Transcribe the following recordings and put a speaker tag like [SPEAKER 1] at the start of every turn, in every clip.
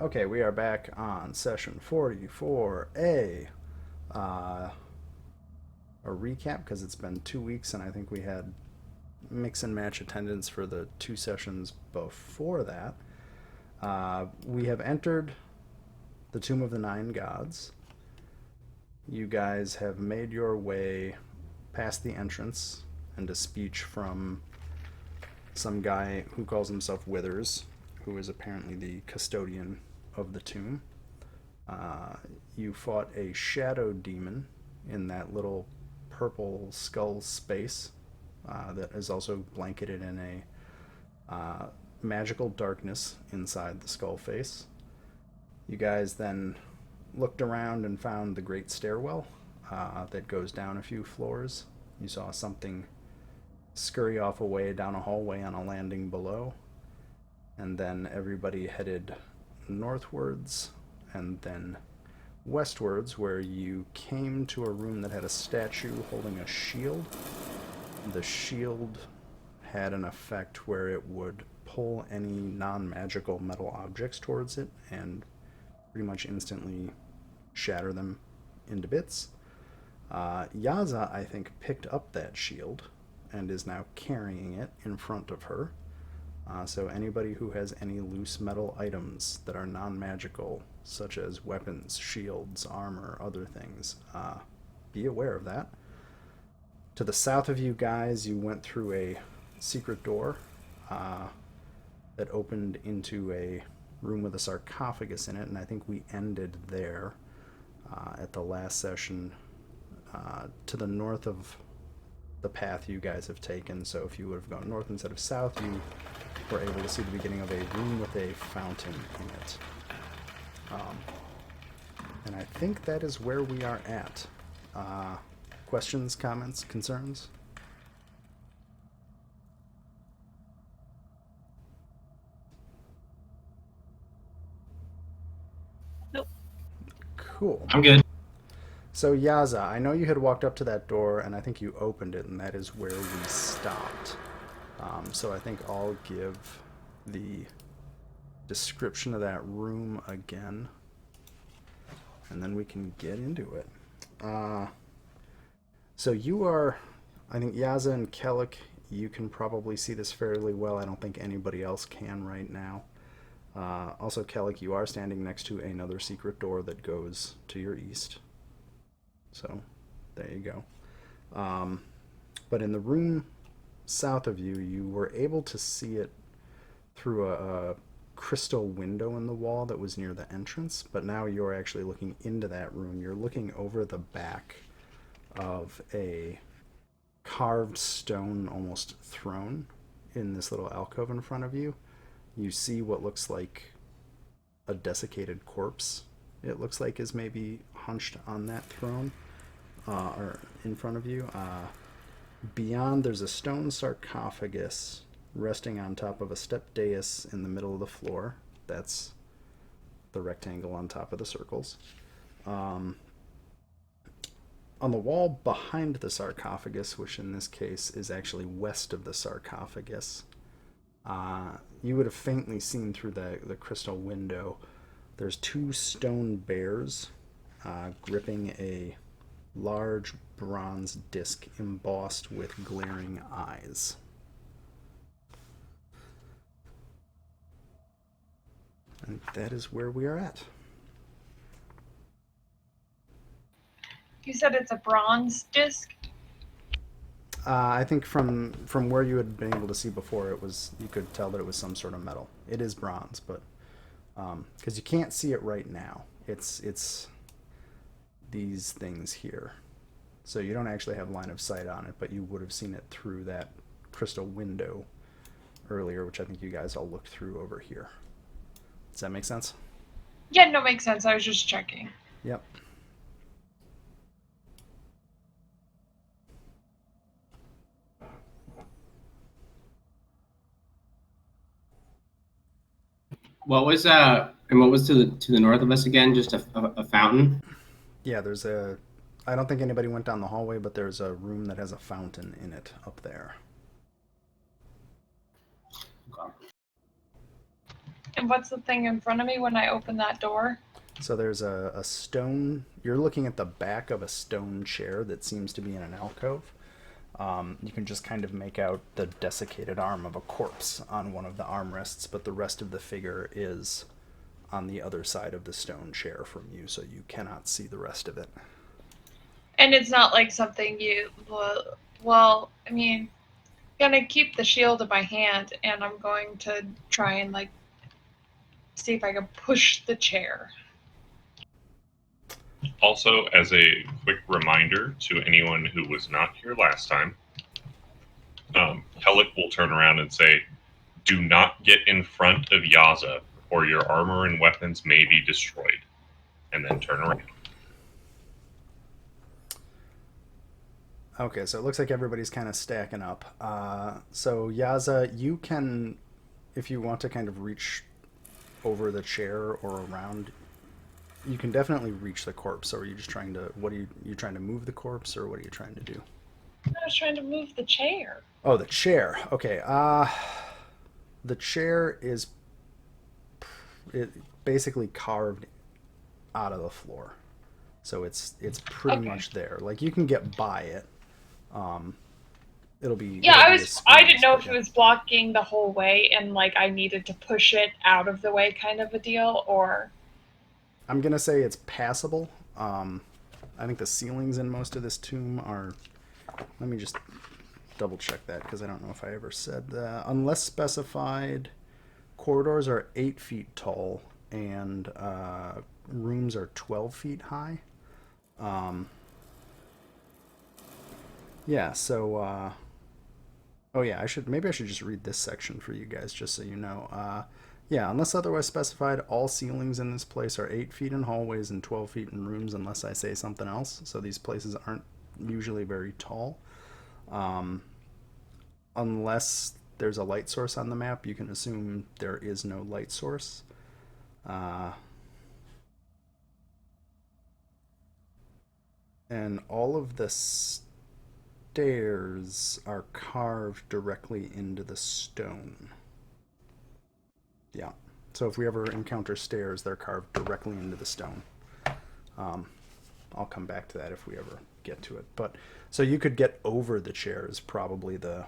[SPEAKER 1] Okay, we are back on session 44A. A recap because it's been 2 weeks and I think we had mix and match attendance for the two sessions before that. We have entered the Tomb of the Nine Gods. You guys have made your way past the entrance and a speech from some guy who calls himself Withers, who is apparently the custodian of the tomb. Uh, you fought a shadow demon in that little purple skull space that is also blanketed in a magical darkness inside the skull face. You guys then looked around and found the great stairwell that goes down a few floors. You saw something scurry off away down a hallway on a landing below, and then everybody headed northwards and then westwards, where you came to a room that had a statue holding a shield. The shield had an effect where it would pull any non magical metal objects towards it and pretty much instantly shatter them into bits. Yaza, I think, picked up that shield and is now carrying it in front of her. So anybody who has any loose metal items that are non-magical, such as weapons, shields, armor, other things, be aware of that. To the south of you guys, you went through a secret door uh, that opened into a room with a sarcophagus in it, and I think we ended there at the last session. To the north of the path you guys have taken, so if you would have gone north instead of south, you were able to see the beginning of a room with a fountain in it. Um, and I think that is where we are at. Questions, comments, concerns?
[SPEAKER 2] Nope.
[SPEAKER 1] Cool.
[SPEAKER 3] I'm good.
[SPEAKER 1] So Yaza, I know you had walked up to that door, and I think you opened it, and that is where we stopped. So I think I'll give the description of that room again, and then we can get into it. Uh, so you are, I think Yaza and Kellic, you can probably see this fairly well. I don't think anybody else can right now. Also, Kellic, you are standing next to another secret door that goes to your east. So, there you go. But in the room south of you, you were able to see it through a crystal window in the wall that was near the entrance, but now you're actually looking into that room. You're looking over the back of a carved stone, almost throne, in this little alcove in front of you. You see what looks like a desiccated corpse. It looks like is maybe hunched on that throne, or in front of you. Beyond, there's a stone sarcophagus resting on top of a step dais in the middle of the floor. That's the rectangle on top of the circles. Um, on the wall behind the sarcophagus, which in this case is actually west of the sarcophagus, you would have faintly seen through the crystal window. There's two stone bears gripping a large bronze disc embossed with glaring eyes. And that is where we are at.
[SPEAKER 2] You said it's a bronze disc?
[SPEAKER 1] I think from where you had been able to see before, it was you could tell that it was some sort of metal. It is bronze, but because you can't see it right now, it's these things here, so you don't actually have line of sight on it, but you would have seen it through that crystal window earlier, which I think you guys all looked through over here. Does that make sense?
[SPEAKER 2] Yeah, no, makes sense. I was just checking.
[SPEAKER 1] Yep.
[SPEAKER 3] What was to the north of us again? Just a fountain.
[SPEAKER 1] Yeah, there's a. I don't think anybody went down the hallway, but there's a room that has a fountain in it up there.
[SPEAKER 2] And what's the thing in front of me when I open that door?
[SPEAKER 1] So there's a stone. You're looking at the back of a stone chair that seems to be in an alcove. You can just kind of make out the desiccated arm of a corpse on one of the armrests, but the rest of the figure is on the other side of the stone chair from you, so you cannot see the rest of it.
[SPEAKER 2] And it's not like something you. Well, I mean, I'm gonna keep the shield in my hand, and I'm going to try and like see if I can push the chair.
[SPEAKER 4] Also, as a quick reminder to anyone who was not here last time, Pellic will turn around and say, "Do not get in front of Yaza, or your armor and weapons may be destroyed," and then turn around.
[SPEAKER 1] Okay, so it looks like everybody's kind of stacking up. So Yaza, you can, if you want to kind of reach over the chair or around, you can definitely reach the corpse. Or are you just trying to, what are you trying to move the corpse, or what are you trying to do?
[SPEAKER 2] I was trying to move the chair.
[SPEAKER 1] Oh, the chair. Okay. The chair is basically carved out of the floor, so it's pretty
[SPEAKER 2] Okay.
[SPEAKER 1] much there. Like you can get by it. It'll be
[SPEAKER 2] Yeah,
[SPEAKER 1] it'll
[SPEAKER 2] I
[SPEAKER 1] be a
[SPEAKER 2] was. I didn't
[SPEAKER 1] squeeze,
[SPEAKER 2] know
[SPEAKER 1] but
[SPEAKER 2] if it
[SPEAKER 1] yeah.
[SPEAKER 2] was blocking the whole way, and like I needed to push it out of the way, kind of a deal, or.
[SPEAKER 1] I'm gonna say it's passable. I think the ceilings in most of this tomb are. Let me just double check that because I don't know if I ever said that. Unless specified, corridors are 8 feet tall and rooms are 12 feet high. Yeah. So. Oh yeah, maybe I should just read this section for you guys just so you know. Yeah, unless otherwise specified, all ceilings in this place are 8 feet in hallways and 12 feet in rooms, unless I say something else. So these places aren't usually very tall. Unless there's a light source on the map, you can assume there is no light source. And all of the stairs are carved directly into the stone. Yeah. So if we ever encounter stairs, they're carved directly into the stone. I'll come back to that if we ever get to it. But so you could get over the chair is probably the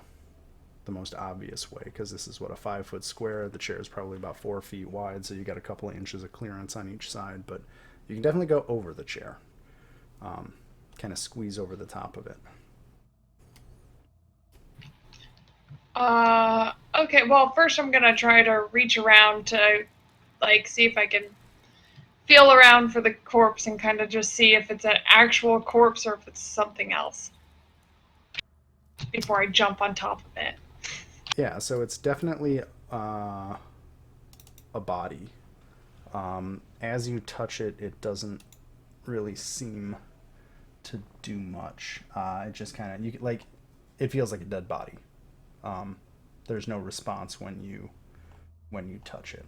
[SPEAKER 1] most obvious way, because this is what, a 5 foot square. The chair is probably about 4 feet wide, so you got a couple of inches of clearance on each side. But you can definitely go over the chair, kind of squeeze over the top of it.
[SPEAKER 2] Okay, well, first I'm gonna try to reach around to, like, see if I can feel around for the corpse and kind of just see if it's an actual corpse or if it's something else before I jump on top of it.
[SPEAKER 1] Yeah, so it's definitely a body. As you touch it, it doesn't really seem to do much. It just kind of it feels like a dead body. There's no response when you touch it.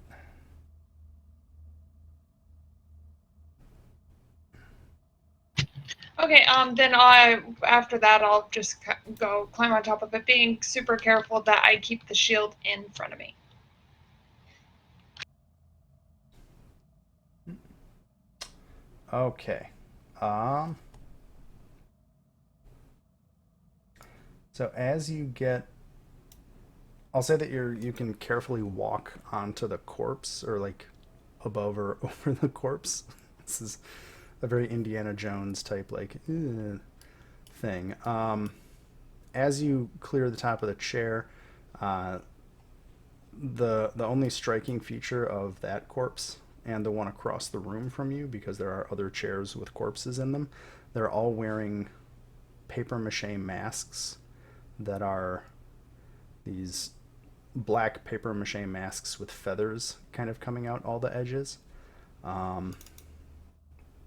[SPEAKER 2] Okay, then after that I'll just go climb on top of it, being super careful that I keep the shield in front of me.
[SPEAKER 1] Okay. Um. So as you get, I'll say that you can carefully walk onto the corpse, or like above or over the corpse. This is a very Indiana Jones type thing. As you clear the top of the chair, uh, the only striking feature of that corpse and the one across the room from you, because there are other chairs with corpses in them, they're all wearing paper mache masks that are these black paper mache masks with feathers kind of coming out all the edges. Um,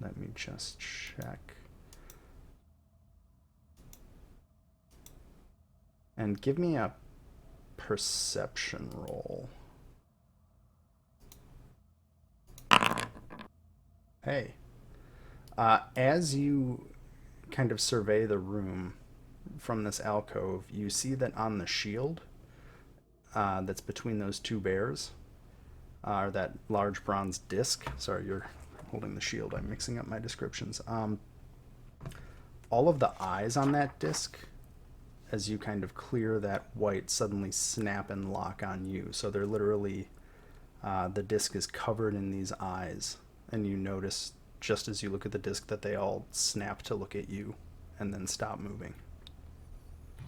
[SPEAKER 1] Let me just check. And give me a perception roll. Hey. As you kind of survey the room from this alcove, you see that on the shield that's between those two bears, or that large bronze disc. Sorry, you're holding the shield. I'm mixing up my descriptions. All of the eyes on that disc, as you kind of clear that white, suddenly snap and lock on you. So they're literally, the disc is covered in these eyes, and you notice just as you look at the disc that they all snap to look at you and then stop moving.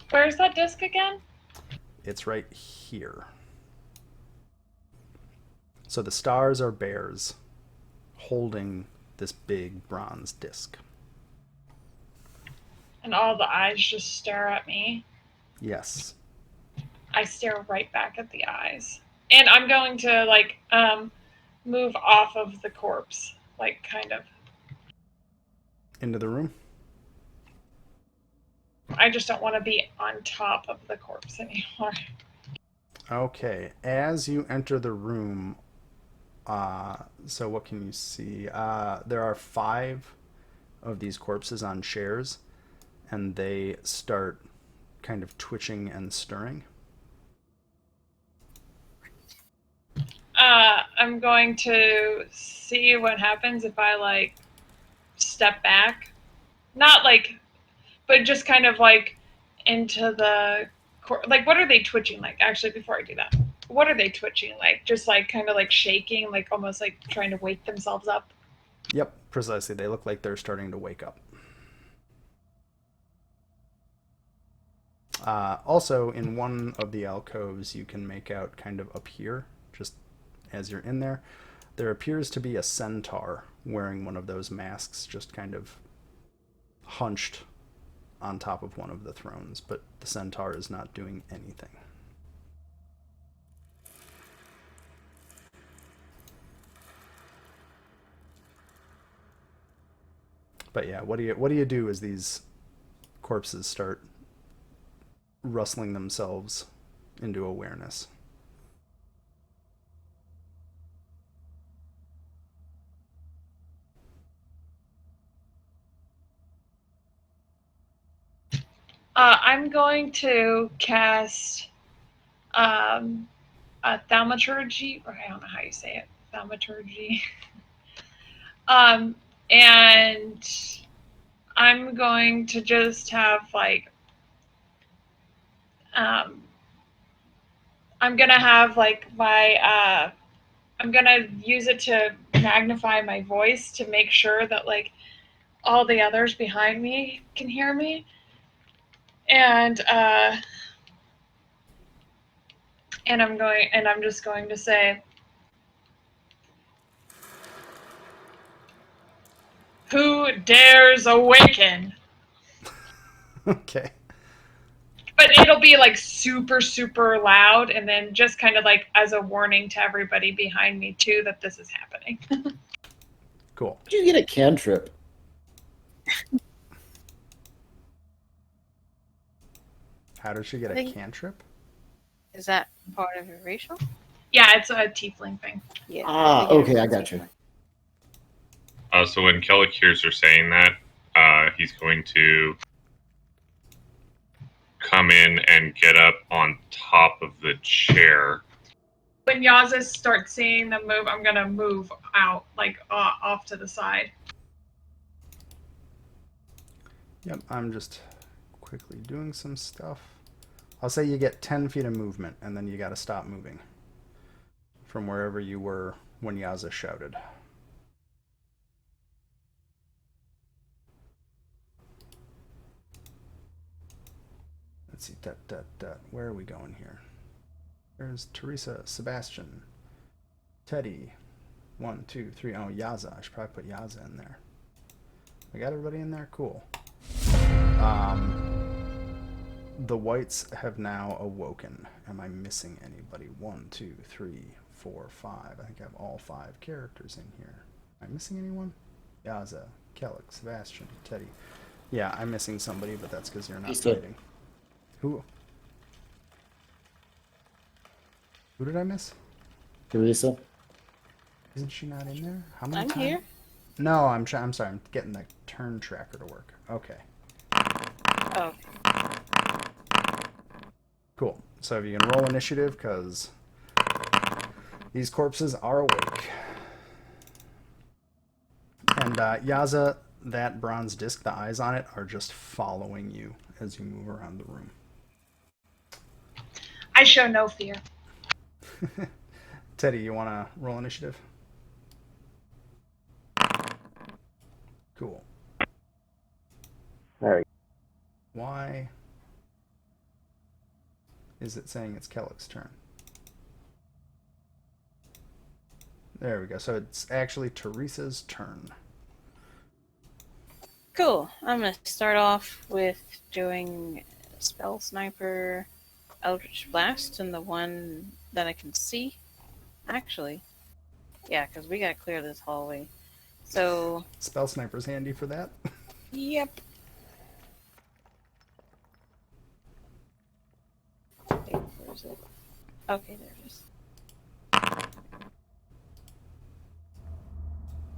[SPEAKER 2] Where's that disc again?
[SPEAKER 1] It's right here. So the stars are bears holding this big bronze disc.
[SPEAKER 2] And all the eyes just stare at me.
[SPEAKER 1] Yes.
[SPEAKER 2] I stare right back at the eyes. And I'm going to, like, move off of the corpse. Like, kind of.
[SPEAKER 1] Into the room?
[SPEAKER 2] I just don't want to be on top of the corpse anymore.
[SPEAKER 1] Okay. As you enter the room, so what can you see? There are 5 of these corpses on chairs, and they start kind of twitching and stirring.
[SPEAKER 2] I'm going to see what happens if I, like, step back. Not, like, but just kind of, like, into the... Like, what are they twitching like? Actually, before I do that, what are they twitching like? Just, like, kind of, like, shaking, like, almost, like, trying to wake themselves up?
[SPEAKER 1] Yep, precisely. They look like they're starting to wake up. Also, in one of the alcoves, you can make out kind of up here, just as you're in there, there appears to be a centaur wearing one of those masks, just kind of hunched on top of one of the thrones, but the centaur is not doing anything. But yeah, what do you do as these corpses start rustling themselves into awareness?
[SPEAKER 2] I'm going to cast a thaumaturgy, or I don't know how you say it, thaumaturgy. And I'm going to just have, like, I'm gonna have, like, my, I'm gonna use it to magnify my voice to make sure that, like, all the others behind me can hear me. And I'm just going to say, "Who dares awaken?"
[SPEAKER 1] Okay.
[SPEAKER 2] But it'll be, like, super, super loud, and then just kind of, like, as a warning to everybody behind me too that this is happening.
[SPEAKER 1] Cool.
[SPEAKER 5] Did you get a cantrip?
[SPEAKER 1] How does she get a cantrip?
[SPEAKER 6] Is that part of your racial?
[SPEAKER 2] Yeah, it's a tiefling thing.
[SPEAKER 6] Yeah.
[SPEAKER 5] Ah, okay, I got you.
[SPEAKER 4] So when Kellic hears her saying that, he's going to come in and get up on top of the chair.
[SPEAKER 2] When Yaza starts seeing them move, I'm gonna move out, like, off to the side.
[SPEAKER 1] Yep, I'm just quickly doing some stuff. I'll say you get 10 feet of movement, and then you gotta stop moving from wherever you were when Yaza shouted. Let's see, where are we going here? There's Teresa, Sebastian, Teddy. 1, 2, 3. Oh, Yaza. I should probably put Yaza in there. I got everybody in there? Cool. The whites have now awoken. Am I missing anybody? 1, 2, 3, 4, 5. I think I have all 5 characters in here. Am I missing anyone? Yaza, Kellic, Sebastian, Teddy. Yeah, I'm missing somebody, but that's because you're not fighting. Who did I miss?
[SPEAKER 5] Teresa?
[SPEAKER 1] Isn't she not in there? How many
[SPEAKER 6] I'm
[SPEAKER 1] times?
[SPEAKER 6] here.
[SPEAKER 1] No, I'm sorry. I'm getting the turn tracker to work. Okay.
[SPEAKER 6] Oh.
[SPEAKER 1] Cool. So if you can roll initiative, because These corpses are awake. And Yaza, that bronze disc, the eyes on it are just following you as you move around the room.
[SPEAKER 2] I show no fear.
[SPEAKER 1] Teddy, you want to roll initiative? Cool.
[SPEAKER 7] There we
[SPEAKER 1] Why is it saying it's Kellick's turn? There we go. So it's actually Teresa's turn.
[SPEAKER 6] Cool. I'm gonna start off with doing Spell Sniper, Eldritch Blast, and the one that I can see. Actually, yeah, because we gotta clear this hallway. So,
[SPEAKER 1] Spell Sniper's handy for that.
[SPEAKER 6] yep. Wait, where is it? Okay, there it is.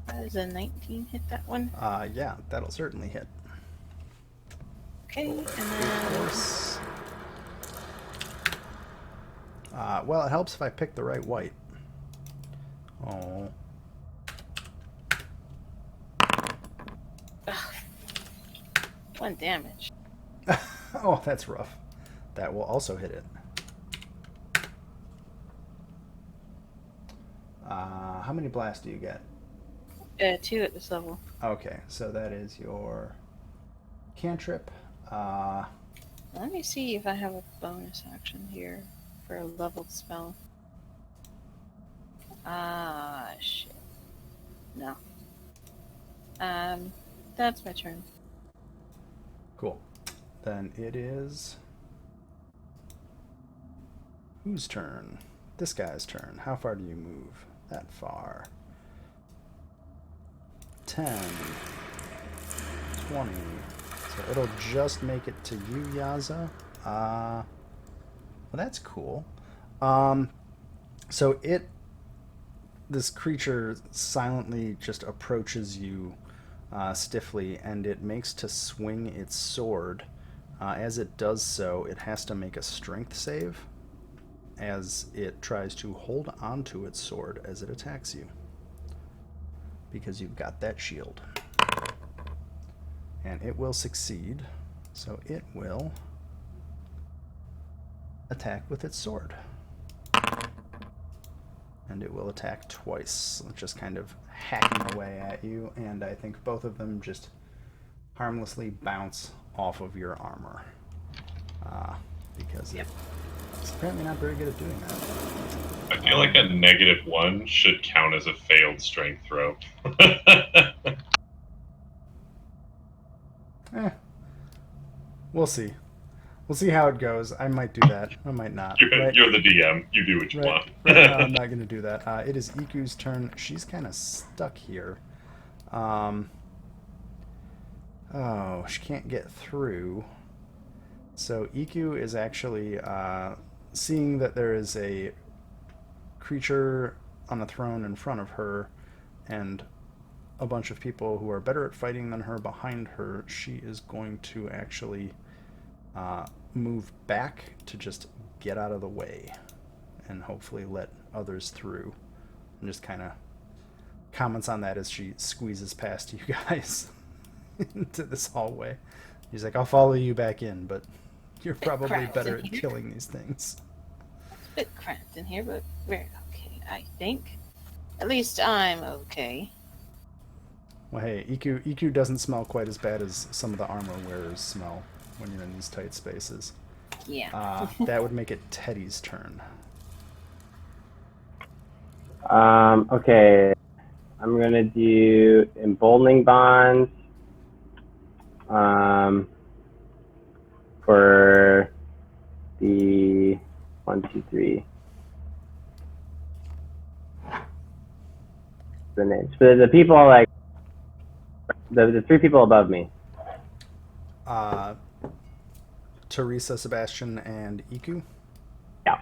[SPEAKER 6] Does a 19 hit that one?
[SPEAKER 1] Yeah, that'll certainly hit.
[SPEAKER 6] Okay, and
[SPEAKER 1] Of
[SPEAKER 6] then
[SPEAKER 1] course. Well, it helps if I pick the right white. Oh.
[SPEAKER 6] one damage.
[SPEAKER 1] Oh, that's rough. That will also hit it. How many blasts do you get?
[SPEAKER 6] 2 at this level.
[SPEAKER 1] Okay, so that is your cantrip.
[SPEAKER 6] Let me see if I have a bonus action here for a leveled spell. Shit. No. That's my turn.
[SPEAKER 1] Cool. Then it is... whose turn? This guy's turn. How far do you move? That far. 10. 20. So it'll just make it to you, Yaza. Well, that's cool. So this creature silently just approaches you stiffly, and it makes to swing its sword. As it does so, it has to make a strength save as it tries to hold onto its sword as it attacks you, because you've got that shield. And it will succeed, so it will attack with its sword. And it will attack twice, just kind of hacking away at you, and I think both of them just harmlessly bounce off of your armor. Because it's apparently not very good at doing that.
[SPEAKER 4] I feel like a -1 should count as a failed strength throw.
[SPEAKER 1] We'll see. We'll see how it goes. I might do that. I might not.
[SPEAKER 4] You're the DM. You do what you want.
[SPEAKER 1] Right now, I'm not going to do that. It is Iku's turn. She's kind of stuck here. Oh, she can't get through. So Iku is actually seeing that there is a creature on a throne in front of her and a bunch of people who are better at fighting than her behind her. She is going to actually move back to just get out of the way and hopefully let others through, and just kind of comments on that as she squeezes past you guys into this hallway. He's like, I'll follow you back in, but you're probably
[SPEAKER 6] cramped
[SPEAKER 1] better
[SPEAKER 6] in
[SPEAKER 1] at
[SPEAKER 6] here.
[SPEAKER 1] killing these things.
[SPEAKER 6] It's a bit cramped in here, but we're okay, I think. At least I'm okay.
[SPEAKER 1] Well, hey, EQ doesn't smell quite as bad as some of the armor wearers smell when you're in these tight spaces.
[SPEAKER 6] Yeah.
[SPEAKER 1] That would make it Teddy's turn.
[SPEAKER 7] Okay. I'm gonna do emboldening bonds. For the 1, 2, 3. The names. For the people like the 3 people above me.
[SPEAKER 1] Teresa, Sebastian, and Iku?
[SPEAKER 7] Yeah.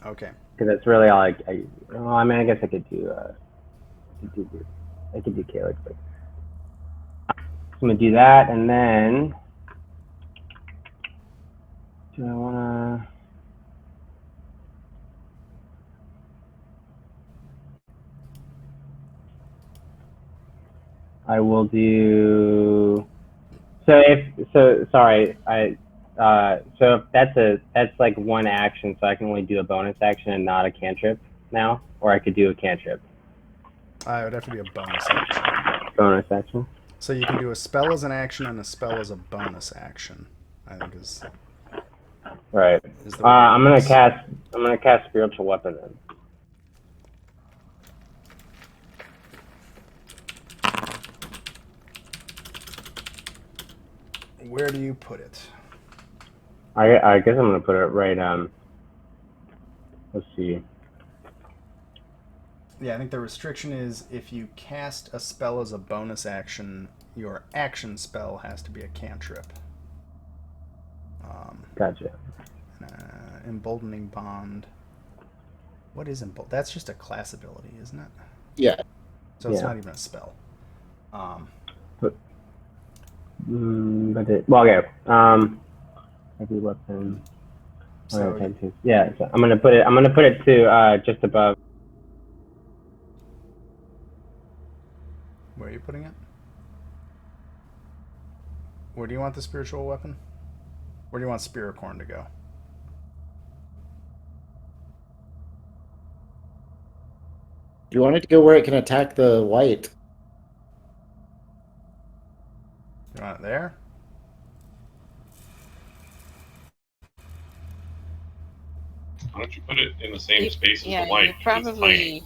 [SPEAKER 1] Okay.
[SPEAKER 7] Because that's really all I mean, I guess I could do Calix, but I'm gonna do that, and then do I wanna? I will do. Sorry. So if that's like one action, so I can only do a bonus action and not a cantrip now, or I could do a cantrip.
[SPEAKER 1] It would have to be a bonus action.
[SPEAKER 7] Bonus action.
[SPEAKER 1] So you can do a spell as an action and a spell as a bonus action. I think is
[SPEAKER 7] Right.
[SPEAKER 1] the way it
[SPEAKER 7] I'm
[SPEAKER 1] works.
[SPEAKER 7] gonna cast spiritual weapon then.
[SPEAKER 1] Where do you put it?
[SPEAKER 7] I guess I'm gonna put it right. Let's see.
[SPEAKER 1] Yeah, I think the restriction is if you cast a spell as a bonus action, your action spell has to be a cantrip.
[SPEAKER 7] Gotcha.
[SPEAKER 1] Emboldening Bond. What is embolden? That's just a class ability, isn't it?
[SPEAKER 5] Yeah.
[SPEAKER 1] So it's
[SPEAKER 7] Yeah.
[SPEAKER 1] not even a spell.
[SPEAKER 7] But okay. Heavy weapon.
[SPEAKER 1] So
[SPEAKER 7] Yeah. So I'm gonna put it to just above.
[SPEAKER 1] where are you putting it? Where do you want the spiritual weapon? Where do you want Spiracorn to go?
[SPEAKER 5] You want it to go where it can attack the white.
[SPEAKER 1] You want it there?
[SPEAKER 4] Why don't you put it in the same space as
[SPEAKER 6] Yeah,
[SPEAKER 4] the white?
[SPEAKER 6] you
[SPEAKER 4] 'Cause it's tiny.
[SPEAKER 6] probably.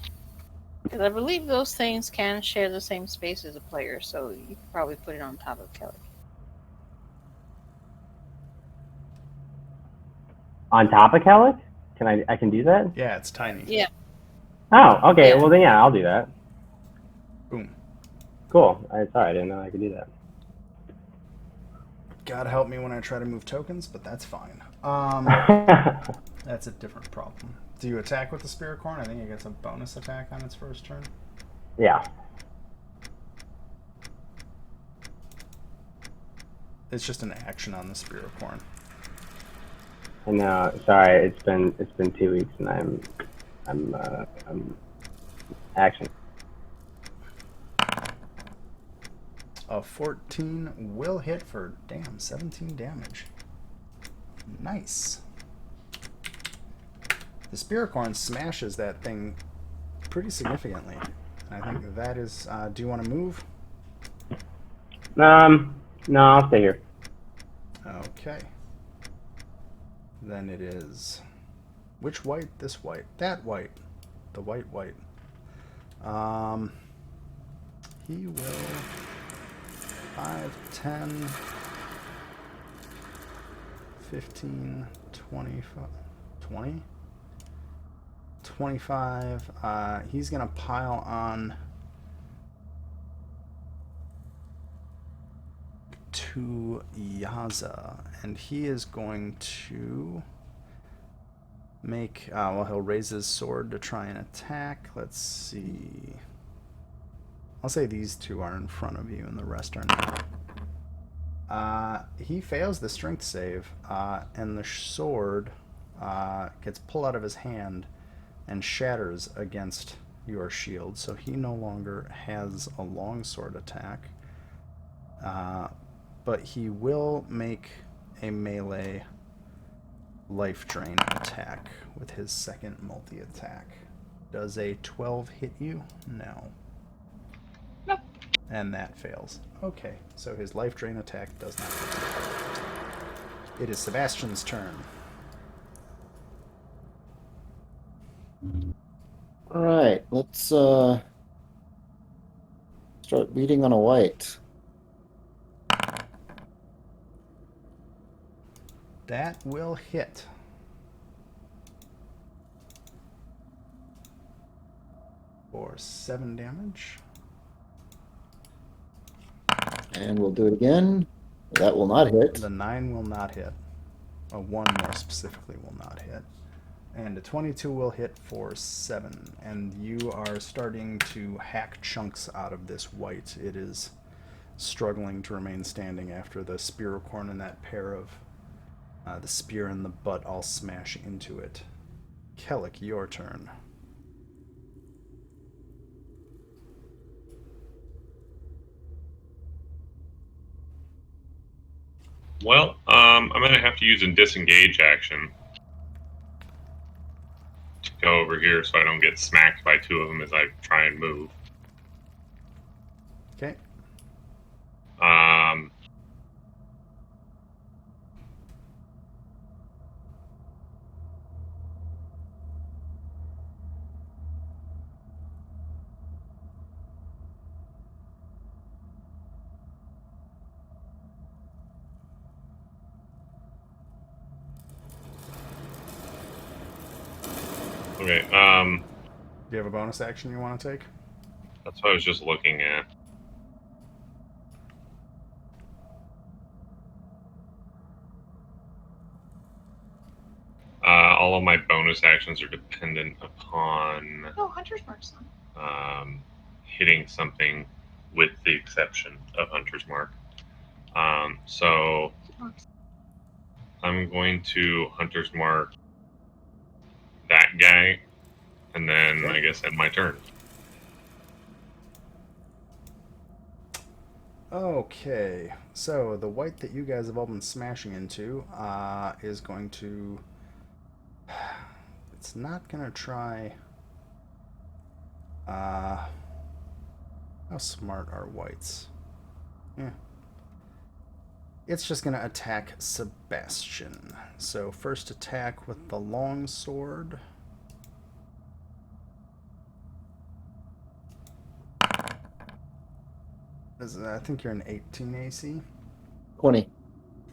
[SPEAKER 6] Because I believe those things can share the same space as a player, so you could probably put it on top of Kelly.
[SPEAKER 7] On top of Calic? I can do that?
[SPEAKER 1] Yeah, it's tiny.
[SPEAKER 6] Yeah.
[SPEAKER 7] Oh, okay.
[SPEAKER 6] Yeah.
[SPEAKER 7] Well then, yeah, I'll do that.
[SPEAKER 1] Boom.
[SPEAKER 7] Cool. Sorry, I didn't know I could do that.
[SPEAKER 1] God help me when I try to move tokens, but that's fine. That's a different problem. Do you attack with the Spiracorn? I think it gets a bonus attack on its first turn.
[SPEAKER 7] Yeah.
[SPEAKER 1] It's just an action on the Spiracorn.
[SPEAKER 7] And sorry, it's been 2 weeks, and I'm action.
[SPEAKER 1] A 14 will hit for 17 damage. Nice. The Spiracorn smashes that thing pretty significantly. I think that is. Do you want to move?
[SPEAKER 7] No, I'll stay here.
[SPEAKER 1] Okay. Then it is. Which white? This white. That white. The white. He will 5, 10, 15, 25, 20, 25. He's going to pile on to Yaza, and he is going to make, he'll raise his sword to try and attack. Let's see. I'll say these two are in front of you and the rest are not. He fails the strength save, and the sword gets pulled out of his hand and shatters against your shield, so he no longer has a longsword attack. But he will make a melee life drain attack with his second multi-attack. Does a 12 hit you? No.
[SPEAKER 2] Nope.
[SPEAKER 1] And that fails. Okay, so his life drain attack does not hit you. It is Sebastian's turn.
[SPEAKER 5] All right, let's start beating on a white.
[SPEAKER 1] That will hit. For 7 damage.
[SPEAKER 5] And we'll do it again. That will not hit.
[SPEAKER 1] The 9 will not hit. A 1 more specifically will not hit. And a 22 will hit for 7. And you are starting to hack chunks out of this white. It is struggling to remain standing after the Spiracorn and that pair of the spear and the butt all smash into it. Kellic, your turn.
[SPEAKER 4] Well, I'm gonna have to use a disengage action to go over here so I don't get smacked by two of them as I try and move.
[SPEAKER 1] Okay.
[SPEAKER 4] Um, okay.
[SPEAKER 1] Do you have a bonus action you want to take?
[SPEAKER 4] That's what I was just looking at. All of my bonus actions are dependent upon
[SPEAKER 2] Oh, Hunter's Mark's on.
[SPEAKER 4] hitting something, with the exception of Hunter's Mark. So I'm going to Hunter's Mark that guy, and then I guess end my turn.
[SPEAKER 1] Okay, so the white that you guys have all been smashing into is going to. It's not gonna try. How smart are whites? Yeah. It's just gonna attack Sebastian. So first attack with the long sword. I think you're an 18 AC.
[SPEAKER 5] 20.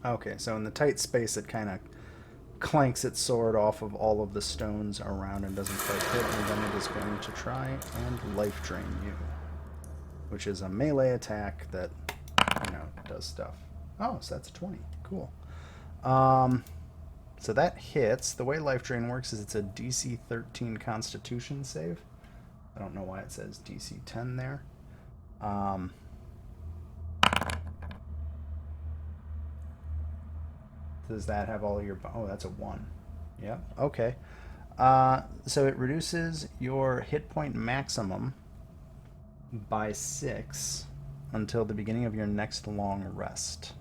[SPEAKER 1] Okay, so in the tight space, it kind of clanks its sword off of all of the stones around and doesn't quite hit, and then it is going to try and life drain you, which is a melee attack that, does stuff. Oh, so that's a 20. Cool. So that hits. The way life drain works is it's a DC 13 Constitution save. I don't know why it says DC 10 there. Does that have all of your... Oh, that's a 1. Yeah, okay. So it reduces your hit point maximum by 6 until the beginning of your next long rest.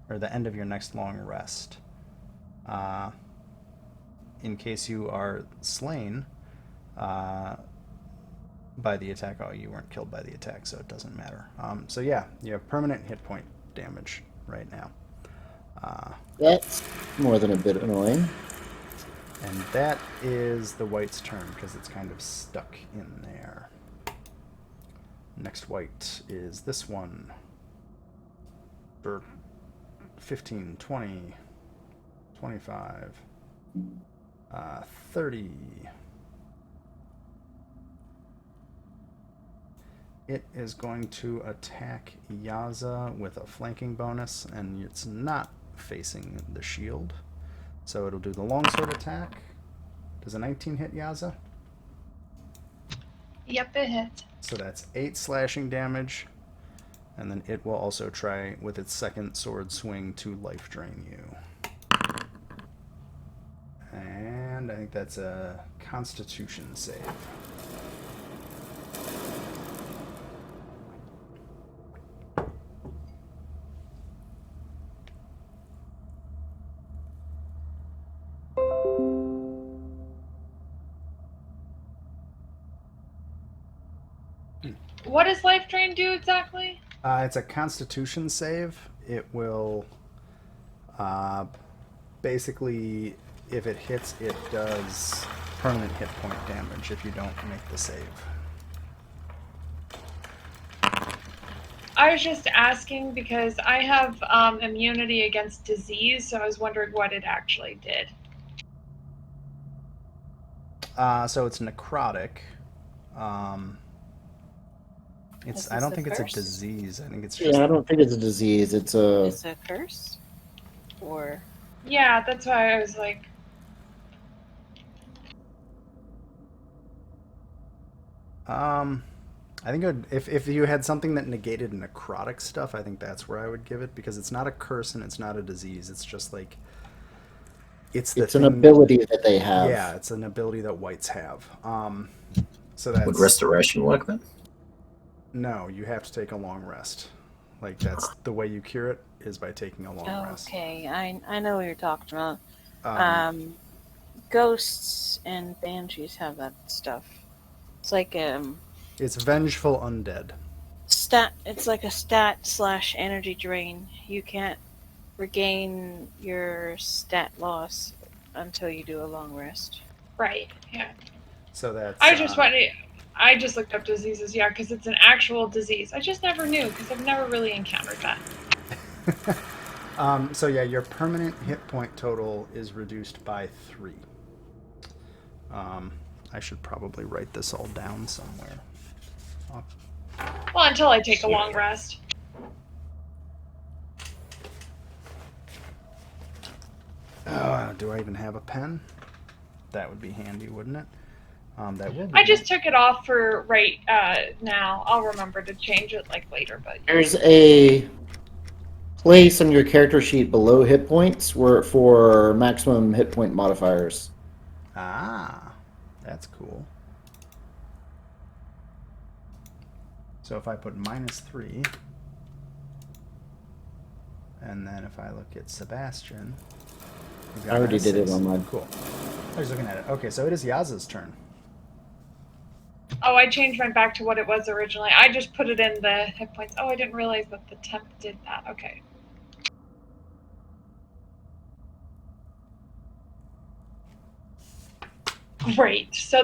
[SPEAKER 1] Or the end of your next long rest. In case you are slain by the attack. Oh, you weren't killed by the attack, so it doesn't matter. So yeah, you have permanent hit point damage right now.
[SPEAKER 5] That's more than a bit annoying.
[SPEAKER 1] And that is the white's turn because it's kind of stuck in there. Next white is this one. For 15, 20, 25, 30. It is going to attack Yaza with a flanking bonus, and it's not facing the shield. So it'll do the longsword attack. Does a 19 hit Yaza?
[SPEAKER 2] Yep, it hits.
[SPEAKER 1] So that's 8 slashing damage. And then it will also try with its second sword swing to life drain you. And I think that's a Constitution save.
[SPEAKER 2] What does life drain do exactly?
[SPEAKER 1] It's a Constitution save. It will basically, if it hits, it does permanent hit point damage if you don't make the save.
[SPEAKER 2] I was just asking because I have immunity against disease, so I was wondering what it actually did.
[SPEAKER 1] So it's necrotic.
[SPEAKER 6] Is
[SPEAKER 1] I
[SPEAKER 6] this
[SPEAKER 1] don't
[SPEAKER 6] a
[SPEAKER 1] think it's a
[SPEAKER 6] curse?
[SPEAKER 1] disease. I think it's just.
[SPEAKER 5] Yeah, I don't think it's a disease. It's a.
[SPEAKER 6] Is it a curse? Or
[SPEAKER 2] Yeah, that's why I was like,
[SPEAKER 1] I think it would, if you had something that negated necrotic stuff, I think that's where I would give it, because it's not a curse and it's not a disease. It's just like it's the
[SPEAKER 5] It's an
[SPEAKER 1] thing-
[SPEAKER 5] ability that they have.
[SPEAKER 1] Yeah, it's an ability that whites have. So that's
[SPEAKER 8] Would restoration work then?
[SPEAKER 1] no. You have to take a long rest. Like that's the way you cure it is by taking a long rest.
[SPEAKER 6] Okay, I know what you're talking about.
[SPEAKER 1] Um,
[SPEAKER 6] Ghosts and banshees have that stuff. It's like
[SPEAKER 1] it's vengeful undead.
[SPEAKER 6] stat. It's like a stat/energy drain. You can't regain your stat loss until you do a long rest.
[SPEAKER 2] Right. Yeah.
[SPEAKER 1] So that's.
[SPEAKER 2] I just wanted. I just looked up diseases. Yeah, because it's an actual disease. I just never knew because I've never really encountered that.
[SPEAKER 1] So yeah, your permanent hit point total is reduced by 3. I should probably write this all down somewhere.
[SPEAKER 2] Well, until I take a long rest.
[SPEAKER 1] Do I even have a pen? That would be handy, wouldn't it? That will be.
[SPEAKER 2] I just took it off for right now. I'll remember to change it like later, but
[SPEAKER 5] There's a place on your character sheet below hit points where for maximum hit point modifiers.
[SPEAKER 1] Ah, that's cool. So if I put -3, and then if I look at Sebastian, we've got
[SPEAKER 5] I already did it
[SPEAKER 1] -6.
[SPEAKER 5] on mine.
[SPEAKER 1] Cool. I was looking at it. Okay, so it is Yaza's turn.
[SPEAKER 2] oh, I changed mine back to what it was originally. I just put it in the hit points. Oh, I didn't realize that the temp did that. Okay. Great. So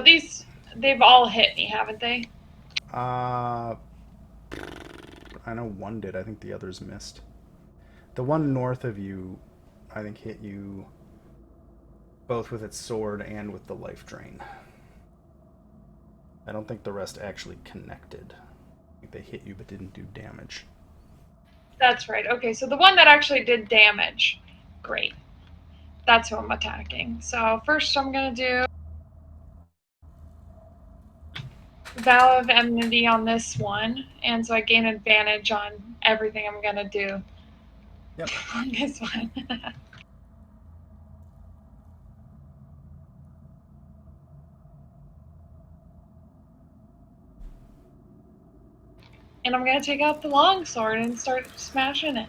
[SPEAKER 2] they've all hit me, haven't they?
[SPEAKER 1] I know one did. I think the others missed. The one north of you, I think, hit you both with its sword and with the life drain. I don't think the rest actually connected. I think they hit you but didn't do damage.
[SPEAKER 2] That's right. Okay, so the one that actually did damage. Great. That's who I'm attacking. So first I'm going to do Vow of Enmity on this one, and so I gain advantage on everything I'm going to do on this one. And I'm going to take out the longsword and start smashing it.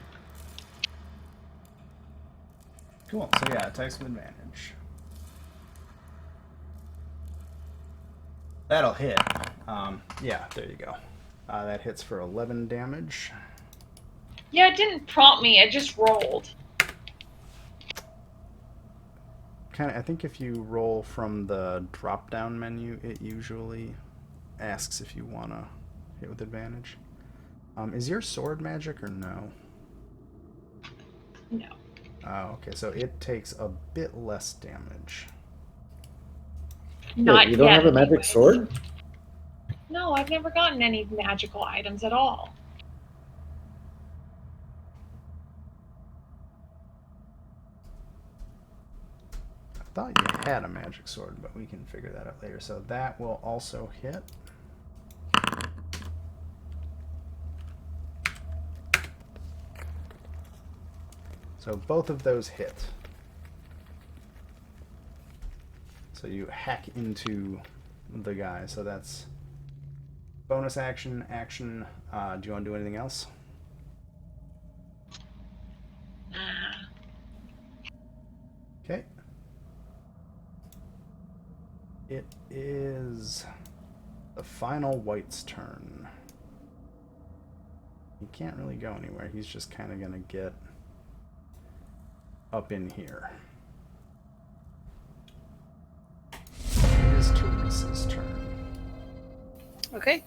[SPEAKER 1] Cool. So yeah, attacks with advantage. That'll hit. Yeah, there you go. That hits for 11 damage.
[SPEAKER 2] Yeah, it didn't prompt me. It just rolled.
[SPEAKER 1] I think if you roll from the drop-down menu, it usually asks if you want to hit with advantage. Is your sword magic or no?
[SPEAKER 2] No.
[SPEAKER 1] Oh, okay. So it takes a bit less damage.
[SPEAKER 2] Not
[SPEAKER 5] Wait, you don't
[SPEAKER 2] yet,
[SPEAKER 5] have a magic
[SPEAKER 2] anyways.
[SPEAKER 5] sword?
[SPEAKER 2] No, I've never gotten any magical items at all.
[SPEAKER 1] I thought you had a magic sword, but we can figure that out later. So that will also hit. So both of those hit. So you hack into the guy. So that's bonus action, action. Do you want to do anything else? Okay. It is the final white's turn. He can't really go anywhere. He's just kind of going to get up in here. It is Teresa's turn.
[SPEAKER 6] Okay.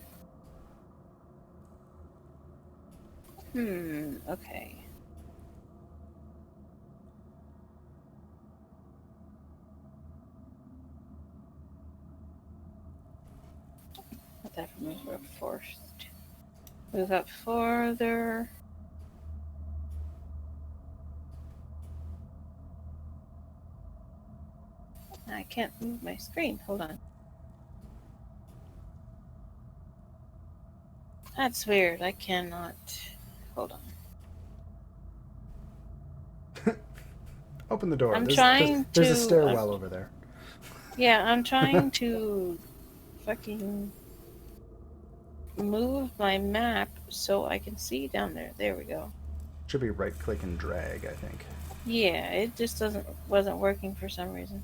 [SPEAKER 6] Okay. Let that move up first. Move up farther. I can't move my screen. Hold on. That's weird. I cannot. Hold on.
[SPEAKER 1] Open the door.
[SPEAKER 6] I'm
[SPEAKER 1] There's
[SPEAKER 6] trying
[SPEAKER 1] a
[SPEAKER 6] to-
[SPEAKER 1] stairwell over there.
[SPEAKER 6] Yeah, I'm trying to fucking move my map so I can see down there. There we go.
[SPEAKER 1] Should be right click and drag, I think.
[SPEAKER 6] Yeah, it just wasn't working for some reason.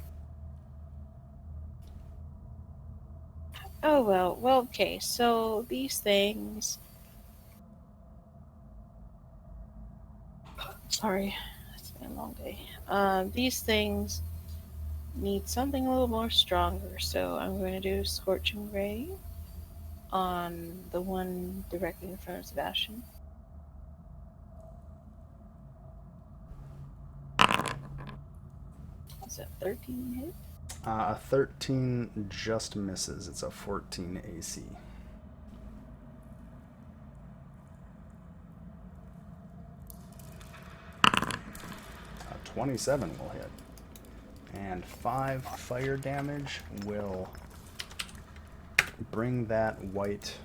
[SPEAKER 6] Oh well. Well, okay. So these things. Sorry, it's been a long day. These things need something a little more stronger, so I'm going to do Scorching Ray on the one directly in front of Sebastian. Is that 13 hit?
[SPEAKER 1] A 13 just misses. It's a 14 AC. A 27 will hit. And 5 fire damage will bring that white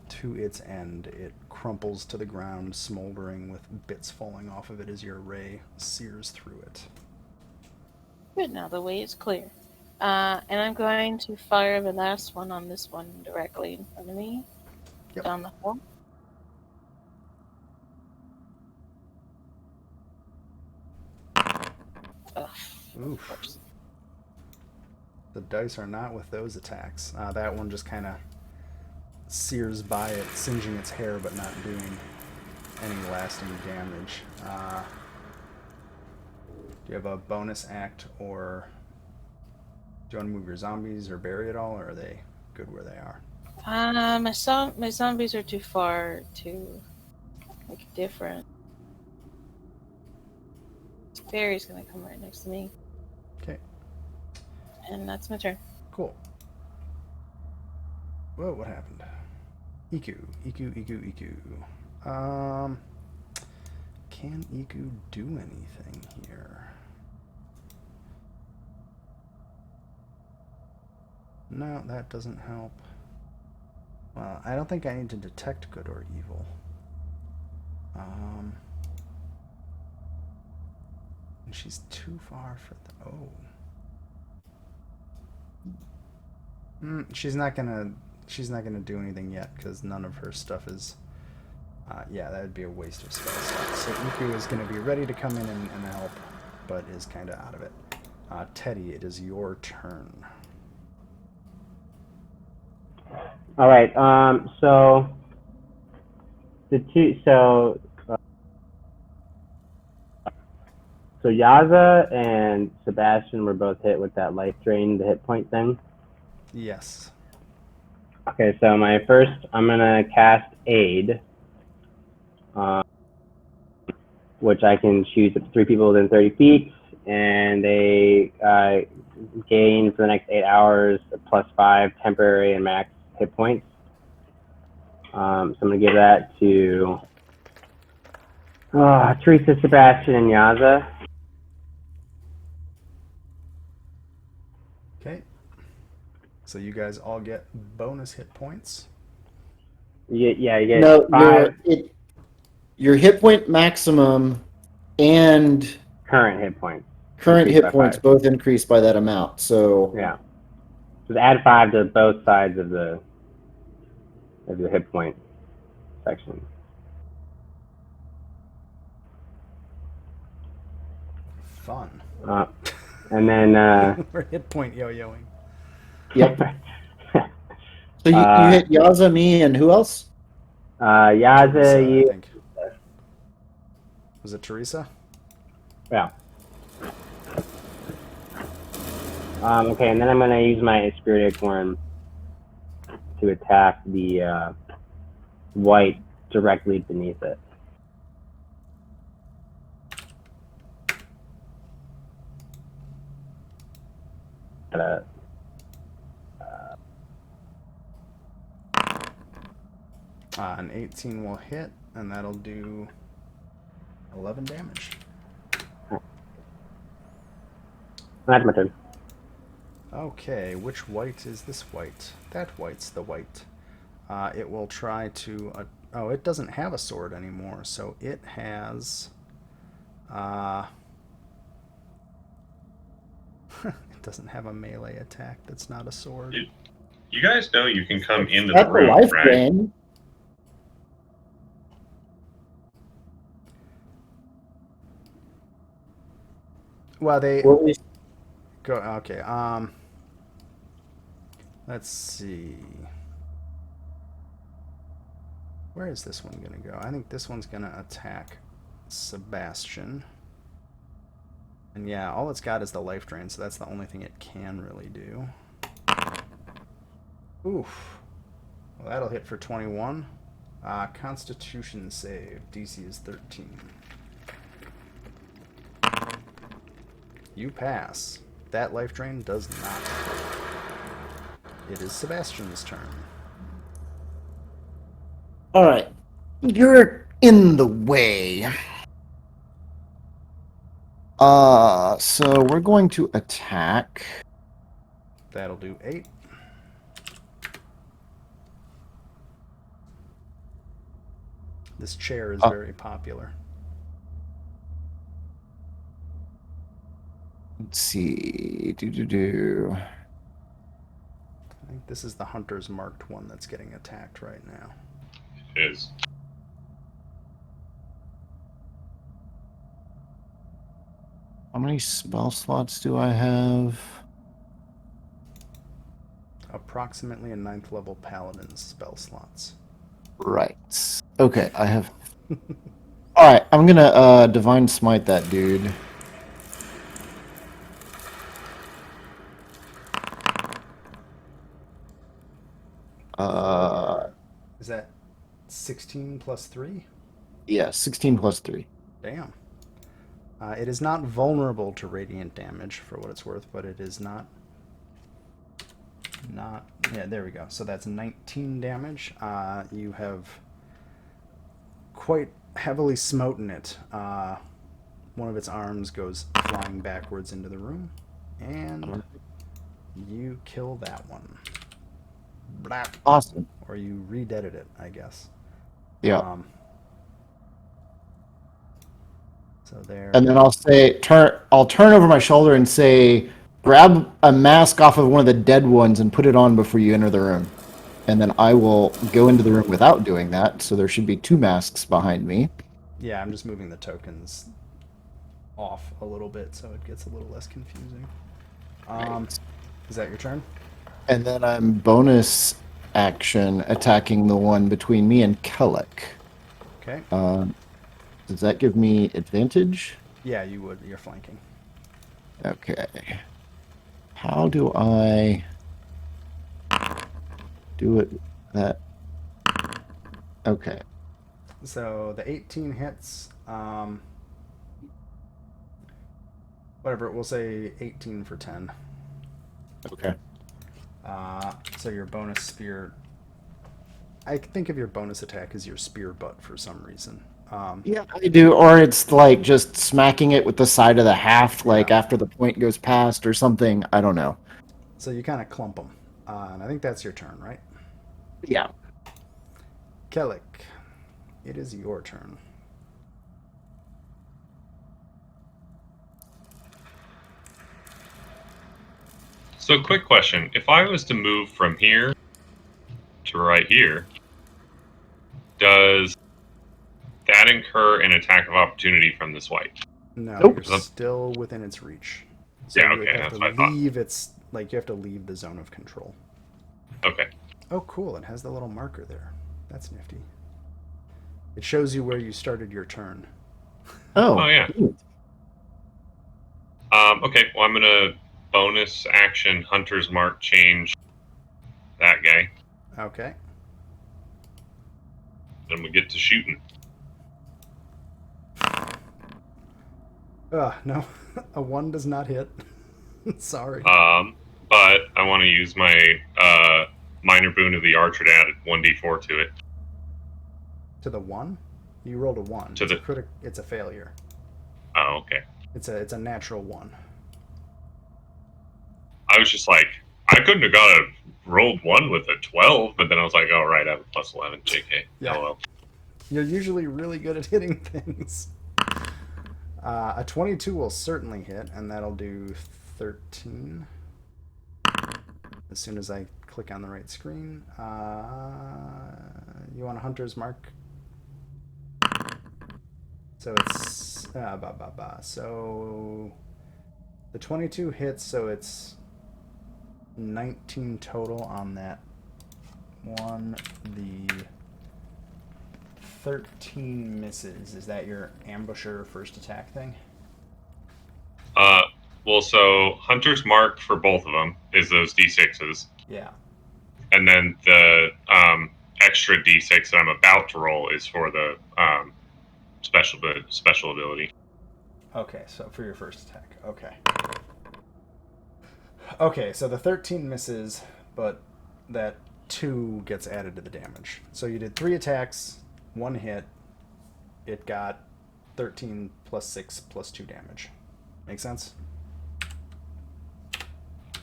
[SPEAKER 1] to its end. It crumples to the ground, smoldering with bits falling off of it as your ray sears through it.
[SPEAKER 6] Good, now the way is clear. And I'm going to fire the last one on this one directly in front of me.
[SPEAKER 1] Yep.
[SPEAKER 6] Down the hole. Ugh,
[SPEAKER 1] Oof.
[SPEAKER 6] of course.
[SPEAKER 1] The dice are not with those attacks. That one just kind of sears by it, singeing its hair, but not doing any lasting damage. Do you have a bonus act, or do you want to move your zombies or bury it all, or are they good where they are?
[SPEAKER 6] My zombies are too far to make a difference. Barry's gonna come right next to me.
[SPEAKER 1] Okay,
[SPEAKER 6] And that's my turn.
[SPEAKER 1] cool. Whoa, what happened? EQ. Can EQ do anything here? No, that doesn't help. Well, I don't think I need to detect good or evil. And she's too far for the... Oh. She's not gonna do anything yet, because none of her stuff is... yeah, that would be a waste of spell slots. So Iku is going to be ready to come in and help, but is kind of out of it. Teddy, it is your turn.
[SPEAKER 7] All right. So the two. So Yaza and Sebastian were both hit with that life drain, the hit point thing.
[SPEAKER 1] Yes.
[SPEAKER 7] Okay. So I'm gonna cast Aid, which I can choose up to 3 people within 30 feet, and they gain for the next 8 hours a +5 temporary and max hit points. So I'm gonna give that to Teresa, Sebastian, and Yaza.
[SPEAKER 1] Okay. So you guys all get bonus hit points.
[SPEAKER 7] Yeah, you get
[SPEAKER 5] No,
[SPEAKER 7] 5
[SPEAKER 5] your hit point maximum and
[SPEAKER 7] current hit points.
[SPEAKER 5] current
[SPEAKER 7] Increased by
[SPEAKER 5] hit points
[SPEAKER 7] 5.
[SPEAKER 5] both increase by that amount. So
[SPEAKER 7] Yeah. Just add 5 to both sides of the hit point section.
[SPEAKER 1] Fun.
[SPEAKER 7] And then
[SPEAKER 1] We're hit point yo-yoing.
[SPEAKER 5] yep. So you hit Yaza, me, and who else?
[SPEAKER 7] Yaza,
[SPEAKER 1] Teresa, I
[SPEAKER 7] you.
[SPEAKER 1] think. Was it Teresa?
[SPEAKER 7] Yeah. Okay, and then I'm gonna use my Spirit Acorn to attack the white directly beneath it.
[SPEAKER 1] An 18 will hit, and that'll do 11 damage.
[SPEAKER 7] That's my turn.
[SPEAKER 1] Okay, which white is this white? That white's the white. It will try to... oh, it doesn't have a sword anymore, so it has... it doesn't have a melee attack that's not a sword.
[SPEAKER 4] You guys know you can come into
[SPEAKER 5] That's
[SPEAKER 4] the
[SPEAKER 5] the
[SPEAKER 4] room,
[SPEAKER 5] life
[SPEAKER 4] right?
[SPEAKER 5] drain.
[SPEAKER 1] Well, they
[SPEAKER 5] What we
[SPEAKER 1] go. Okay. Let's see. Where is this one gonna go? I think this one's gonna attack Sebastian. And yeah, all it's got is the life drain, so that's the only thing it can really do. Oof. Well, that'll hit for 21. Constitution save. DC is 13. You pass. That life drain does not. It is Sebastian's turn.
[SPEAKER 5] All right. You're in the way. So we're going to attack.
[SPEAKER 1] That'll do 8. This chair is very popular.
[SPEAKER 5] Let's see.
[SPEAKER 1] I think this is the Hunter's Marked one that's getting attacked right now.
[SPEAKER 4] It is.
[SPEAKER 5] How many spell slots do I have?
[SPEAKER 1] Approximately a 9th level paladin's spell slots.
[SPEAKER 5] Right. Okay, I have. All right, I'm gonna divine smite that dude.
[SPEAKER 1] Is that 16 plus 3?
[SPEAKER 5] Yeah, 16 plus 3.
[SPEAKER 1] Damn. It is not vulnerable to radiant damage, for what it's worth, but it is not... Yeah, there we go. So that's 19 damage. You have quite heavily smoten it. One of its arms goes flying backwards into the room, and you kill that one. Blap.
[SPEAKER 5] Awesome.
[SPEAKER 1] Or you re-deaded it, I guess.
[SPEAKER 5] Yeah.
[SPEAKER 1] So there.
[SPEAKER 5] And then I'll say, I'll turn over my shoulder and say, grab a mask off of one of the dead ones and put it on before you enter the room. And then I will go into the room without doing that. So there should be 2 masks behind me.
[SPEAKER 1] Yeah, I'm just moving the tokens off a little bit so it gets a little less confusing.
[SPEAKER 5] Right.
[SPEAKER 1] Is that your turn?
[SPEAKER 5] And then I'm bonus action attacking the one between me and Kellic.
[SPEAKER 1] Okay.
[SPEAKER 5] Does that give me advantage?
[SPEAKER 1] Yeah, you would. You're flanking.
[SPEAKER 5] Okay. How do I do it? That. Okay.
[SPEAKER 1] So the 18 hits. Whatever, we'll say 18 for 10.
[SPEAKER 5] Okay.
[SPEAKER 1] So your bonus spear. I think of your bonus attack as your spear butt for some reason.
[SPEAKER 5] Yeah, I do. Or it's like just smacking it with the side of the haft, like
[SPEAKER 1] Yeah.
[SPEAKER 5] after the point goes past or something. I don't know.
[SPEAKER 1] So you kind of clump them. And I think that's your turn, right?
[SPEAKER 5] Yeah.
[SPEAKER 1] Kellic, it is your turn.
[SPEAKER 4] So, quick question. If I was to move from here to right here, does that incur an attack of opportunity from this white?
[SPEAKER 1] No,
[SPEAKER 5] Nope.
[SPEAKER 1] you're still within its reach. So
[SPEAKER 4] Yeah,
[SPEAKER 1] you
[SPEAKER 4] okay,
[SPEAKER 1] have
[SPEAKER 4] that's
[SPEAKER 1] to
[SPEAKER 4] what I thought.
[SPEAKER 1] leave its you have to leave the zone of control.
[SPEAKER 4] Okay.
[SPEAKER 1] Oh, cool! It has the little marker there. That's nifty. It shows you where you started your turn.
[SPEAKER 5] Oh,
[SPEAKER 4] yeah.
[SPEAKER 5] neat.
[SPEAKER 4] Okay, well, I'm going to bonus action Hunter's Mark change that guy.
[SPEAKER 1] Okay.
[SPEAKER 4] Then we get to shooting.
[SPEAKER 1] No, a 1 does not hit. Sorry.
[SPEAKER 4] But I want to use my minor boon of the archer to add 1d4 to it.
[SPEAKER 1] To the 1, you rolled a 1.
[SPEAKER 4] To
[SPEAKER 1] It's a
[SPEAKER 4] the-
[SPEAKER 1] It's a failure.
[SPEAKER 4] Oh, okay.
[SPEAKER 1] It's a natural 1.
[SPEAKER 4] I was just like, I couldn't have got rolled 1 with a 12, but then I was like, oh, right, I have a plus 11. JK.
[SPEAKER 1] Yeah.
[SPEAKER 4] Oh, well.
[SPEAKER 1] You're usually really good at hitting things. A 22 will certainly hit, and that'll do 13. As soon as I click on the right screen. You want a hunter's mark? So it's... So The 22 hits, so it's 19 total on that one. The 13 misses. Is that your ambusher first attack thing?
[SPEAKER 4] Well, so Hunter's Mark for both of them is those D6s.
[SPEAKER 1] Yeah.
[SPEAKER 4] And then the extra D6 that I'm about to roll is for the special ability.
[SPEAKER 1] Okay, so for your first attack. Okay. Okay, so the 13 misses, but that 2 gets added to the damage. So you did 3 attacks, 1 hit. It got 13 plus 6 plus 2 damage. Make sense?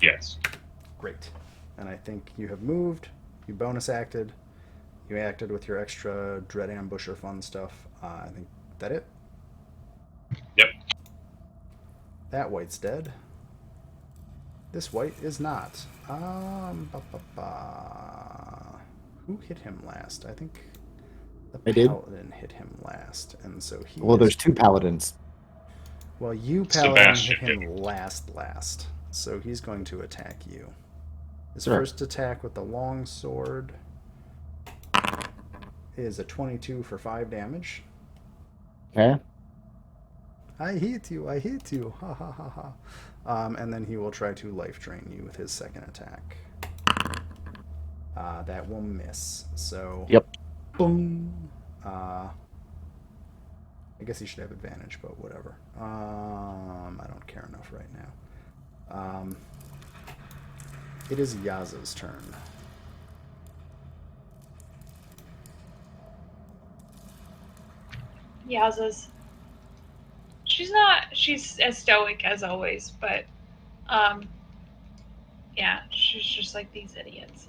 [SPEAKER 4] Yes.
[SPEAKER 1] Great. And I think you have moved, you bonus acted, you acted with your extra Dread Ambusher fun stuff. I think that it?
[SPEAKER 4] Yep.
[SPEAKER 1] That white's dead. This white is not. Who hit him last? I think the
[SPEAKER 5] I did.
[SPEAKER 1] paladin hit him last, and so he.
[SPEAKER 5] Well,
[SPEAKER 1] is...
[SPEAKER 5] there's 2 paladins.
[SPEAKER 1] Well, you paladin
[SPEAKER 4] Sebastian
[SPEAKER 1] hit him
[SPEAKER 4] did.
[SPEAKER 1] last, so he's going to attack you. His
[SPEAKER 5] Sure.
[SPEAKER 1] first attack with the long sword is a 22 for 5 damage.
[SPEAKER 5] Okay.
[SPEAKER 1] I hit you, I hit you, ha ha ha ha. And then he will try to life drain you with his second attack. That will miss. So.
[SPEAKER 5] Yep.
[SPEAKER 1] Boom. I guess he should have advantage, but whatever. I don't care enough right now. It is Yaza's turn.
[SPEAKER 2] Yaz's. She's as stoic as always, but yeah, she's just like these idiots.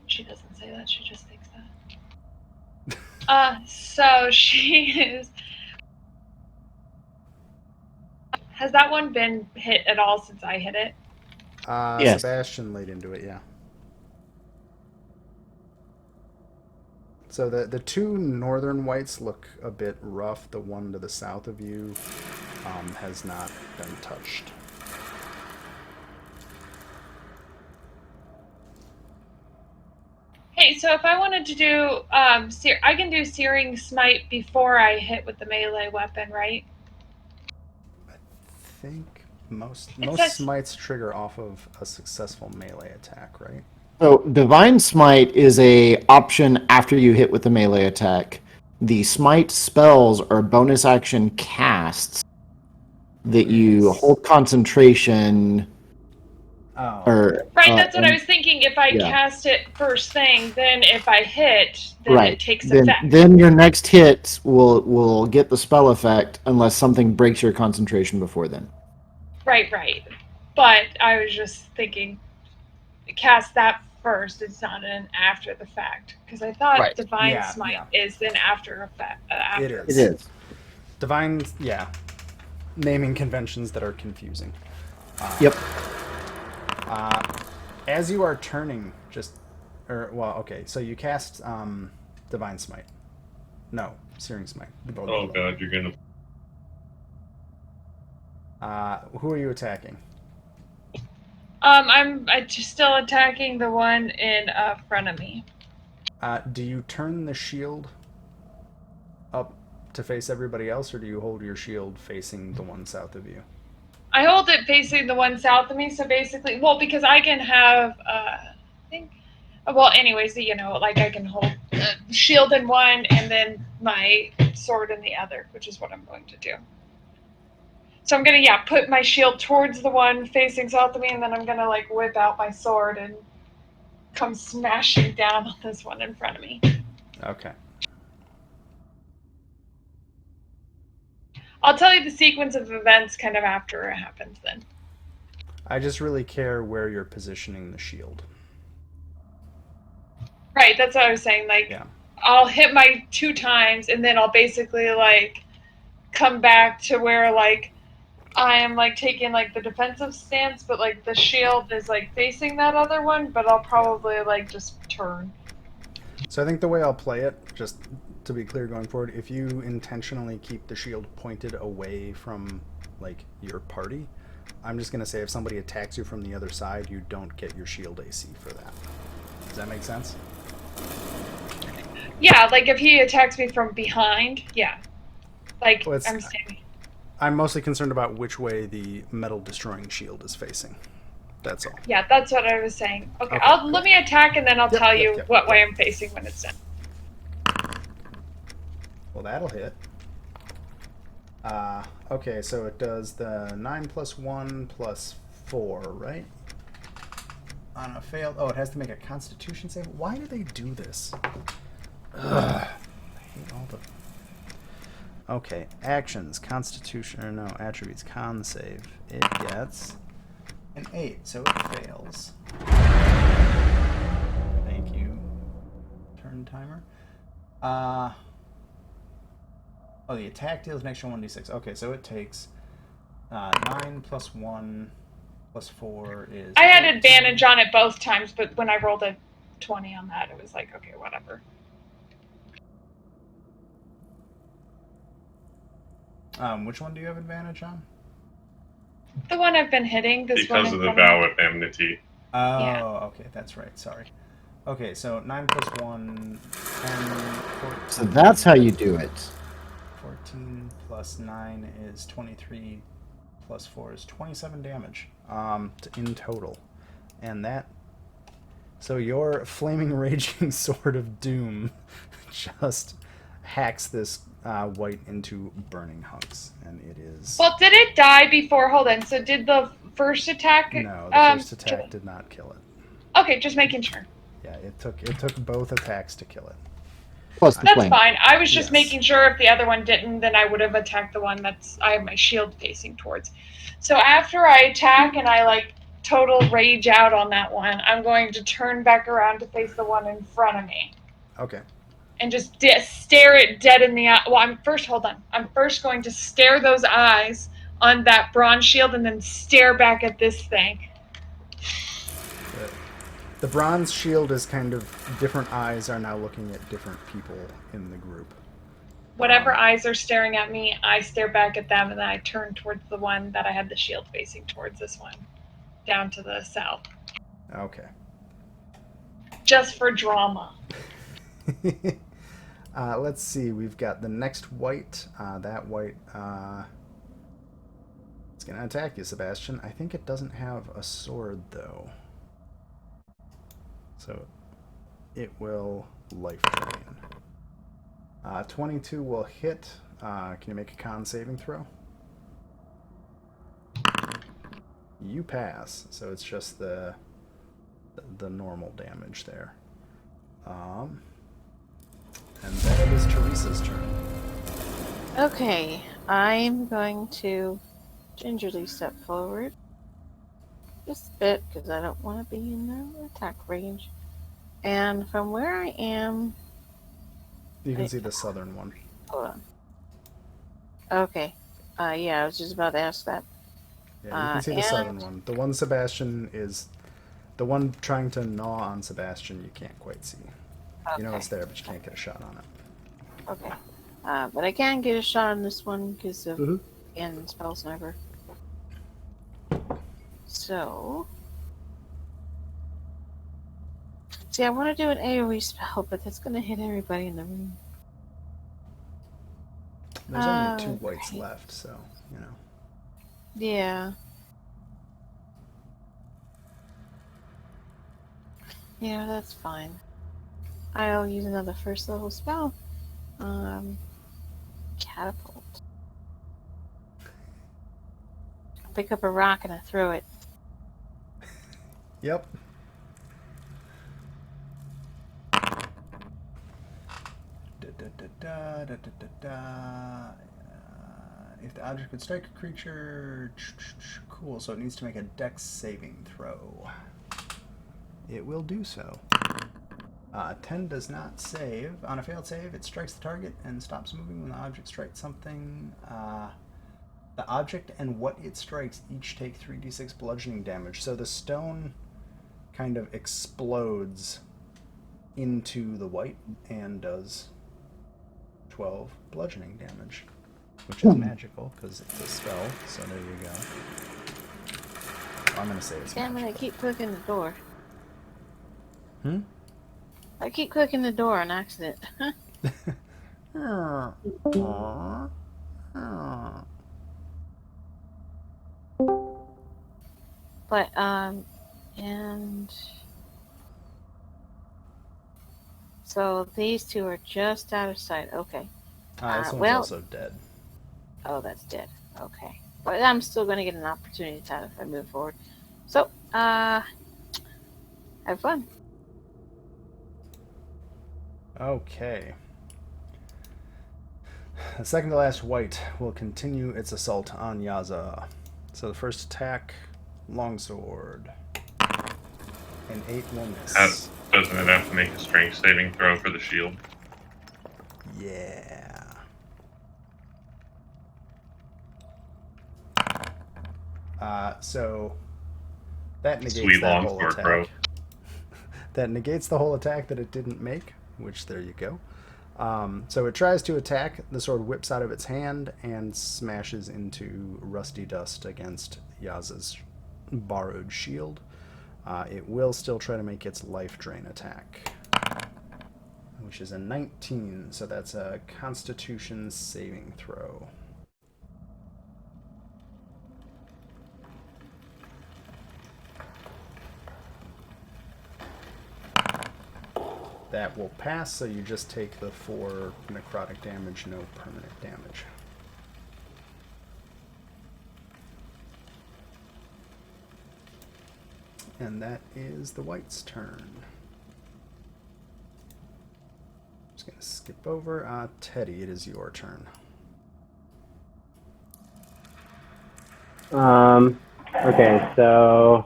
[SPEAKER 2] She doesn't say that, she just thinks that. So she is. Has that one been hit at all since I hit it?
[SPEAKER 5] Yes.
[SPEAKER 1] Sebastian laid into it, yeah. So the 2 northern whites look a bit rough. The one to the south of you has not been touched.
[SPEAKER 2] Hey, so if I wanted to do, I can do Searing Smite before I hit with the melee weapon, right?
[SPEAKER 1] I think most
[SPEAKER 2] says-
[SPEAKER 1] smites trigger off of a successful melee attack, right?
[SPEAKER 5] So Divine Smite is a option after you hit with the melee attack. The Smite spells are bonus action casts that you
[SPEAKER 1] Yes.
[SPEAKER 5] hold concentration.
[SPEAKER 1] Oh.
[SPEAKER 5] Or
[SPEAKER 2] Right, that's what I
[SPEAKER 5] and-
[SPEAKER 2] was thinking. If I
[SPEAKER 5] yeah.
[SPEAKER 2] cast it first thing, then if I hit, then
[SPEAKER 5] right.
[SPEAKER 2] it takes
[SPEAKER 5] then,
[SPEAKER 2] effect.
[SPEAKER 5] Then your next hit will get the spell effect unless something breaks your concentration before then.
[SPEAKER 2] Right. But I was just thinking, cast that first. It's not an after the fact, because I thought
[SPEAKER 5] Right.
[SPEAKER 2] Divine
[SPEAKER 1] Yeah,
[SPEAKER 2] Smite
[SPEAKER 1] yeah.
[SPEAKER 2] is an after effect. After.
[SPEAKER 1] It
[SPEAKER 5] It
[SPEAKER 1] is.
[SPEAKER 5] is.
[SPEAKER 1] Divine, yeah. Naming conventions that are confusing.
[SPEAKER 5] Yep.
[SPEAKER 1] As you are turning, okay, so you cast Divine Smite. No, Searing Smite.
[SPEAKER 4] Oh god, you're gonna.
[SPEAKER 1] Who are you attacking?
[SPEAKER 2] I'm just still attacking the one in front of me.
[SPEAKER 1] Do you turn the shield up to face everybody else, or do you hold your shield facing the one south of you?
[SPEAKER 2] I hold it facing the one south of me, so basically, well, because I can have, anyways, like I can hold shield in one and then my sword in the other, which is what I'm going to do. So I'm going to, put my shield towards the one facing south of me, and then I'm going to, whip out my sword and come smashing down on this one in front of me.
[SPEAKER 1] Okay.
[SPEAKER 2] I'll tell you the sequence of events kind of after it happens then.
[SPEAKER 1] I just really care where you're positioning the shield.
[SPEAKER 2] Right, that's what I was saying.
[SPEAKER 1] Yeah.
[SPEAKER 2] I'll hit my 2 times, and then I'll basically, come back to where, I am, taking, the defensive stance, but, the shield is, facing that other one, but I'll probably, just turn.
[SPEAKER 1] So I think the way I'll play it, just to be clear going forward, if you intentionally keep the shield pointed away from your party, I'm just going to say if somebody attacks you from the other side, you don't get your shield AC for that. Does that make sense?
[SPEAKER 2] Yeah, like if he attacks me from behind, yeah. Like,
[SPEAKER 1] Well,
[SPEAKER 2] I'm standing.
[SPEAKER 1] I'm mostly concerned about which way the metal destroying shield is facing. That's all.
[SPEAKER 2] Yeah, that's what I was saying. Okay,
[SPEAKER 1] Okay,
[SPEAKER 2] let
[SPEAKER 1] cool.
[SPEAKER 2] me attack and then I'll
[SPEAKER 1] Yep,
[SPEAKER 2] tell
[SPEAKER 1] yep,
[SPEAKER 2] you
[SPEAKER 1] yep,
[SPEAKER 2] what way
[SPEAKER 1] yep.
[SPEAKER 2] I'm facing when it's done.
[SPEAKER 1] Well, that'll hit. Okay, so it does the 9 plus 1 plus 4, right? On a failed... Oh, it has to make a Constitution save? Why do they do this? Ugh. I hate all the... Okay, actions, Constitution... Or no, attributes, con save. It gets an 8, so it fails. Thank you. Turn timer. Oh, the attack deals an extra 1d6. Okay, so it takes 9 plus 1 plus 4 is...
[SPEAKER 2] I had
[SPEAKER 1] 14.
[SPEAKER 2] advantage on it both times, but when I rolled a 20 on that, it was like, okay, whatever.
[SPEAKER 1] Which one do you have advantage on?
[SPEAKER 2] The one I've been hitting, this one
[SPEAKER 4] Because
[SPEAKER 2] in
[SPEAKER 4] of the
[SPEAKER 2] front of
[SPEAKER 4] vow
[SPEAKER 2] me.
[SPEAKER 4] of enmity.
[SPEAKER 1] Oh,
[SPEAKER 2] Yeah.
[SPEAKER 1] okay, that's right, sorry. Okay, so 9 plus 1, 10, 14.
[SPEAKER 5] So that's how you do it.
[SPEAKER 1] 14 plus 9 is 23, plus 4 is 27 damage in total. And that... So your flaming raging sword of doom just hacks this white into burning hunks, and it is...
[SPEAKER 2] Well, did it die before? Hold on. So did the first attack?
[SPEAKER 1] No, the first attack did not kill it.
[SPEAKER 2] Okay, just making sure.
[SPEAKER 1] Yeah, it took both attacks to kill it.
[SPEAKER 5] Plus the
[SPEAKER 2] That's
[SPEAKER 5] flame.
[SPEAKER 2] fine. I was just
[SPEAKER 1] Yes.
[SPEAKER 2] making sure if the other one didn't, then I would have attacked the one I have my shield facing towards. So after I attack and I like total rage out on that one, I'm going to turn back around to face the one in front of me
[SPEAKER 1] Okay.
[SPEAKER 2] and just stare it dead in the eye. Well, hold on. I'm first going to stare those eyes on that bronze shield and then stare back at this thing.
[SPEAKER 1] The bronze shield is kind of... Different eyes are now looking at different people in the group.
[SPEAKER 2] Whatever eyes are staring at me, I stare back at them, and then I turn towards the one that I had the shield facing towards, this one, down to the south.
[SPEAKER 1] Okay.
[SPEAKER 2] Just for drama.
[SPEAKER 1] Let's see. We've got the next white. That white... it's going to attack you, Sebastian. I think it doesn't have a sword, though. So it will life drain. 22 will hit. Can you make a con saving throw? You pass. So it's just the normal damage there. And then it is Teresa's turn.
[SPEAKER 6] Okay, I'm going to gingerly step forward. Just a bit, because I don't want to be in the attack range. And from where I am...
[SPEAKER 1] You can see the southern one.
[SPEAKER 6] Hold on. Okay. Yeah, I was just about to ask that.
[SPEAKER 1] Yeah, you can see the southern one. The one Sebastian is... The one trying to gnaw on Sebastian, you can't quite see. You know it's there, but you can't get a shot on it.
[SPEAKER 6] Okay. But I can get a shot on this one because of again, Spell Sniper. So... See, I want to do an AoE spell, but that's going to hit everybody in the room.
[SPEAKER 1] There's only 2 whites left, so, you know.
[SPEAKER 6] Yeah. Yeah, that's fine. I'll use another first level spell. Catapult. I'll pick up a rock and I throw it.
[SPEAKER 1] Yep. If the object would strike a creature... Cool, so it needs to make a dex saving throw. It will do so. 10 does not save. On a failed save, it strikes the target and stops moving when the object strikes something. The object and what it strikes each take 3d6 bludgeoning damage. So the stone kind of explodes into the white and does 12 bludgeoning damage, which is magical because it's a spell. So there you go. I'm gonna say it's
[SPEAKER 6] Damn it, I
[SPEAKER 1] magical.
[SPEAKER 6] keep clicking the door.
[SPEAKER 1] Hmm?
[SPEAKER 6] I keep clicking the door on accident. But, and... So these two are just out of sight. Okay.
[SPEAKER 1] This one's
[SPEAKER 6] well...
[SPEAKER 1] also dead.
[SPEAKER 6] Oh, that's dead. Okay. But I'm still going to get an opportunity attack if I move forward. So, have fun.
[SPEAKER 1] Okay. The second to last white will continue its assault on Yaza. So the first attack, longsword. An 8 will miss.
[SPEAKER 4] Doesn't it have to make a strength saving throw for the shield?
[SPEAKER 1] Yeah. So that negates
[SPEAKER 4] Sweet
[SPEAKER 1] that whole
[SPEAKER 4] longsword,
[SPEAKER 1] attack.
[SPEAKER 4] bro.
[SPEAKER 1] That negates the whole attack that it didn't make, which there you go. So it tries to attack. The sword whips out of its hand and smashes into rusty dust against Yaza's borrowed shield. It will still try to make its life drain attack, which is a 19. So that's a Constitution saving throw. That will pass, so you just take the 4 necrotic damage, no permanent damage. And that is the white's turn. Just going to skip over. Teddy, it is your turn.
[SPEAKER 7] Okay, so...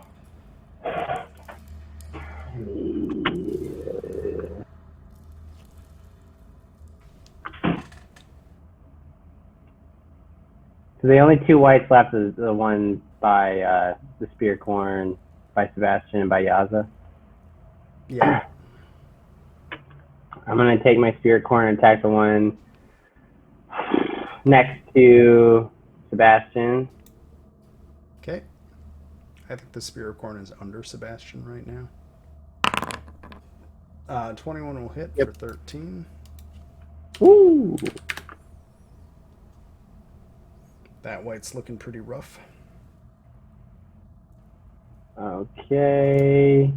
[SPEAKER 7] So the only 2 whites left is the one by the Spear Corn, by Sebastian, and by Yaza.
[SPEAKER 1] Yeah.
[SPEAKER 7] I'm going to take my Spirit Corn and attack the one next to Sebastian.
[SPEAKER 1] Okay. I think the Spirit Corn is under Sebastian right now. 21 will hit for 13.
[SPEAKER 7] Woo!
[SPEAKER 1] That white's looking pretty rough.
[SPEAKER 7] Okay.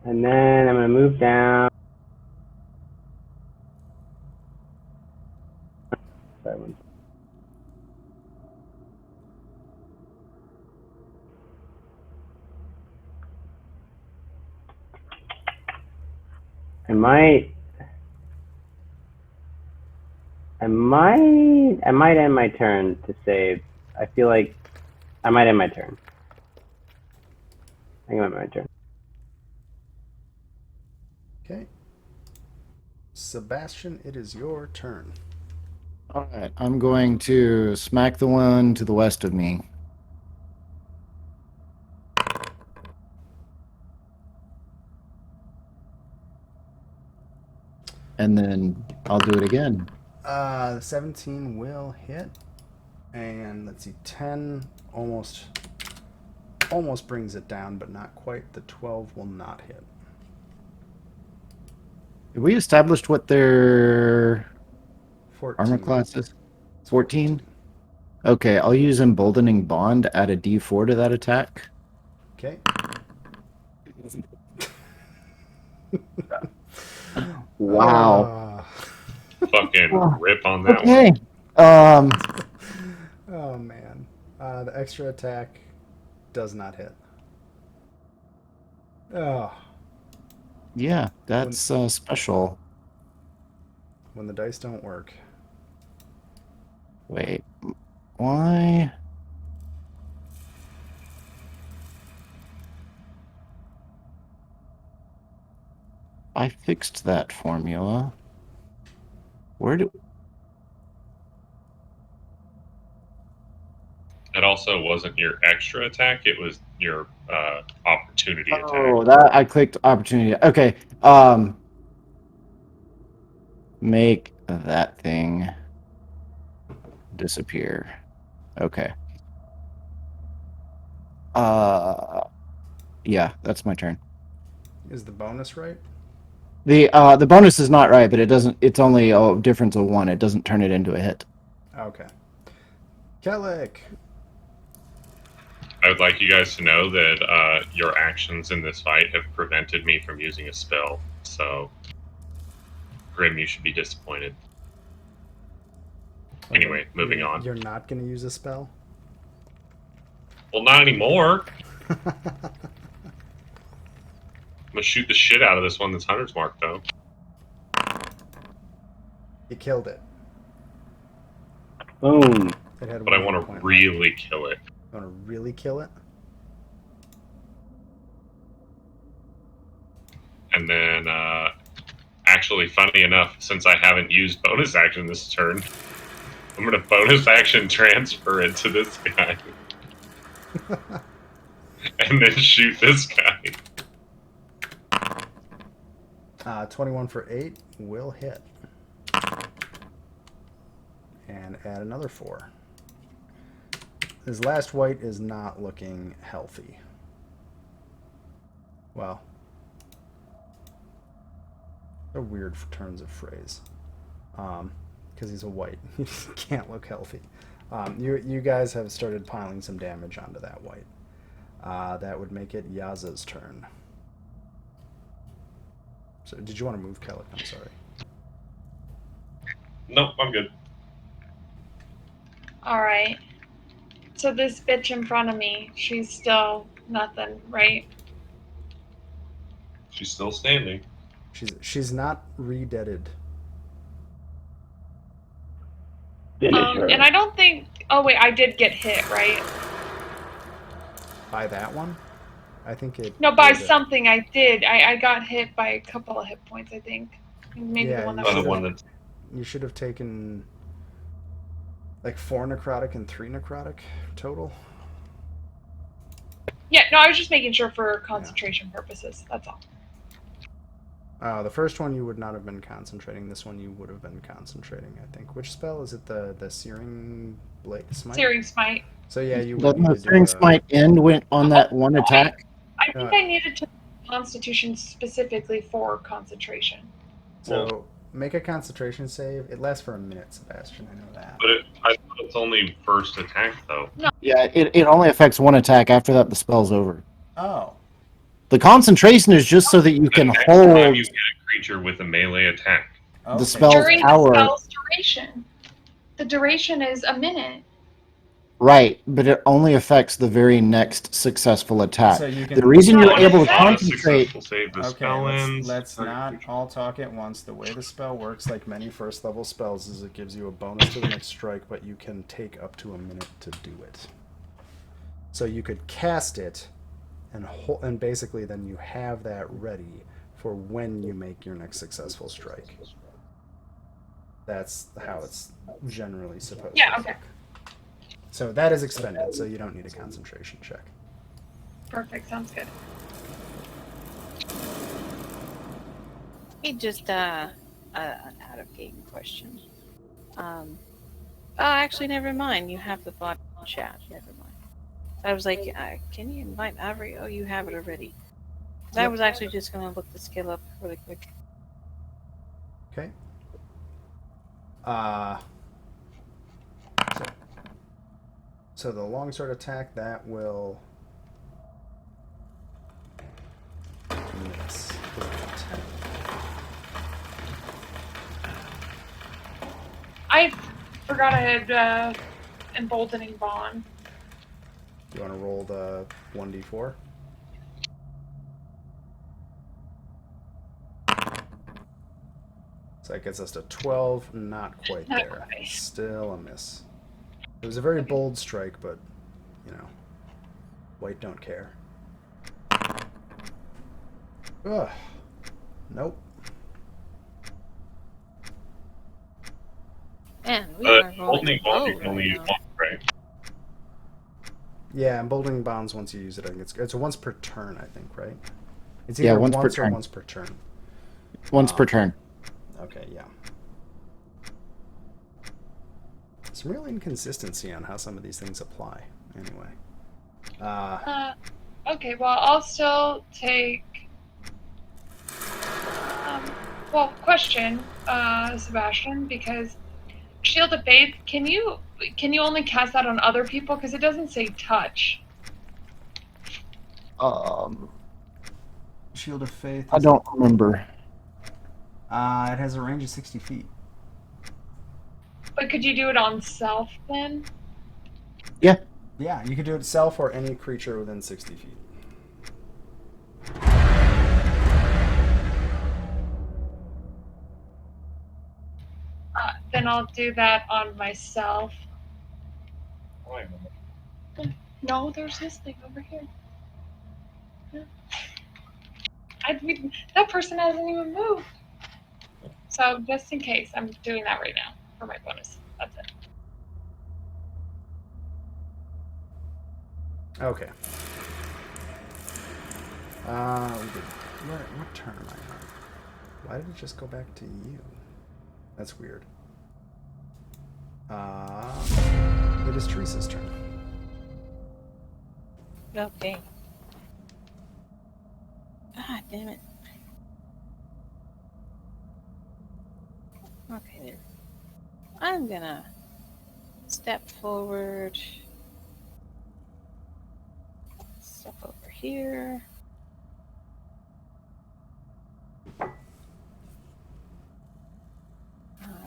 [SPEAKER 7] And then I'm going to move down. Sorry, one. I might end my turn to save. I feel like I might end my turn. I think I might end my turn.
[SPEAKER 1] Okay. Sebastian, it is your turn.
[SPEAKER 5] All right, I'm going to smack the one to the west of me. And then I'll do it again.
[SPEAKER 1] 17 will hit. And let's see, 10 almost brings it down, but not quite. The 12 will not hit.
[SPEAKER 5] Have we established what their
[SPEAKER 1] 14.
[SPEAKER 5] armor class is? 14? Okay, I'll use Emboldening Bond, add a d4 to that attack.
[SPEAKER 1] Okay.
[SPEAKER 5] Wow.
[SPEAKER 4] Fucking rip on that
[SPEAKER 5] Okay.
[SPEAKER 4] one.
[SPEAKER 1] Oh, man. The extra attack does not hit. Oh.
[SPEAKER 5] Yeah, that's special.
[SPEAKER 1] When the dice don't work.
[SPEAKER 5] Wait, why? I fixed that formula. Where did...
[SPEAKER 4] It also wasn't your extra attack, it was your opportunity attack.
[SPEAKER 5] Oh, that I clicked opportunity. Okay. Make that thing disappear. Okay. Yeah, that's my turn.
[SPEAKER 1] Is the bonus right?
[SPEAKER 5] The bonus is not right, but it doesn't. It's only a difference of 1. It doesn't turn it into a hit.
[SPEAKER 1] Okay. Kellic.
[SPEAKER 4] I would like you guys to know that your actions in this fight have prevented me from using a spell. So, Grim, you should be disappointed. Anyway, moving on.
[SPEAKER 1] You're not going to use a spell?
[SPEAKER 4] Well, not anymore. I'm gonna shoot the shit out of this one that's Hunter's Mark, though.
[SPEAKER 1] You killed it.
[SPEAKER 7] Boom.
[SPEAKER 1] It had
[SPEAKER 4] But I
[SPEAKER 1] one
[SPEAKER 4] want
[SPEAKER 1] hit
[SPEAKER 4] to
[SPEAKER 1] point
[SPEAKER 4] really kill it.
[SPEAKER 1] left. You want to really kill it?
[SPEAKER 4] And then, actually, funny enough, since I haven't used bonus action this turn, I'm gonna bonus action transfer it to this guy. And then shoot this guy.
[SPEAKER 1] 21 for 8 will hit. And add another 4. His last white is not looking healthy. Well, they're weird turns of phrase. Because he's a white. He can't look healthy. You guys have started piling some damage onto that white. That would make it Yaza's turn. So, did you want to move, Kellic? I'm sorry.
[SPEAKER 4] Nope, I'm good.
[SPEAKER 2] Alright. So this bitch in front of me, she's still nothing, right?
[SPEAKER 4] She's still standing.
[SPEAKER 1] She's not re-deaded.
[SPEAKER 7] Finish her.
[SPEAKER 2] And I don't think... Oh, wait, I did get hit, right?
[SPEAKER 1] By that one? I think it...
[SPEAKER 2] No, by
[SPEAKER 1] did it.
[SPEAKER 2] something I did. I got hit by a couple of hit points, I think. Maybe
[SPEAKER 1] Yeah,
[SPEAKER 2] the one that
[SPEAKER 1] you
[SPEAKER 4] Oh,
[SPEAKER 2] was...
[SPEAKER 4] the one that's
[SPEAKER 1] You should have taken like 4 necrotic and 3 necrotic total.
[SPEAKER 2] Yeah, no, I was just making sure for concentration purposes. That's all.
[SPEAKER 1] The first one you would not have been concentrating. This one you would have been concentrating, I think. Which spell is it? The Searing Blade Smite?
[SPEAKER 2] Searing Smite.
[SPEAKER 1] So yeah, you would
[SPEAKER 5] Doesn't
[SPEAKER 1] need
[SPEAKER 5] the
[SPEAKER 1] to do
[SPEAKER 5] Searing
[SPEAKER 1] a-
[SPEAKER 5] Smite end went on that one attack?
[SPEAKER 2] I think I needed to Constitution specifically for concentration.
[SPEAKER 1] So make a concentration save. It lasts for a minute, Sebastian. I know that.
[SPEAKER 4] But I thought it's only first attack, though.
[SPEAKER 5] Yeah, it only affects one attack. After that, the spell's over.
[SPEAKER 1] Oh.
[SPEAKER 5] The concentration is just so that you can
[SPEAKER 4] Next time
[SPEAKER 5] hold
[SPEAKER 4] you hit a creature with a melee attack.
[SPEAKER 1] Okay.
[SPEAKER 5] the spell's
[SPEAKER 2] During
[SPEAKER 5] power.
[SPEAKER 2] the spell's duration. The duration is a minute.
[SPEAKER 5] Right, but it only affects the very next successful attack.
[SPEAKER 1] So you can.
[SPEAKER 5] The reason
[SPEAKER 2] No,
[SPEAKER 5] you're
[SPEAKER 2] it
[SPEAKER 5] able to
[SPEAKER 2] affects-
[SPEAKER 4] On a
[SPEAKER 5] concentrate.
[SPEAKER 4] successful save, the
[SPEAKER 1] Okay,
[SPEAKER 4] spell ends.
[SPEAKER 1] let's not all talk at once. The way the spell works, like many first level spells, is it gives you a bonus to the next strike, but you can take up to a minute to do it. So you could cast it, and basically then you have that ready for when you make your next successful strike. That's how it's generally supposed
[SPEAKER 2] Yeah,
[SPEAKER 1] to
[SPEAKER 2] okay.
[SPEAKER 1] work. So that is expended, so you don't need a concentration check.
[SPEAKER 2] Perfect, sounds good.
[SPEAKER 6] Hey, just an out of game question. Oh, actually, never mind. You have the bot chat. Never mind. I was like, can you invite Avery? Oh, you have it already. 'Cause I was actually just gonna look the skill up really quick.
[SPEAKER 1] Okay. So the longsword attack, that will miss. 'Cause it's a 10.
[SPEAKER 2] I forgot I had emboldening bond.
[SPEAKER 1] You want to roll the 1d4? So that gets us to 12, not quite
[SPEAKER 2] Not
[SPEAKER 1] there.
[SPEAKER 2] quite.
[SPEAKER 1] Still a miss. It was a very bold strike, but, you know, white don't care. Ugh. Nope.
[SPEAKER 6] And we are rolling.
[SPEAKER 4] Holding ball, you
[SPEAKER 6] low
[SPEAKER 4] can only
[SPEAKER 6] right
[SPEAKER 4] use
[SPEAKER 6] now.
[SPEAKER 4] one, right?
[SPEAKER 1] Yeah, emboldening bombs once you use it, I think it's once per turn, I think, right? It's
[SPEAKER 5] Yeah,
[SPEAKER 1] either
[SPEAKER 5] once per
[SPEAKER 1] or
[SPEAKER 5] turn.
[SPEAKER 1] once per turn.
[SPEAKER 5] Once per turn.
[SPEAKER 1] Okay, yeah. Some real inconsistency on how some of these things apply, anyway.
[SPEAKER 2] Okay, well, I'll still take. Well, question, Sebastian, because Shield of Faith, can you only cast that on other people? Because it doesn't say touch.
[SPEAKER 1] Shield of Faith.
[SPEAKER 5] I don't remember.
[SPEAKER 1] It has a range of 60 feet.
[SPEAKER 2] But could you do it on self then?
[SPEAKER 5] Yeah.
[SPEAKER 1] Yeah, you could do it self or any creature within 60 feet.
[SPEAKER 2] Then I'll do that on myself. No, there's this thing over here. Yeah. That person hasn't even moved. So just in case, I'm doing that right now for my bonus. That's it.
[SPEAKER 1] Okay. What turn am I on? Why did it just go back to you? That's weird. It is Teresa's turn.
[SPEAKER 6] Okay. Ah, damn it. Okay, there. I'm gonna step forward. Step over here.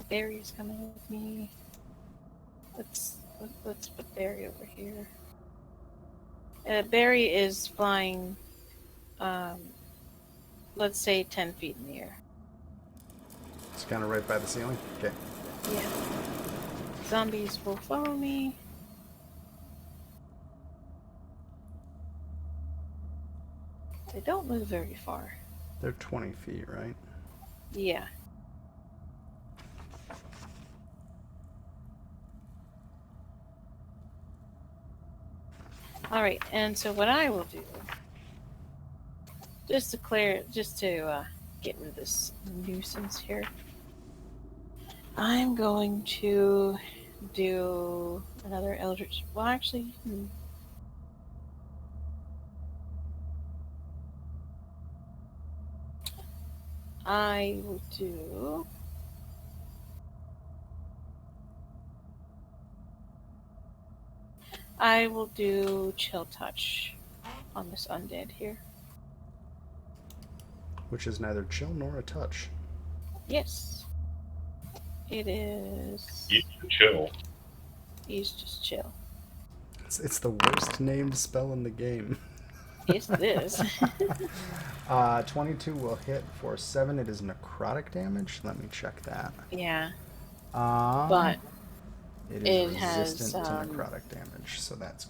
[SPEAKER 6] Barry's coming with me. Let's put Barry over here. Barry is flying, let's say 10 feet in the air.
[SPEAKER 1] It's kind of right by the ceiling. Okay.
[SPEAKER 6] Yeah. Zombies will follow me. They don't move very far.
[SPEAKER 1] They're 20 feet, right?
[SPEAKER 6] Yeah. Alright, and so what I will do, just to get rid of this nuisance here, I'm going to do another Eldritch. Well, actually, I will do. I will do Chill Touch on this undead here.
[SPEAKER 1] Which is neither chill nor a touch.
[SPEAKER 6] Yes. It is.
[SPEAKER 4] You chill.
[SPEAKER 6] He's just chill.
[SPEAKER 1] It's the worst named spell in the game.
[SPEAKER 6] Yes, it is.
[SPEAKER 1] 22 will hit for 7. It is necrotic damage. Let me check that.
[SPEAKER 6] Yeah.
[SPEAKER 1] But
[SPEAKER 6] But
[SPEAKER 1] it is
[SPEAKER 6] it has,
[SPEAKER 1] resistant to necrotic damage, so that's.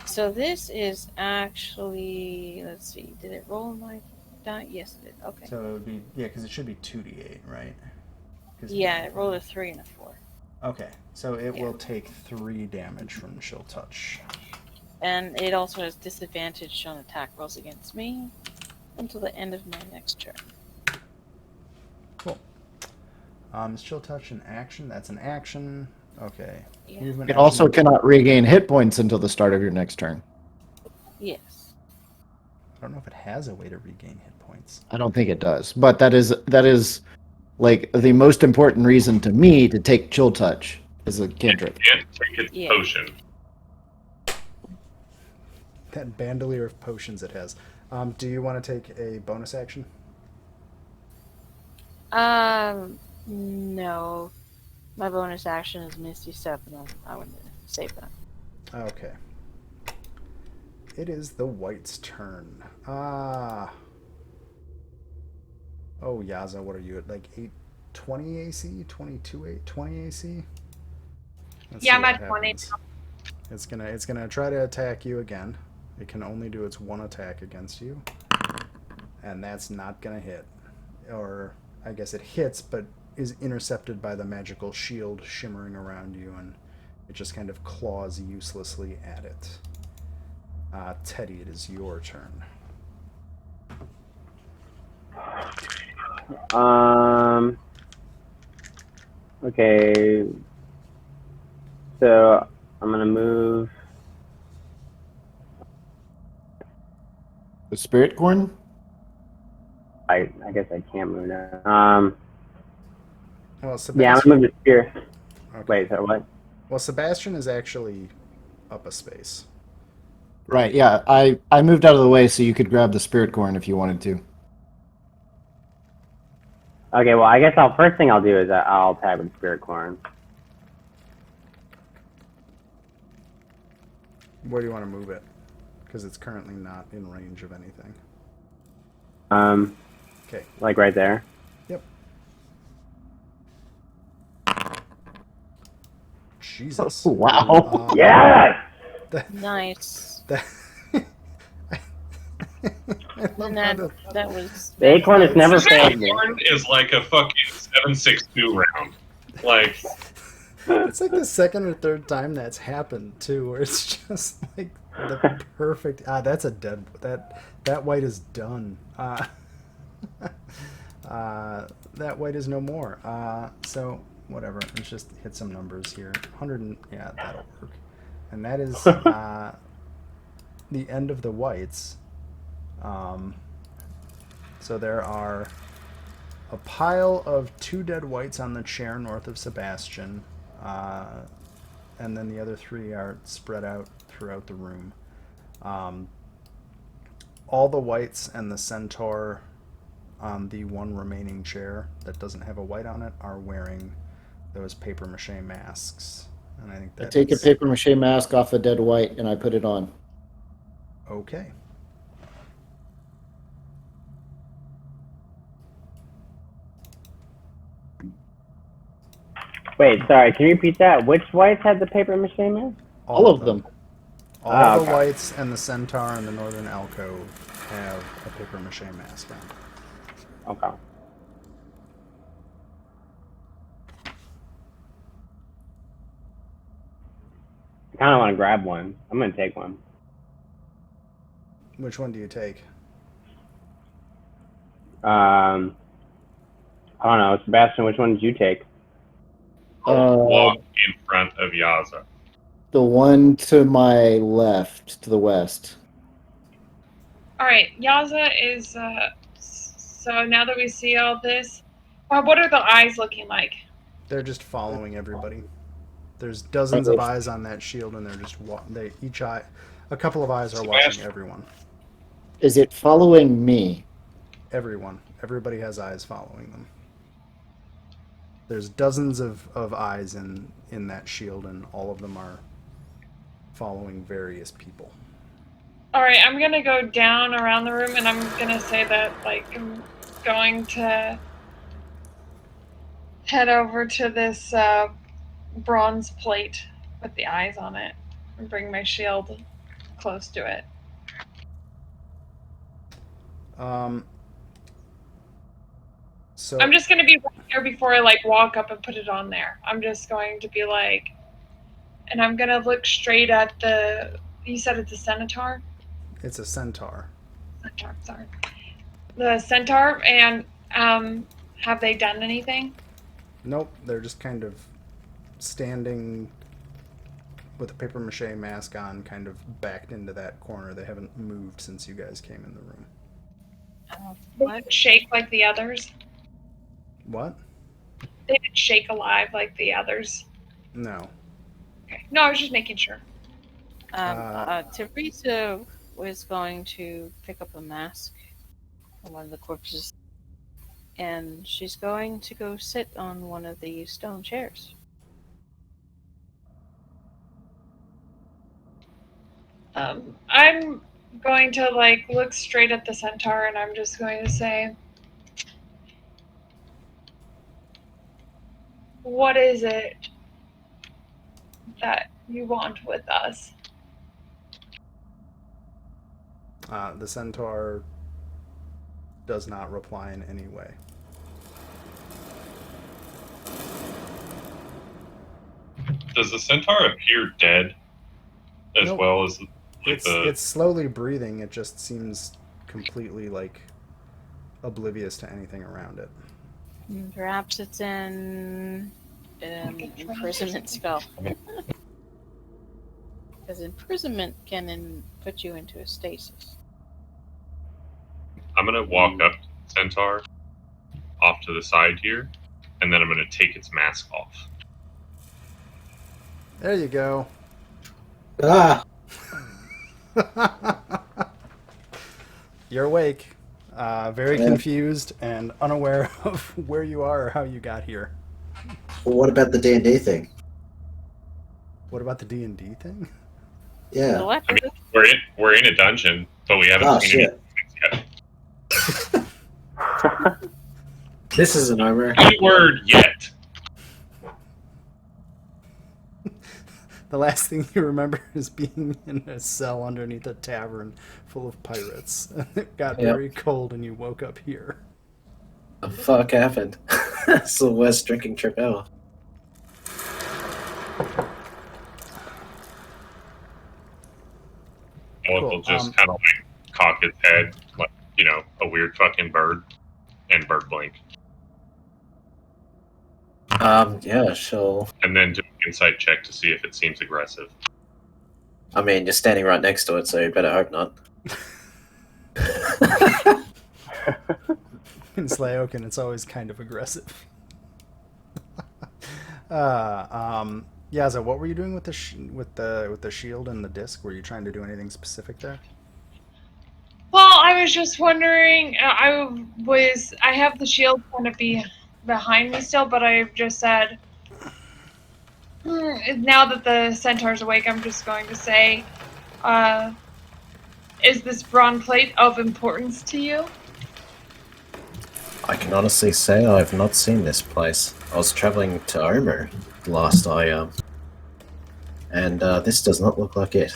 [SPEAKER 6] so this is actually, let's see, did it roll my die? Yes, it did. Okay.
[SPEAKER 1] So it would be, yeah, because it should be 2d8, right?
[SPEAKER 6] Yeah, it rolled a 3 and a 4.
[SPEAKER 1] Okay, so it
[SPEAKER 6] Yeah.
[SPEAKER 1] will take 3 damage from Chill Touch.
[SPEAKER 6] And it also has disadvantage on attack rolls against me until the end of my next turn.
[SPEAKER 1] Cool. Is Chill Touch an action? That's an action. Okay.
[SPEAKER 6] Yeah.
[SPEAKER 1] Movement
[SPEAKER 5] It also
[SPEAKER 1] action.
[SPEAKER 5] cannot regain hit points until the start of your next turn.
[SPEAKER 6] Yes.
[SPEAKER 1] I don't know if it has a way to regain hit points.
[SPEAKER 5] I don't think it does, but that is like the most important reason to me to take Chill Touch as a cantrip.
[SPEAKER 4] And take its
[SPEAKER 6] Yeah.
[SPEAKER 4] potion.
[SPEAKER 1] That bandolier of potions it has. Do you want to take a bonus action?
[SPEAKER 6] No. My bonus action is Misty Step, and I would save that.
[SPEAKER 1] Okay. It is the White's turn. Oh, Yaza, what are you at? Like 820 AC? 20 AC? Let's
[SPEAKER 2] Yeah,
[SPEAKER 1] see
[SPEAKER 2] I'm
[SPEAKER 1] what
[SPEAKER 2] at 20.
[SPEAKER 1] happens. It's gonna try to attack you again. It can only do its one attack against you. And that's not gonna hit. Or I guess it hits, but is intercepted by the magical shield shimmering around you, and it just kind of claws uselessly at it. Teddy, it is your turn.
[SPEAKER 7] Okay. So I'm gonna move
[SPEAKER 5] The spirit corn?
[SPEAKER 7] I guess I can't move now.
[SPEAKER 1] Well,
[SPEAKER 7] Yeah, I'm
[SPEAKER 1] Sebastian.
[SPEAKER 7] gonna move the spear.
[SPEAKER 1] Okay.
[SPEAKER 7] Wait, so what?
[SPEAKER 1] Well, Sebastian is actually up a space.
[SPEAKER 5] Right, yeah. I moved out of the way so you could grab the spirit corn if you wanted to.
[SPEAKER 7] Okay, well, I guess first thing I'll do is I'll attack with spirit corn.
[SPEAKER 1] Where do you want to move it? Because it's currently not in range of anything. Okay.
[SPEAKER 7] Like right there.
[SPEAKER 1] Yep. Jesus.
[SPEAKER 5] Wow.
[SPEAKER 7] Yes!
[SPEAKER 6] Nice.
[SPEAKER 1] That, I love
[SPEAKER 6] And
[SPEAKER 1] how
[SPEAKER 6] that was.
[SPEAKER 7] The acorn has never
[SPEAKER 1] It's-
[SPEAKER 7] failed me.
[SPEAKER 4] Acorn is like a fucking 7.62 round. Like,
[SPEAKER 1] It's like the second or third time that's happened too, where it's just like the perfect. That's a dead. That white is done. That white is no more. So whatever. Let's just hit some numbers here. 100. Yeah, that'll work. And that is the end of the whites. So there are a pile of 2 dead whites on the chair north of Sebastian. And then the other 3 are spread out throughout the room. All the whites and the centaur on the one remaining chair that doesn't have a white on it are wearing those paper mache masks. And I think
[SPEAKER 5] I
[SPEAKER 1] that
[SPEAKER 5] take a
[SPEAKER 1] is
[SPEAKER 5] paper mache mask off a dead white and I put it on.
[SPEAKER 1] okay.
[SPEAKER 7] Wait, sorry, can you repeat that? Which whites had the paper mache mask?
[SPEAKER 5] All of them.
[SPEAKER 1] All the
[SPEAKER 7] okay.
[SPEAKER 1] whites and the centaur and the northern alcove have a paper mache mask on.
[SPEAKER 7] Okay. I kind of want to grab one. I'm going to take one.
[SPEAKER 1] Which one do you take?
[SPEAKER 7] I don't know. Sebastian, which one did you take?
[SPEAKER 4] walk in front of Yaza.
[SPEAKER 5] The one to my left, to the west.
[SPEAKER 2] All right, Yaza is. So now that we see all this, what are the eyes looking like?
[SPEAKER 1] They're just following everybody. There's dozens of eyes on that shield, and they're just each eye, a couple of eyes are watching everyone.
[SPEAKER 5] Is it following me?
[SPEAKER 1] Everyone, everybody has eyes following them. There's dozens of eyes in that shield, and all of them are following various people.
[SPEAKER 2] All right, I'm gonna go down around the room, and I'm gonna say that like I'm going to head over to this bronze plate with the eyes on it and bring my shield close to it.
[SPEAKER 1] So
[SPEAKER 2] I'm just gonna be right there before I like walk up and put it on there. I'm just going to be like, and I'm gonna look straight at the. You said it's a centaur.
[SPEAKER 1] it's a centaur.
[SPEAKER 2] Centaur, sorry. The centaur, and have they done anything?
[SPEAKER 1] Nope, they're just kind of standing with a paper mache mask on, kind of backed into that corner. They haven't moved since you guys came in the room.
[SPEAKER 2] They didn't shake like the others.
[SPEAKER 1] What?
[SPEAKER 2] They didn't shake alive like the others.
[SPEAKER 1] No.
[SPEAKER 2] Okay. No, I was just making sure.
[SPEAKER 6] Teresa was going to pick up a mask from one of the corpses, and she's going to go sit on one of the stone chairs.
[SPEAKER 2] I'm going to like look straight at the centaur, and I'm just going to say, what is it that you want with us?
[SPEAKER 1] The centaur does not reply in any way.
[SPEAKER 4] Does the centaur appear dead as
[SPEAKER 1] Nope.
[SPEAKER 4] well as
[SPEAKER 1] It's slowly breathing. It just seems completely like oblivious to anything around it.
[SPEAKER 6] Perhaps it's an imprisonment spell. Because imprisonment can put you into a stasis.
[SPEAKER 4] I'm gonna walk up to the centaur, off to the side here, and then I'm gonna take its mask off.
[SPEAKER 1] There you go.
[SPEAKER 8] Ah,
[SPEAKER 1] You're awake, very
[SPEAKER 8] Yeah.
[SPEAKER 1] confused and unaware of where you are or how you got here.
[SPEAKER 8] well, what about the D&D thing?
[SPEAKER 1] What about the D&D thing?
[SPEAKER 6] The
[SPEAKER 8] Yeah.
[SPEAKER 6] what?
[SPEAKER 4] I mean, we're in a dungeon, but we haven't
[SPEAKER 8] Oh,
[SPEAKER 4] seen any
[SPEAKER 8] shit.
[SPEAKER 4] yet.
[SPEAKER 8] This isn't armor.
[SPEAKER 4] Keyword yet.
[SPEAKER 1] The last thing you remember is being in a cell underneath a tavern full of pirates. It got
[SPEAKER 8] Yep.
[SPEAKER 1] very cold and you woke up here.
[SPEAKER 8] The fuck happened? It's the worst drinking trip ever.
[SPEAKER 4] Alec will just kind of like cock his head, like, you know, a weird fucking bird, and bird blink.
[SPEAKER 8] Yeah, sure.
[SPEAKER 4] And then do an insight check to see if it seems aggressive.
[SPEAKER 8] I mean, you're standing right next to it, so you better hope not.
[SPEAKER 1] In Slayokin, it's always kind of aggressive. Yaza, what were you doing with the shield and the disc? Were you trying to do anything specific there?
[SPEAKER 2] Well, I was just wondering. I have the shield kind of behind me still, but I've just said, now that the centaur's awake, I'm just going to say, is this bronze plate of importance to you?
[SPEAKER 8] I can honestly say I've not seen this place. I was traveling to Omer last and this does not look like it.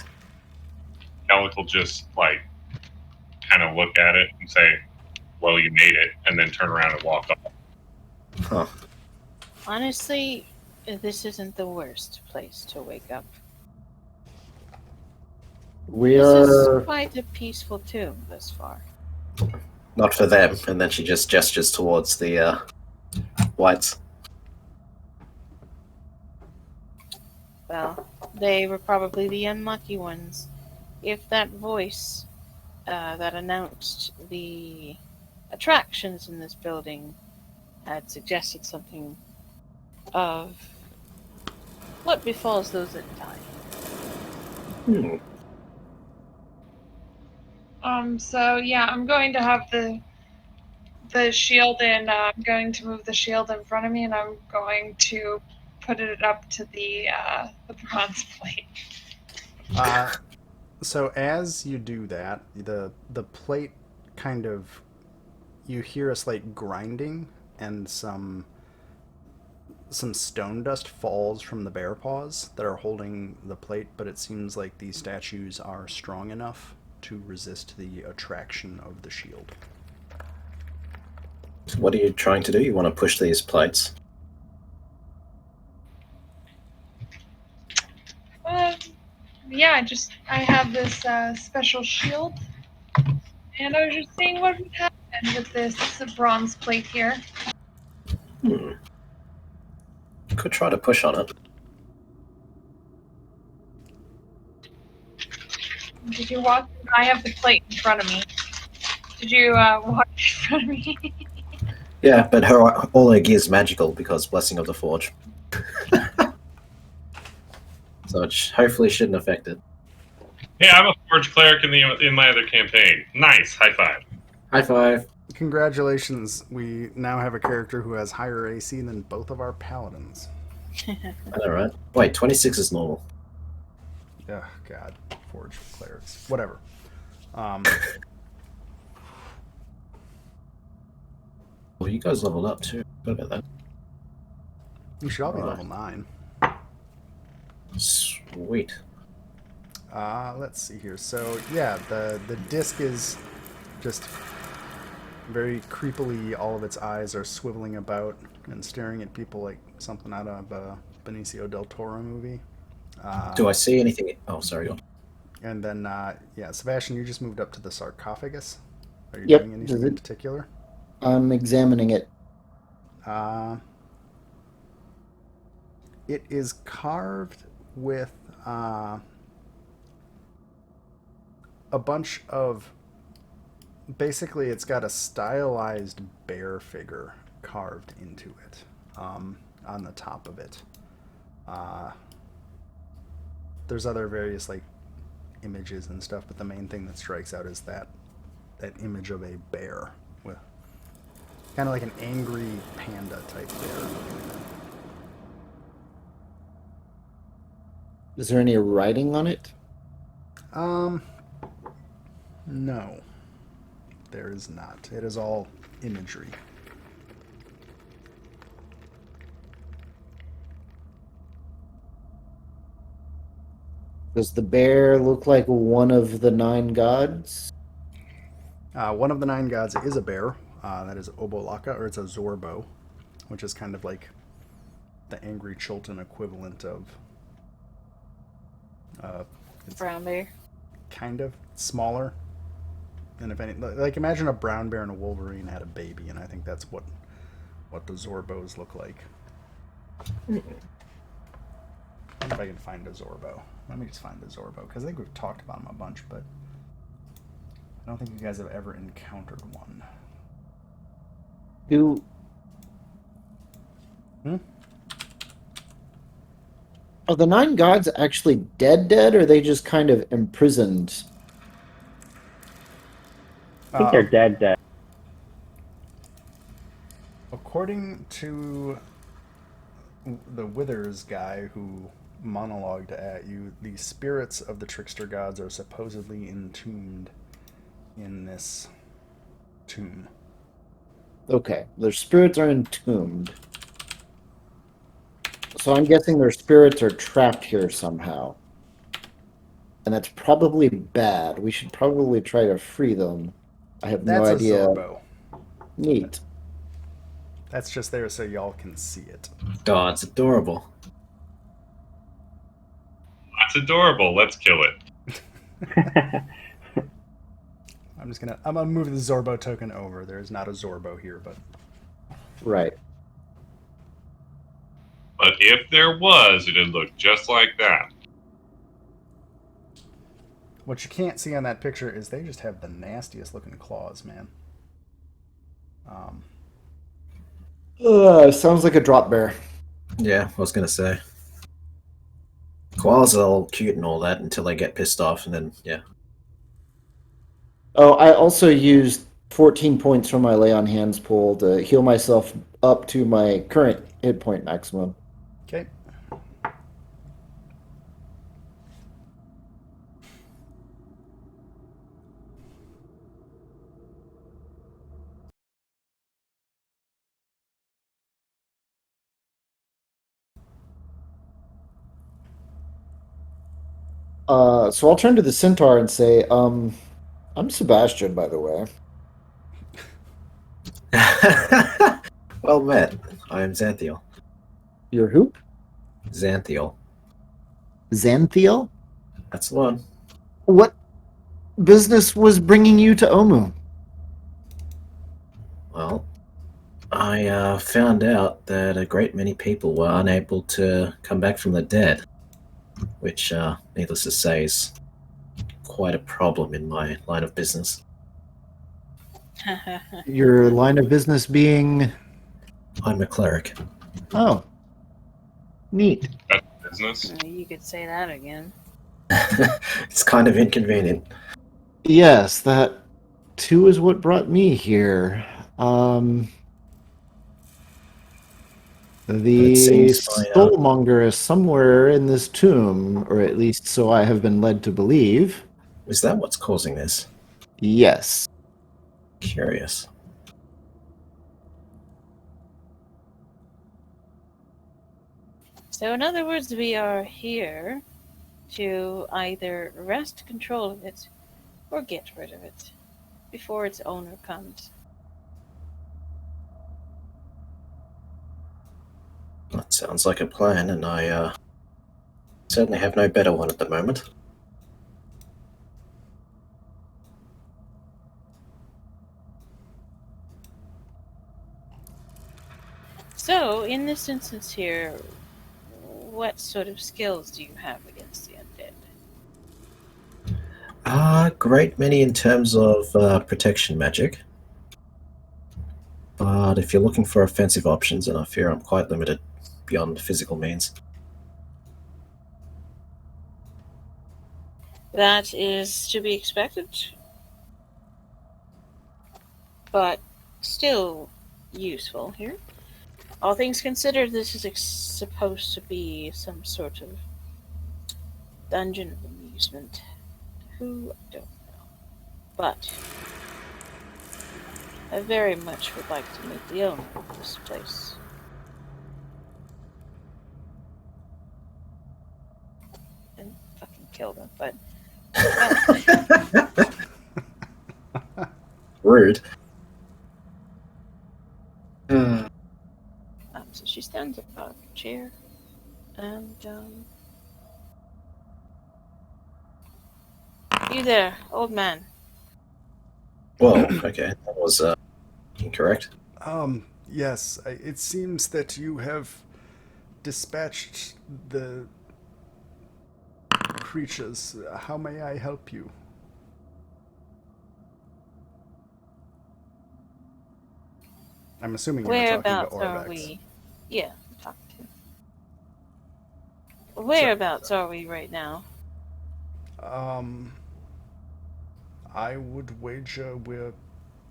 [SPEAKER 4] Alec will just like kind of look at it and say, "Well, you made it," and then turn around and walk off.
[SPEAKER 8] Huh.
[SPEAKER 6] Honestly, this isn't the worst place to wake up.
[SPEAKER 5] We
[SPEAKER 6] This
[SPEAKER 5] are.
[SPEAKER 6] is quite a peaceful tomb thus far.
[SPEAKER 8] Not for them. And then she just gestures towards the whites.
[SPEAKER 6] Well, they were probably the unlucky ones. If that voice that announced the attractions in this building had suggested something of what befalls those that die.
[SPEAKER 2] So yeah, I'm going to have the shield, and I'm going to move the shield in front of me, and I'm going to put it up to the bronze plate.
[SPEAKER 1] So as you do that, the plate kind of, you hear a slight grinding and some stone dust falls from the bear paws that are holding the plate, but it seems like these statues are strong enough to resist the attraction of the shield.
[SPEAKER 8] So what are you trying to do? You want to push these plates?
[SPEAKER 2] Yeah, I have this special shield, and I was just seeing what would happen with this bronze plate here.
[SPEAKER 8] Could try to push on it.
[SPEAKER 2] Did you watch? I have the plate in front of me. Did you watch in front of me?
[SPEAKER 8] Yeah, but all her gear's magical because Blessing of the Forge. So it hopefully shouldn't affect it.
[SPEAKER 4] Hey, I'm a forge cleric in my other campaign. Nice, high five.
[SPEAKER 8] High five.
[SPEAKER 1] Congratulations, we now have a character who has higher AC than both of our paladins.
[SPEAKER 8] I know, right? Wait, 26 is normal.
[SPEAKER 1] Oh god, forge clerics. Whatever.
[SPEAKER 8] Well, you guys leveled up too. What about that?
[SPEAKER 1] You should all be
[SPEAKER 8] Alright.
[SPEAKER 1] level 9.
[SPEAKER 8] Sweet.
[SPEAKER 1] Let's see here. So yeah, the disc is just very creepily, all of its eyes are swiveling about and staring at people like something out of a Benicio del Toro movie.
[SPEAKER 8] Do I see anything? Oh, sorry. Go on.
[SPEAKER 1] And then, yeah, Sebastian, you just moved up to the sarcophagus. Are you
[SPEAKER 5] Yep.
[SPEAKER 1] doing anything
[SPEAKER 5] Does
[SPEAKER 1] in
[SPEAKER 5] it-
[SPEAKER 1] particular?
[SPEAKER 5] I'm examining it.
[SPEAKER 1] It is carved with a bunch of basically, it's got a stylized bear figure carved into it on the top of it. There's other various like images and stuff, but the main thing that strikes out is that image of a bear with kind of like an angry panda type bear.
[SPEAKER 5] Is there any writing on it?
[SPEAKER 1] No, there is not. It is all imagery.
[SPEAKER 5] Does the bear look like one of the 9 gods?
[SPEAKER 1] One of the 9 gods is a bear. That is Obo'laka, or it's a Zorbo, which is kind of like the angry Chultan equivalent of. It's
[SPEAKER 6] Brown bear.
[SPEAKER 1] kind of smaller. And if any, like imagine a brown bear and a wolverine had a baby, and I think that's what the Zorbos look like. I wonder if I can find a Zorbo. Let me just find a Zorbo, because I think we've talked about them a bunch, but I don't think you guys have ever encountered one.
[SPEAKER 5] Do Are the 9 gods actually dead, or are they just kind of imprisoned?
[SPEAKER 7] I think they're dead.
[SPEAKER 1] According to the Withers guy who monologued at you, the spirits of the trickster gods are supposedly entombed in this tomb.
[SPEAKER 5] Okay, their spirits are entombed. So I'm guessing their spirits are trapped here somehow. And that's probably bad. We should probably try to free them. I have no
[SPEAKER 1] That's
[SPEAKER 5] idea.
[SPEAKER 1] a Zorbo.
[SPEAKER 5] Neat.
[SPEAKER 1] That's just there so y'all can see it.
[SPEAKER 8] God, it's adorable.
[SPEAKER 4] That's adorable. Let's kill it.
[SPEAKER 1] I'm gonna move the Zorbo token over. There's not a Zorbo here, but
[SPEAKER 5] Right.
[SPEAKER 4] But if there was, it'd look just like that.
[SPEAKER 1] what you can't see on that picture is they just have the nastiest looking claws, man.
[SPEAKER 5] Sounds like a drop bear.
[SPEAKER 8] Yeah, I was gonna say. Koalas are all cute and all that until they get pissed off, and then yeah.
[SPEAKER 5] Oh, I also used 14 points from my lay on hands pool to heal myself up to my current hit point maximum.
[SPEAKER 1] Okay.
[SPEAKER 5] So I'll turn to the centaur and say, I'm Sebastian, by the way.
[SPEAKER 8] Well met. I am Xanthiel.
[SPEAKER 5] You're who?
[SPEAKER 8] Xanthiel.
[SPEAKER 5] Xanthiel?
[SPEAKER 8] That's the one.
[SPEAKER 5] What business was bringing you to Omu?
[SPEAKER 8] Well, I found out that a great many people were unable to come back from the dead, which, needless to say, is quite a problem in my line of business.
[SPEAKER 5] Your line of business being...
[SPEAKER 8] I'm a cleric.
[SPEAKER 5] Oh. Neat.
[SPEAKER 4] Business.
[SPEAKER 6] You could say that again.
[SPEAKER 8] It's kind of inconvenient.
[SPEAKER 5] Yes, that too is what brought me here. The
[SPEAKER 8] seems my,
[SPEAKER 5] soulmonger is somewhere in this tomb, or at least so I have been led to believe.
[SPEAKER 8] Is that what's causing this?
[SPEAKER 5] Yes.
[SPEAKER 8] Curious.
[SPEAKER 6] So, in other words, we are here to either wrest control of it or get rid of it before its owner comes.
[SPEAKER 8] That sounds like a plan, and I certainly have no better one at the moment.
[SPEAKER 6] So, in this instance here, what sort of skills do you have against the undead?
[SPEAKER 8] great many in terms of protection magic. But if you're looking for offensive options, then I fear I'm quite limited beyond physical means.
[SPEAKER 6] That is to be expected. But still useful here. All things considered, this is supposed to be some sort of dungeon of amusement. Who? I don't know. But I very much would like to meet the owner of this place. And fucking kill them, but...
[SPEAKER 8] Rude.
[SPEAKER 6] So she stands up out of her chair, and, you there, old man.
[SPEAKER 8] Well, okay, that was incorrect.
[SPEAKER 1] Yes, it seems that you have dispatched the creatures. How may I help you? I'm assuming you're talking to
[SPEAKER 6] Whereabouts
[SPEAKER 1] Orvex.
[SPEAKER 6] are we? Yeah, I'm talking to. Whereabouts are we right now?
[SPEAKER 1] I would wager we're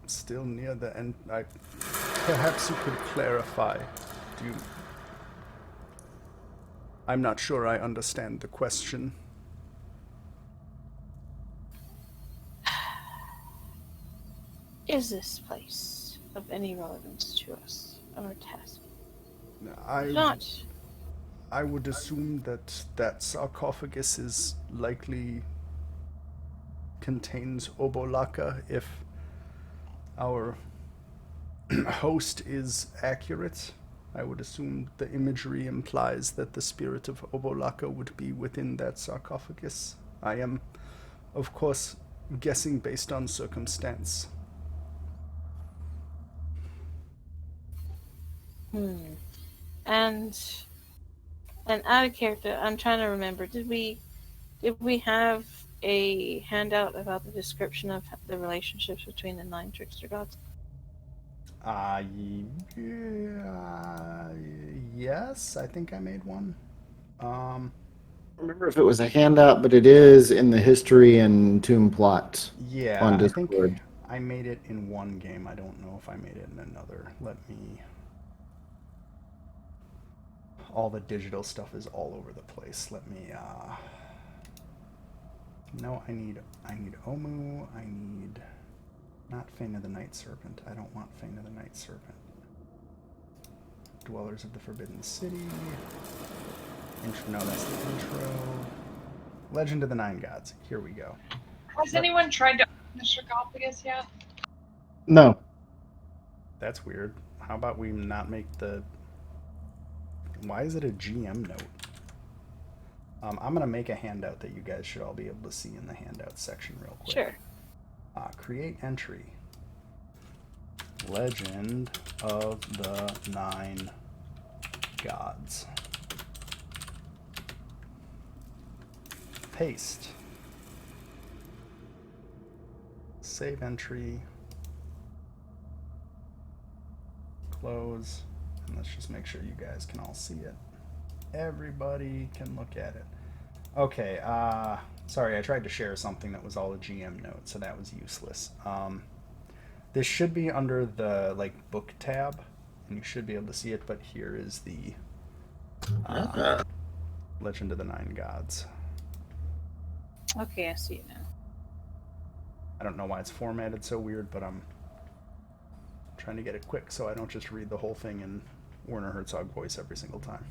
[SPEAKER 1] still near the end. Perhaps you could clarify. I'm not sure I understand the question.
[SPEAKER 6] Is this place of any relevance to us, our task? If not,
[SPEAKER 1] I would assume that sarcophagus is likely contains Obo'laka if our host is accurate. I would assume the imagery implies that the spirit of Obo'laka would be within that sarcophagus. I am, of course, guessing based on circumstance.
[SPEAKER 6] And out of character, I'm trying to remember. Did we have a handout about the description of the relationships between the 9 trickster gods?
[SPEAKER 1] Yes, I think I made one.
[SPEAKER 5] I remember if it was a handout, but it is in the history and tomb plot.
[SPEAKER 1] Yeah,
[SPEAKER 5] on
[SPEAKER 1] I think
[SPEAKER 5] Discord.
[SPEAKER 1] I made it in one game. I don't know if I made it in another. Let me... All the digital stuff is all over the place. Let me, No, I need Omu. I need... Not Fane of the Night Serpent. I don't want Fane of the Night Serpent. Dwellers of the Forbidden City. Intro, no, that's the intro. Legend of the Nine Gods. Here we go.
[SPEAKER 2] Has anyone tried to open the sarcophagus yet?
[SPEAKER 5] No.
[SPEAKER 1] That's weird. How about we not make the... Why is it a GM note? I'm going to make a handout that you guys should all be able to see in the handout section real quick.
[SPEAKER 6] Sure.
[SPEAKER 1] Create entry. Legend of the Nine Gods. Paste. Save entry. Close. And let's just make sure you guys can all see it. Everybody can look at it. Okay, sorry, I tried to share something that was all a GM note, so that was useless. This should be under the book tab, and you should be able to see it, but here is the Legend of the Nine Gods.
[SPEAKER 6] Okay, I see it now.
[SPEAKER 1] I don't know why it's formatted so weird, but I'm trying to get it quick so I don't just read the whole thing in Werner Herzog voice every single time.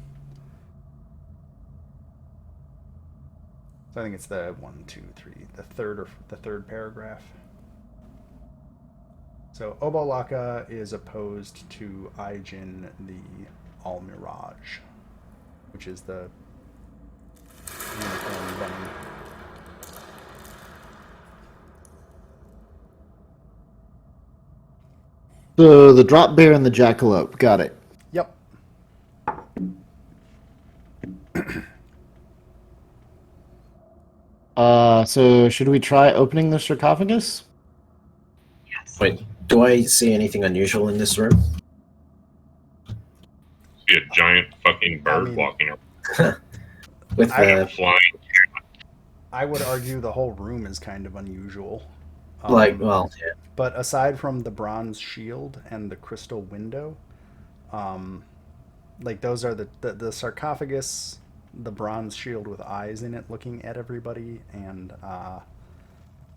[SPEAKER 1] So I think it's the 1, 2, 3, the third paragraph. So Obo'laka is opposed to Aijin the Almirage, which is the unicorn bunny.
[SPEAKER 5] So the drop bear and the jackalope. Got it.
[SPEAKER 1] Yep.
[SPEAKER 5] So should we try opening the sarcophagus?
[SPEAKER 2] Yes.
[SPEAKER 8] Wait, do I see anything unusual in this room?
[SPEAKER 4] See a giant fucking bird
[SPEAKER 1] mean-
[SPEAKER 4] walking around
[SPEAKER 8] With
[SPEAKER 1] I-
[SPEAKER 4] and a
[SPEAKER 8] the
[SPEAKER 4] flying.
[SPEAKER 1] I would argue the whole room is kind of unusual.
[SPEAKER 8] well, yeah.
[SPEAKER 1] But aside from the bronze shield and the crystal window, like those are the sarcophagus, the bronze shield with eyes in it looking at everybody, and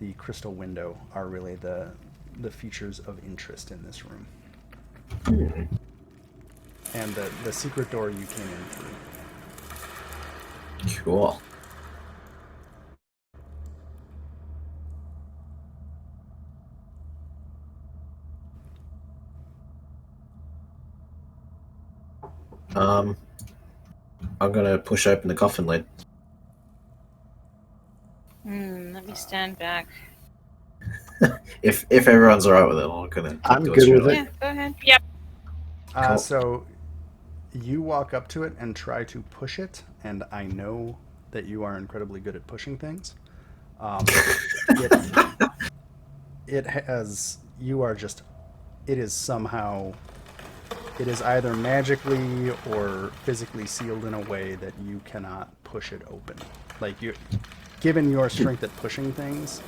[SPEAKER 1] the crystal window are really the features of interest in this room. And the secret door you came in through.
[SPEAKER 8] Cool. I'm gonna push open the coffin lid.
[SPEAKER 6] Let me stand back.
[SPEAKER 8] If everyone's alright with it, I'm gonna.
[SPEAKER 5] I'm
[SPEAKER 8] do
[SPEAKER 5] good
[SPEAKER 8] straight
[SPEAKER 5] with
[SPEAKER 8] away.
[SPEAKER 6] Yeah, go ahead.
[SPEAKER 8] Cool.
[SPEAKER 1] So you walk up to it and try to push it, and I know that you are incredibly good at pushing things. It has, you are just, it is somehow, it is either magically or physically sealed in a way that you cannot push it open. Like, you, given your strength at pushing things,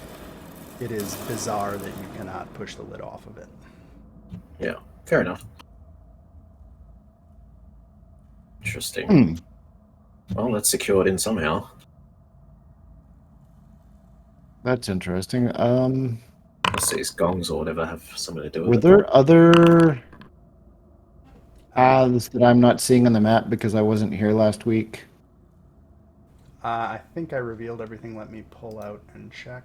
[SPEAKER 1] it is bizarre that you cannot push the lid off of it.
[SPEAKER 8] Yeah, fair enough. Interesting.
[SPEAKER 5] Hmm.
[SPEAKER 8] Well, that's secured in somehow.
[SPEAKER 5] That's interesting.
[SPEAKER 8] Unless these gongs or whatever have something to do with
[SPEAKER 5] Were
[SPEAKER 8] it.
[SPEAKER 5] there other paths that I'm not seeing on the map because I wasn't here last week?
[SPEAKER 1] I think I revealed everything. Let me pull out and check.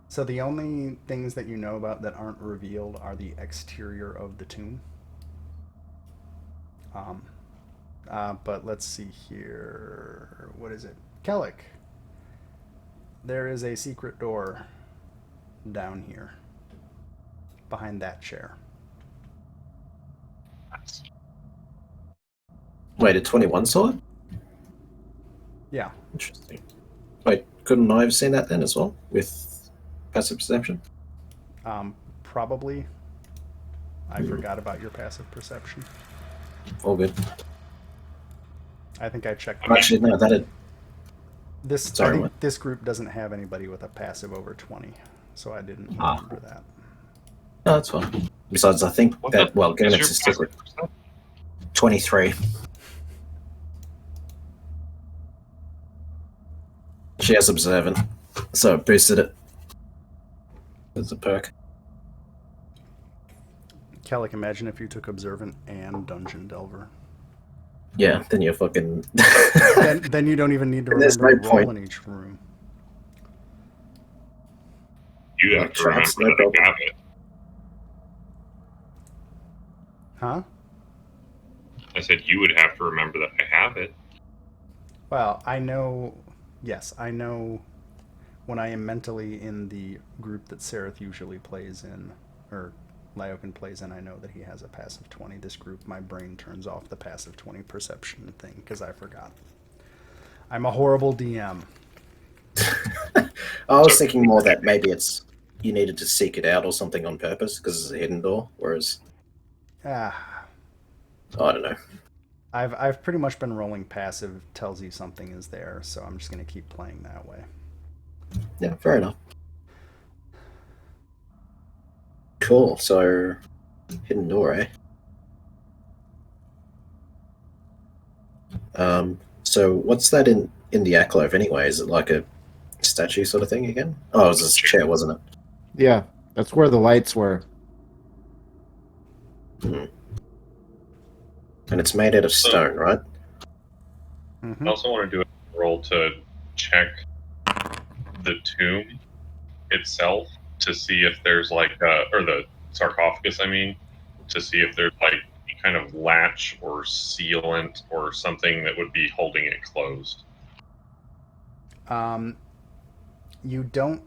[SPEAKER 1] So the only things that you know about that aren't revealed are the exterior of the tomb. But let's see here. What is it? Kellic. There is a secret door down here behind that chair.
[SPEAKER 8] Wait, a 21 saw it?
[SPEAKER 1] Yeah.
[SPEAKER 8] Interesting. Wait, couldn't I have seen that then as well with passive perception?
[SPEAKER 1] Probably. I forgot about your passive perception.
[SPEAKER 8] All good.
[SPEAKER 1] I think I checked.
[SPEAKER 8] Actually, no, that had.
[SPEAKER 1] This
[SPEAKER 8] Sorry,
[SPEAKER 1] I think
[SPEAKER 8] what?
[SPEAKER 1] this group doesn't have anybody with a passive over 20, so I didn't
[SPEAKER 8] Ah.
[SPEAKER 1] remember that.
[SPEAKER 8] No, that's fine. Besides, I think
[SPEAKER 4] What
[SPEAKER 8] that,
[SPEAKER 4] the
[SPEAKER 8] well,
[SPEAKER 4] fuck
[SPEAKER 8] given
[SPEAKER 4] is
[SPEAKER 8] it's a
[SPEAKER 4] your
[SPEAKER 8] secret,
[SPEAKER 4] passive perception?
[SPEAKER 8] 23. She has observant, so it boosted it. As a perk.
[SPEAKER 1] Kellic, imagine if you took Observant and Dungeon Delver.
[SPEAKER 8] Yeah, then you're fucking.
[SPEAKER 1] Then you don't even need to
[SPEAKER 8] There's
[SPEAKER 1] remember to
[SPEAKER 8] no
[SPEAKER 1] roll
[SPEAKER 8] point.
[SPEAKER 1] in each room.
[SPEAKER 4] You have
[SPEAKER 8] Like
[SPEAKER 4] to remember
[SPEAKER 8] traps, no
[SPEAKER 4] that I
[SPEAKER 8] problem.
[SPEAKER 4] have it.
[SPEAKER 1] Huh?
[SPEAKER 4] I said you would have to remember that I have it.
[SPEAKER 1] Well, I know. Yes, I know. When I am mentally in the group that Sereth usually plays in, or Lyokin plays in, I know that he has a passive 20. This group, my brain turns off the passive 20 perception thing because I forgot. I'm a horrible DM.
[SPEAKER 8] I was thinking more that maybe it's you needed to seek it out or something on purpose because it's a hidden door, whereas I don't know.
[SPEAKER 1] I've pretty much been rolling passive tells you something is there, so I'm just gonna keep playing that way.
[SPEAKER 8] Yeah, fair enough. Cool. So, hidden door, eh? So what's that in the alcove anyway? Is it like a statue sort of thing again? Oh, it was a chair, wasn't it?
[SPEAKER 5] Yeah, that's where the lights were.
[SPEAKER 8] Hmm. And it's made out of stone, right?
[SPEAKER 1] Mm-hmm.
[SPEAKER 4] I also want to do a roll to check the tomb itself to see if there's like, or the sarcophagus, I mean, to see if there's like any kind of latch or sealant or something that would be holding it closed.
[SPEAKER 1] You don't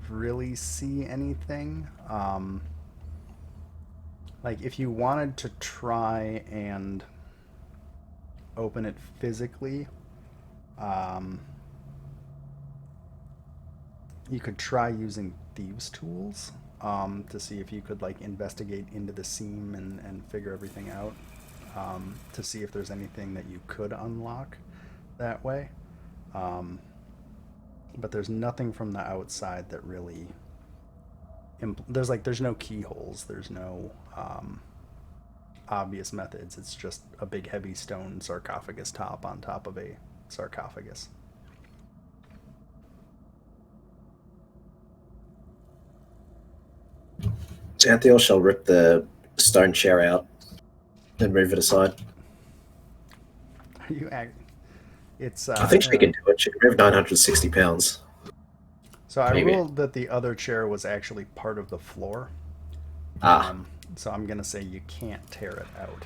[SPEAKER 1] really see anything. Like if you wanted to try and open it physically, you could try using thieves' tools to see if you could like investigate into the seam and figure everything out, to see if there's anything that you could unlock that way. But there's nothing from the outside that really there's no keyholes, there's no obvious methods. It's just a big heavy stone sarcophagus top on top of a sarcophagus.
[SPEAKER 8] Xanthiel shall rip the stone chair out and move it aside.
[SPEAKER 1] It's
[SPEAKER 8] I think she can do it. She can move 960 pounds.
[SPEAKER 1] so I
[SPEAKER 8] maybe.
[SPEAKER 1] ruled that the other chair was actually part of the floor.
[SPEAKER 8] Ah,
[SPEAKER 1] So I'm gonna say you can't tear it out.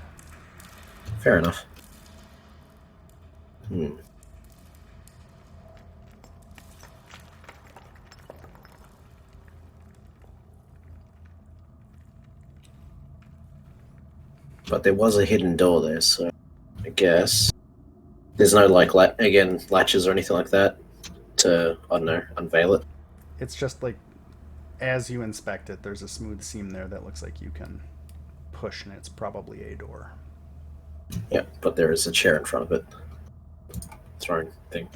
[SPEAKER 8] fair enough. But there was a hidden door there, so I guess there's no like latches or anything like that to, I don't know, unveil it.
[SPEAKER 1] It's just like as you inspect it, there's a smooth seam there that looks like you can push, and it's probably a door.
[SPEAKER 8] Yeah, but there is a chair in front of it. Thrown thing.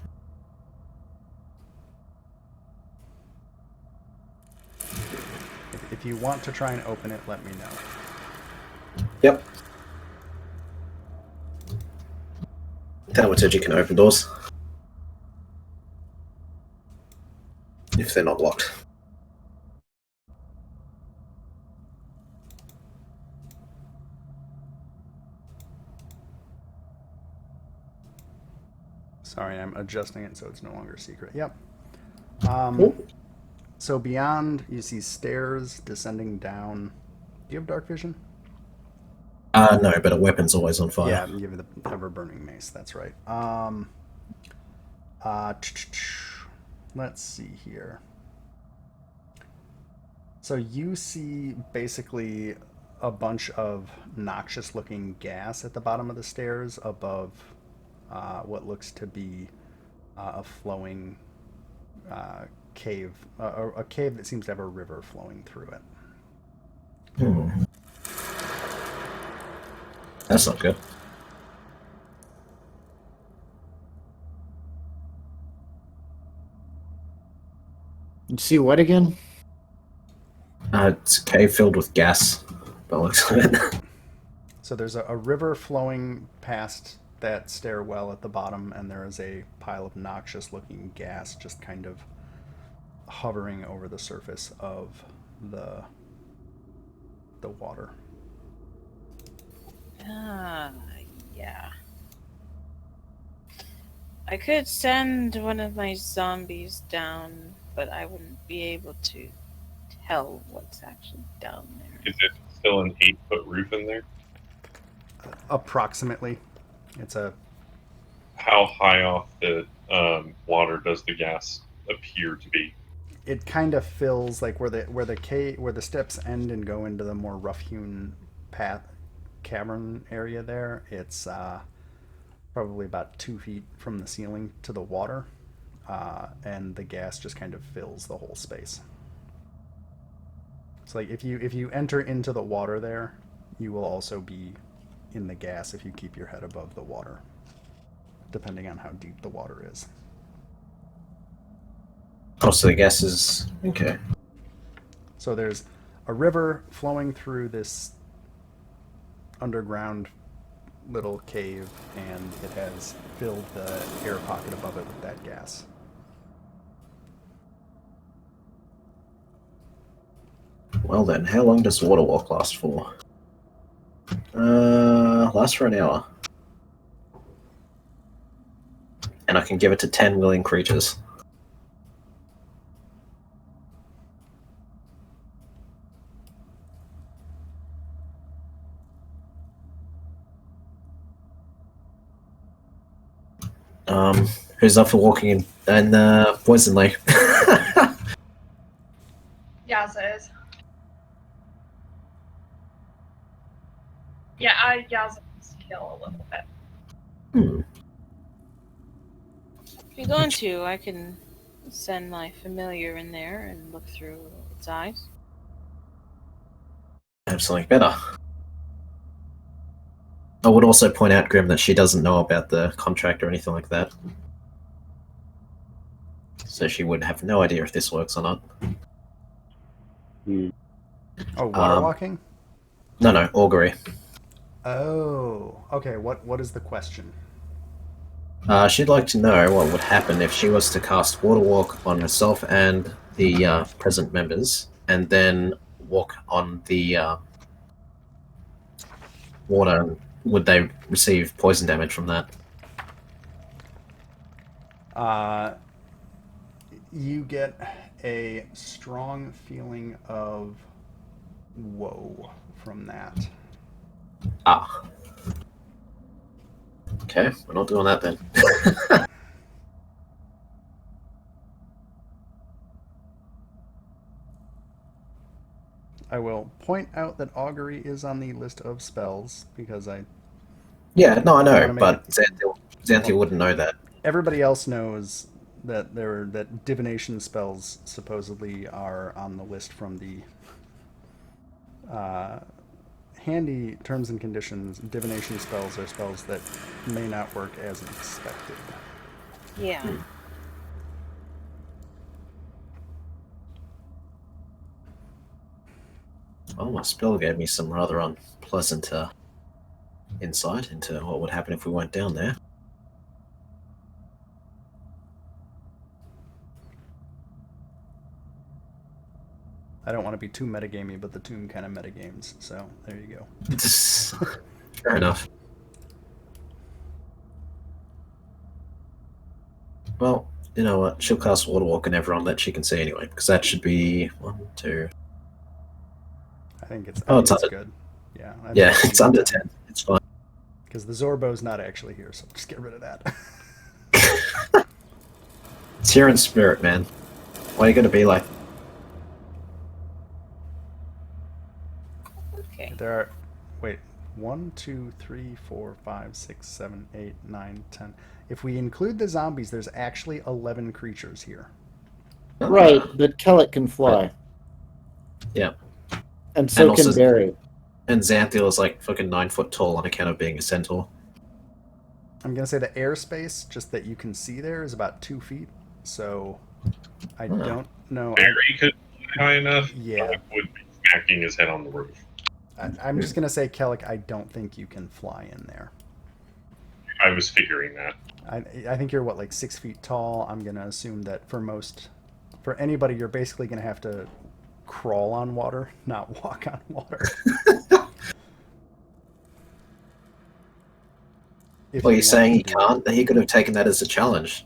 [SPEAKER 1] If you want to try and open it, let me know.
[SPEAKER 8] Yep. Thaumaturgy can open doors. If they're not locked.
[SPEAKER 1] Sorry, I'm adjusting it so it's no longer secret. Yep.
[SPEAKER 8] Cool.
[SPEAKER 1] So beyond, you see stairs descending down. Do you have dark vision?
[SPEAKER 8] No, but a weapon's always on fire.
[SPEAKER 1] Yeah, I'm giving the ever-burning mace. That's right. Let's see here. So you see basically a bunch of noxious-looking gas at the bottom of the stairs above what looks to be a flowing cave, a cave that seems to have a river flowing through it.
[SPEAKER 8] That's not good.
[SPEAKER 5] You see what again?
[SPEAKER 8] It's a cave filled with gas, by the looks of it.
[SPEAKER 1] So there's a river flowing past that stairwell at the bottom, and there is a pile of noxious-looking gas just kind of hovering over the surface of the water.
[SPEAKER 6] Yeah. I could send one of my zombies down, but I wouldn't be able to tell what's actually down there.
[SPEAKER 4] Is it still an 8-foot roof in there?
[SPEAKER 1] Approximately. It's a
[SPEAKER 4] How high off the water does the gas appear to be?
[SPEAKER 1] it kind of fills like where the steps end and go into the more rough-hewn path cavern area there. It's probably about 2 feet from the ceiling to the water, and the gas just kind of fills the whole space. So like if you enter into the water there, you will also be in the gas if you keep your head above the water, depending on how deep the water is.
[SPEAKER 8] Oh, so the gas is okay.
[SPEAKER 1] So there's a river flowing through this underground little cave, and it has filled the air pocket above it with that gas.
[SPEAKER 8] Well then, how long does water walk last for? Lasts for an hour. And I can give it to 10 willing creatures. Who's up for walking in and Poison Lake?
[SPEAKER 2] Yaza is. Yeah, Yaza needs to heal a little bit.
[SPEAKER 8] Hmm.
[SPEAKER 6] If you're going to, I can send my familiar in there and look through its eyes.
[SPEAKER 8] Have something better. I would also point out, Grim, that she doesn't know about the contract or anything like that. So she would have no idea if this works or not.
[SPEAKER 7] Hmm.
[SPEAKER 1] Oh, water walking?
[SPEAKER 8] No, augury.
[SPEAKER 1] Oh, okay. What is the question?
[SPEAKER 8] She'd like to know what would happen if she was to cast Water Walk on herself and the present members, and then walk on the water. Would they receive poison damage from that?
[SPEAKER 1] You get a strong feeling of woe from that.
[SPEAKER 8] Ah. Okay, we're not doing that then.
[SPEAKER 1] I will point out that augury is on the list of spells because
[SPEAKER 8] Yeah, no, I know,
[SPEAKER 1] Wanna make
[SPEAKER 8] but Xanthiel wouldn't know that.
[SPEAKER 1] everybody else knows that divination spells supposedly are on the list from the handy terms and conditions. Divination spells are spells that may not work as expected.
[SPEAKER 6] Yeah.
[SPEAKER 8] Well, my spell gave me some rather unpleasant insight into what would happen if we went down there.
[SPEAKER 1] I don't want to be too metagamey, but the tomb kind of metagames, so there you go.
[SPEAKER 8] Fair enough. Well, you know what? She'll cast Water Walk on everyone that she can see anyway, because that should be 1, 2.
[SPEAKER 1] I think it's
[SPEAKER 8] Under.
[SPEAKER 1] good. Yeah.
[SPEAKER 8] Yeah, it's under 10. It's fine.
[SPEAKER 1] Because the Zorbo's not actually here, so just get rid of that.
[SPEAKER 8] It's here in spirit, man. Why are you going to be like?
[SPEAKER 6] Okay.
[SPEAKER 1] There are, wait, 1, 2, 3, 4, 5, 6, 7, 8, 9, 10. If we include the zombies, there's actually 11 creatures here.
[SPEAKER 5] Right, but Kellet can fly.
[SPEAKER 8] Yeah.
[SPEAKER 5] And so
[SPEAKER 8] also-
[SPEAKER 5] can Barry.
[SPEAKER 8] And Xanthiel is like fucking 9 foot tall on account of being a centaur.
[SPEAKER 1] I'm going to say the airspace, just that you can see there, is about 2 feet. So I don't know.
[SPEAKER 4] Barry could fly high enough.
[SPEAKER 1] Yeah.
[SPEAKER 4] Kellic would be smacking his head on the roof.
[SPEAKER 1] I'm just going to say, Kellic, I don't think you can fly in there.
[SPEAKER 4] I was figuring that.
[SPEAKER 1] I think you're, what, like 6 feet tall? I'm going to assume that for anybody, you're basically going to have to crawl on water, not walk on water.
[SPEAKER 8] Well, you're saying he can't? He could have taken that as a challenge.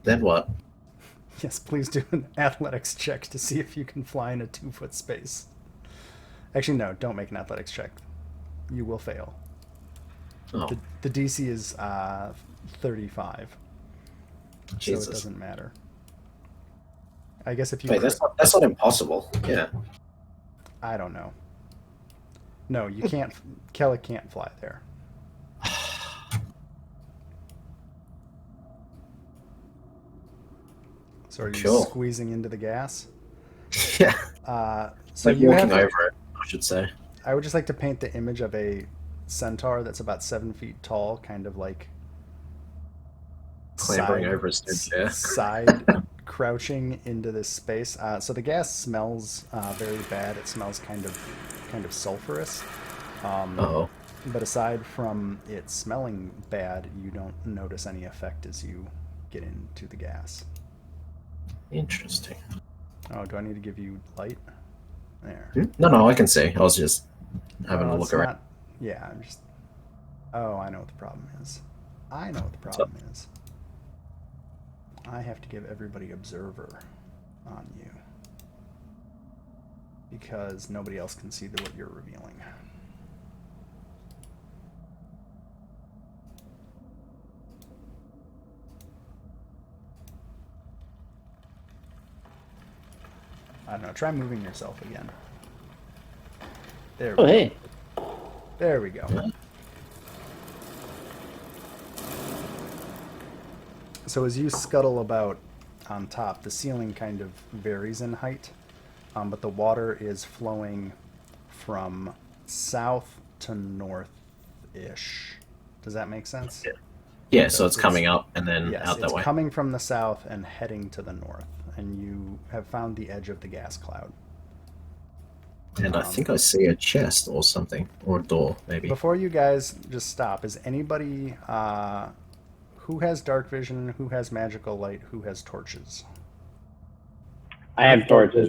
[SPEAKER 8] Then what?
[SPEAKER 1] Yes, please do an athletics check to see if you can fly in a 2-foot space. Actually, no, don't make an athletics check. You will fail.
[SPEAKER 8] Oh,
[SPEAKER 1] The DC is 35.
[SPEAKER 8] Jesus.
[SPEAKER 1] So it doesn't matter. I guess if you...
[SPEAKER 8] Wait, that's not impossible. Yeah.
[SPEAKER 1] I don't know. No, you can't... Kellic can't fly there. So are you
[SPEAKER 8] Cool.
[SPEAKER 1] squeezing into the gas?
[SPEAKER 8] Yeah.
[SPEAKER 1] So
[SPEAKER 8] Like
[SPEAKER 1] you
[SPEAKER 8] walking
[SPEAKER 1] have
[SPEAKER 8] over
[SPEAKER 1] to,
[SPEAKER 8] it, I should say.
[SPEAKER 1] I would just like to paint the image of a centaur that's about 7 feet tall, kind of like
[SPEAKER 8] Clambering over a stone chair.
[SPEAKER 1] side crouching into this space. So the gas smells very bad. It smells kind of sulfurous.
[SPEAKER 8] Oh.
[SPEAKER 1] But aside from it smelling bad, you don't notice any effect as you get into the gas.
[SPEAKER 8] Interesting.
[SPEAKER 1] Oh, do I need to give you light? There.
[SPEAKER 8] No, I can see. I was just having
[SPEAKER 1] Oh,
[SPEAKER 8] a
[SPEAKER 1] it's
[SPEAKER 8] look around.
[SPEAKER 1] not- yeah, I'm just... Oh, I know what the problem is. I know what the problem is. I have to give everybody observer on you. Because nobody else can see what you're revealing. I don't know, try moving yourself again. There we
[SPEAKER 5] Oh,
[SPEAKER 1] go.
[SPEAKER 5] hey.
[SPEAKER 1] There we go. So as you scuttle about on top, the ceiling kind of varies in height, but the water is flowing from south to north-ish. Does that make sense?
[SPEAKER 8] Yeah, so it's coming up and then
[SPEAKER 1] Yes,
[SPEAKER 8] out that
[SPEAKER 1] it's
[SPEAKER 8] way.
[SPEAKER 1] coming from the south and heading to the north, and you have found the edge of the gas cloud.
[SPEAKER 8] And I think I see a chest or something, or a door, maybe.
[SPEAKER 1] Before you guys just stop, is anybody who has dark vision, who has magical light, who has torches?
[SPEAKER 7] I have torches.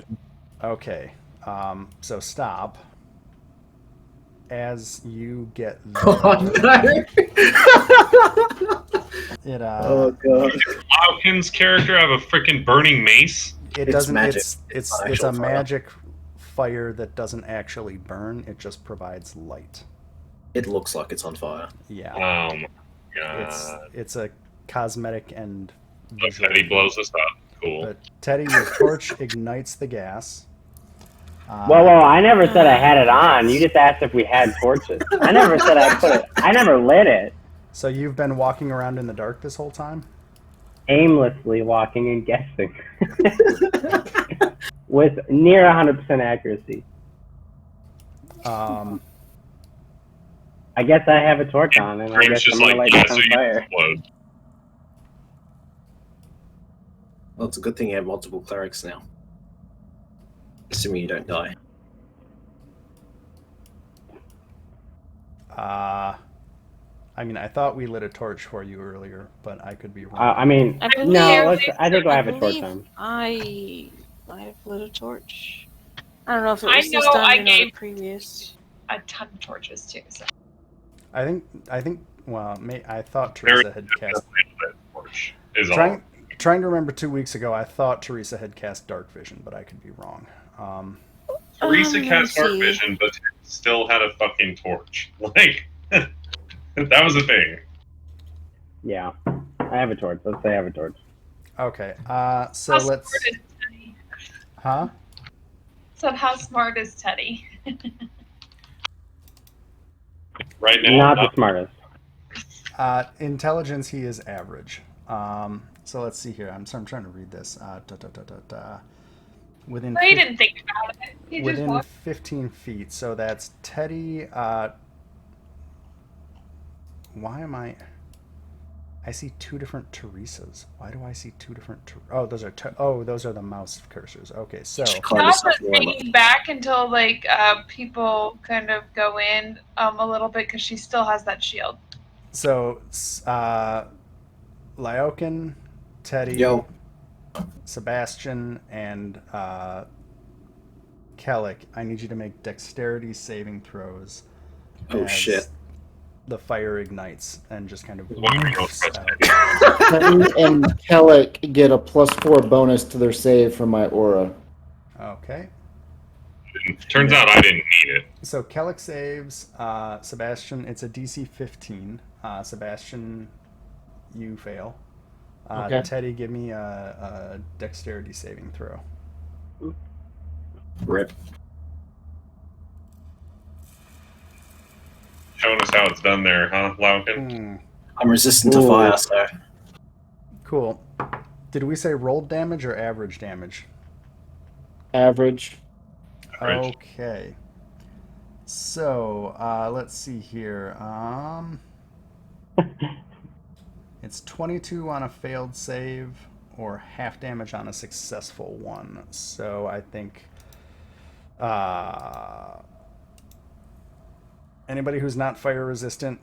[SPEAKER 1] Okay, so stop. As you get there, it
[SPEAKER 8] Oh god.
[SPEAKER 4] Hawkins' character have a freaking burning mace?
[SPEAKER 1] it
[SPEAKER 8] It's
[SPEAKER 1] doesn't.
[SPEAKER 8] magic.
[SPEAKER 1] It's
[SPEAKER 8] It's not
[SPEAKER 1] it's a
[SPEAKER 8] actual fire.
[SPEAKER 1] magic fire that doesn't actually burn. It just provides light.
[SPEAKER 8] It looks like it's on fire.
[SPEAKER 1] Yeah,
[SPEAKER 4] Oh my god.
[SPEAKER 1] it's a cosmetic and
[SPEAKER 4] So
[SPEAKER 1] visual.
[SPEAKER 4] Teddy blows this up. Cool.
[SPEAKER 1] But Teddy, your torch ignites the gas.
[SPEAKER 7] Whoa, I never said I had it on. You just asked if we had torches. I never said I put it. I never lit it.
[SPEAKER 1] So you've been walking around in the dark this whole time?
[SPEAKER 7] Aimlessly walking and guessing. With near 100% accuracy.
[SPEAKER 1] Um,
[SPEAKER 7] I guess I have a torch on, and I
[SPEAKER 4] Grim's
[SPEAKER 7] guess I'm
[SPEAKER 4] just
[SPEAKER 7] gonna
[SPEAKER 4] like,
[SPEAKER 7] light
[SPEAKER 4] yeah,
[SPEAKER 7] this
[SPEAKER 4] so
[SPEAKER 7] on
[SPEAKER 4] you
[SPEAKER 7] fire.
[SPEAKER 4] explode.
[SPEAKER 8] Well, it's a good thing you have multiple clerics now. Assuming you don't die.
[SPEAKER 1] I mean, I thought we lit a torch for you earlier, but I could be wrong.
[SPEAKER 7] I mean,
[SPEAKER 6] I believe-
[SPEAKER 7] no, I think I have a torch
[SPEAKER 6] believe
[SPEAKER 7] on.
[SPEAKER 6] I might have lit a torch. I don't know if it
[SPEAKER 2] I
[SPEAKER 6] was this
[SPEAKER 2] know I
[SPEAKER 6] dungeon or the
[SPEAKER 2] gave-
[SPEAKER 6] previous.
[SPEAKER 2] A ton of torches too. So.
[SPEAKER 1] I think. Well, I thought Teresa had cast.
[SPEAKER 4] Torch is all.
[SPEAKER 1] Trying to remember 2 weeks ago, I thought Teresa had cast dark vision, but I could be wrong.
[SPEAKER 4] Teresa
[SPEAKER 6] let me
[SPEAKER 4] cast dark
[SPEAKER 6] see.
[SPEAKER 4] vision, but still had a fucking torch. Like, that was a thing.
[SPEAKER 7] Yeah, I have a torch. Let's say I have a torch.
[SPEAKER 1] Okay. So
[SPEAKER 2] How
[SPEAKER 1] let's.
[SPEAKER 2] smart is Teddy?
[SPEAKER 1] Huh?
[SPEAKER 2] Said how smart is Teddy?
[SPEAKER 4] Right now,
[SPEAKER 7] Not the smartest.
[SPEAKER 1] Intelligence, he is average. So let's see here. I'm trying to read this. Within
[SPEAKER 2] He didn't think about it. He just
[SPEAKER 1] within
[SPEAKER 2] walked.
[SPEAKER 1] 15 feet. So that's Teddy. Why am I see two different Teresas. Why do I see two different? Those are the mouse cursors. Okay, so
[SPEAKER 8] Climb
[SPEAKER 2] Not
[SPEAKER 8] yourself
[SPEAKER 2] just
[SPEAKER 8] warm up.
[SPEAKER 2] hanging back until like people kind of go in a little bit because she still has that shield.
[SPEAKER 1] Lyokin, Teddy,
[SPEAKER 8] Yo.
[SPEAKER 1] Sebastian, and Kellic, I need you to make dexterity saving throws.
[SPEAKER 8] Oh
[SPEAKER 1] as
[SPEAKER 8] shit.
[SPEAKER 1] The fire ignites and just kind of
[SPEAKER 4] Wondering
[SPEAKER 1] woofs
[SPEAKER 4] what's
[SPEAKER 1] out.
[SPEAKER 5] Teddy and Kellic get a +4 bonus to their save from my aura.
[SPEAKER 1] Okay.
[SPEAKER 4] Turns out I didn't need it.
[SPEAKER 1] So Kellic saves. Sebastian, it's a DC 15. Sebastian, you fail.
[SPEAKER 5] Okay.
[SPEAKER 1] Teddy, give me a dexterity saving throw.
[SPEAKER 8] Rip.
[SPEAKER 4] Showing us how it's done there, huh, Lauken?
[SPEAKER 1] Hmm.
[SPEAKER 8] I'm resistant to
[SPEAKER 5] Ooh.
[SPEAKER 8] fire, so
[SPEAKER 1] Cool. Did we say rolled damage or average damage?
[SPEAKER 5] Average.
[SPEAKER 4] Average.
[SPEAKER 1] Okay. So let's see here. It's 22 on a failed save or half damage on a successful one. So I think anybody who's not fire resistant.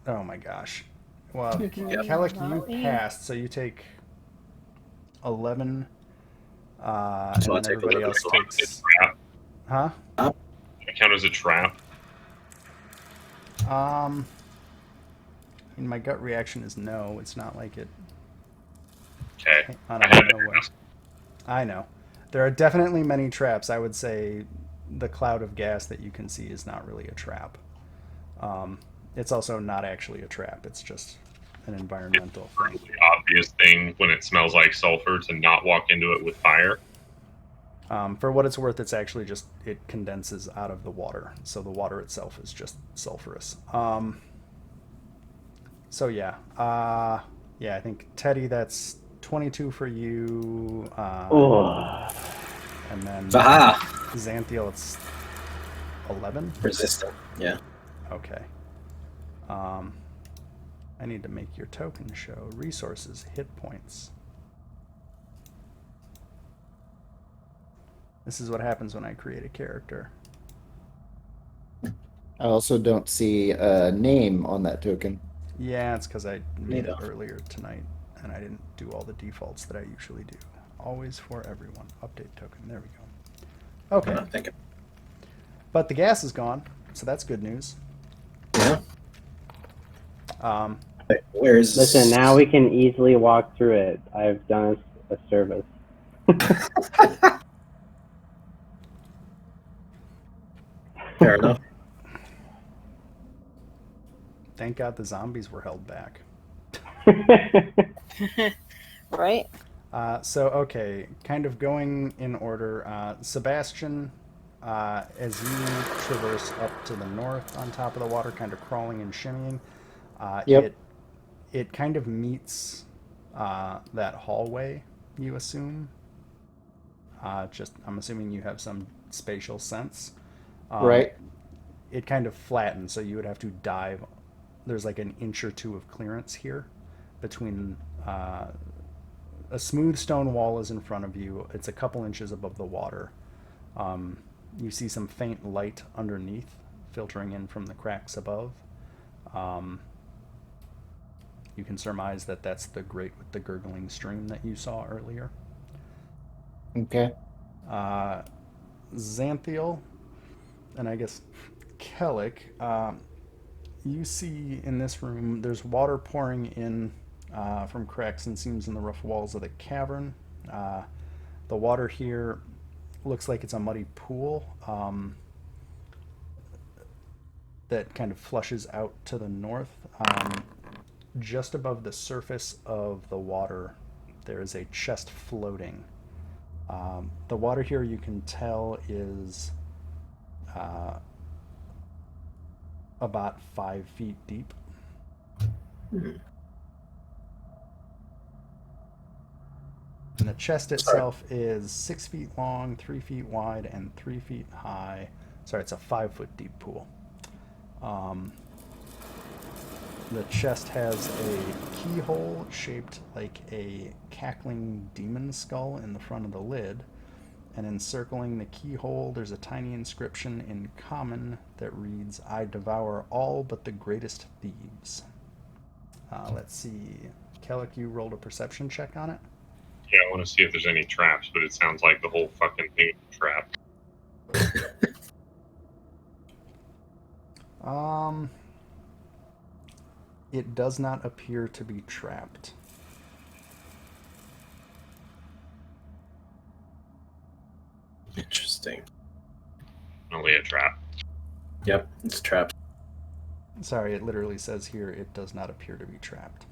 [SPEAKER 1] Oh my gosh. Well, Kellic, you passed, so you take 11.
[SPEAKER 8] So
[SPEAKER 1] And
[SPEAKER 8] I
[SPEAKER 1] then
[SPEAKER 8] take
[SPEAKER 1] everybody
[SPEAKER 8] 11
[SPEAKER 1] else
[SPEAKER 8] as well.
[SPEAKER 1] takes.
[SPEAKER 4] Trap.
[SPEAKER 1] Huh?
[SPEAKER 4] It count as a trap.
[SPEAKER 1] I mean, my gut reaction is no. It's not like it.
[SPEAKER 4] Okay.
[SPEAKER 1] I
[SPEAKER 4] I
[SPEAKER 1] don't
[SPEAKER 4] had
[SPEAKER 1] know
[SPEAKER 4] to
[SPEAKER 1] what.
[SPEAKER 4] ask.
[SPEAKER 1] I know. There are definitely many traps. I would say the cloud of gas that you can see is not really a trap. It's also not actually a trap. It's just an environmental thing.
[SPEAKER 4] The obvious thing when it smells like sulfur to not walk into it with fire.
[SPEAKER 1] For what it's worth, it's actually just, it condenses out of the water. So the water itself is just sulfurous. So yeah. Yeah, I think Teddy, that's 22 for you.
[SPEAKER 7] Oh,
[SPEAKER 1] And then
[SPEAKER 8] Vaha!
[SPEAKER 1] Xanthiel, it's 11.
[SPEAKER 8] Resistant. Yeah.
[SPEAKER 1] Okay. I need to make your token show resources, hit points. This is what happens when I create a character.
[SPEAKER 5] I also don't see a name on that token.
[SPEAKER 1] Yeah, it's because I made it
[SPEAKER 8] Neither.
[SPEAKER 1] earlier tonight, and I didn't do all the defaults that I usually do. Always for everyone. Update token. There we go. Okay.
[SPEAKER 8] Thank you.
[SPEAKER 1] But the gas is gone, so that's good news.
[SPEAKER 8] Yeah.
[SPEAKER 1] Um,
[SPEAKER 8] Wait, where is
[SPEAKER 7] listen, now we can easily walk through it. I've done a service.
[SPEAKER 8] Fair enough.
[SPEAKER 1] thank God the zombies were held back.
[SPEAKER 6] Right?
[SPEAKER 1] Okay, kind of going in order. Sebastian, as you traverse up to the north on top of the water, kind of crawling and shimmying,
[SPEAKER 5] Yep.
[SPEAKER 1] it kind of meets that hallway, you assume. I'm assuming you have some spatial sense.
[SPEAKER 5] Right.
[SPEAKER 1] It kind of flattens, so you would have to dive. There's like an inch or two of clearance here between a smooth stone wall is in front of you. It's a couple inches above the water. You see some faint light underneath filtering in from the cracks above. You can surmise that that's the grate with the gurgling stream that you saw earlier.
[SPEAKER 5] Okay.
[SPEAKER 1] Xanthiel, and I guess Kellic, you see in this room there's water pouring in from cracks and seams in the rough walls of the cavern. The water here looks like it's a muddy pool that kind of flushes out to the north. Just above the surface of the water, there is a chest floating. The water here, you can tell, is about 5 feet deep. And the chest itself is 6 feet long, 3 feet wide, and 3 feet high. Sorry, it's a 5 foot deep pool. The chest has a keyhole shaped like a cackling demon skull in the front of the lid. And encircling the keyhole, there's a tiny inscription in common that reads, "I devour all but the greatest thieves." Let's see. Kellic, you rolled a perception check on it?
[SPEAKER 4] Yeah, I want to see if there's any traps, but it sounds like the whole fucking thing is a trap.
[SPEAKER 1] It does not appear to be trapped.
[SPEAKER 8] Interesting.
[SPEAKER 4] Only a trap.
[SPEAKER 8] Yep, it's trapped.
[SPEAKER 1] Sorry, it literally says here it does not appear to be trapped.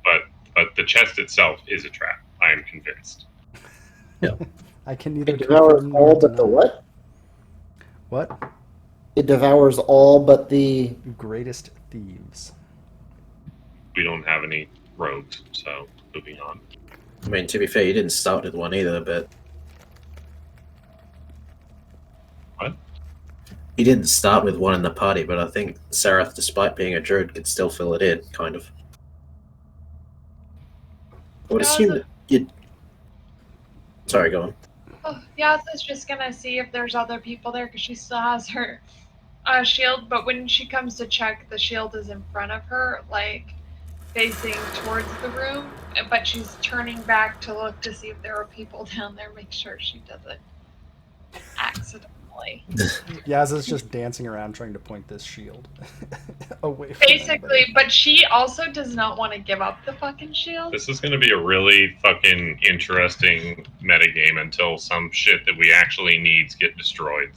[SPEAKER 4] But the chest itself is a trap. I am convinced.
[SPEAKER 8] Yep.
[SPEAKER 1] I can neither
[SPEAKER 5] It devours
[SPEAKER 1] confirm
[SPEAKER 5] all
[SPEAKER 1] nor
[SPEAKER 5] but the
[SPEAKER 1] deny.
[SPEAKER 5] what?
[SPEAKER 1] What?
[SPEAKER 5] It devours all but the.
[SPEAKER 1] Greatest thieves.
[SPEAKER 4] We don't have any rogues, so moving on.
[SPEAKER 8] I mean, to be fair, you didn't start with one either, but.
[SPEAKER 4] What?
[SPEAKER 8] You didn't start with one in the party, but I think Sarath, despite being a druid, could still fill it in, kind of. I would assume that you'd. Sorry, go on.
[SPEAKER 2] Oh, Yas is just gonna see if there's other people there because she still has her shield. But when she comes to check, the shield is in front of her, like facing towards the room. But she's turning back to look to see if there are people down there. Make sure she doesn't accidentally.
[SPEAKER 1] Yaz is just dancing around trying to point this shield away from
[SPEAKER 2] Basically,
[SPEAKER 1] anybody.
[SPEAKER 2] but she also does not want to give up the fucking shield.
[SPEAKER 4] This is going to be a really fucking interesting metagame until some shit that we actually need get destroyed.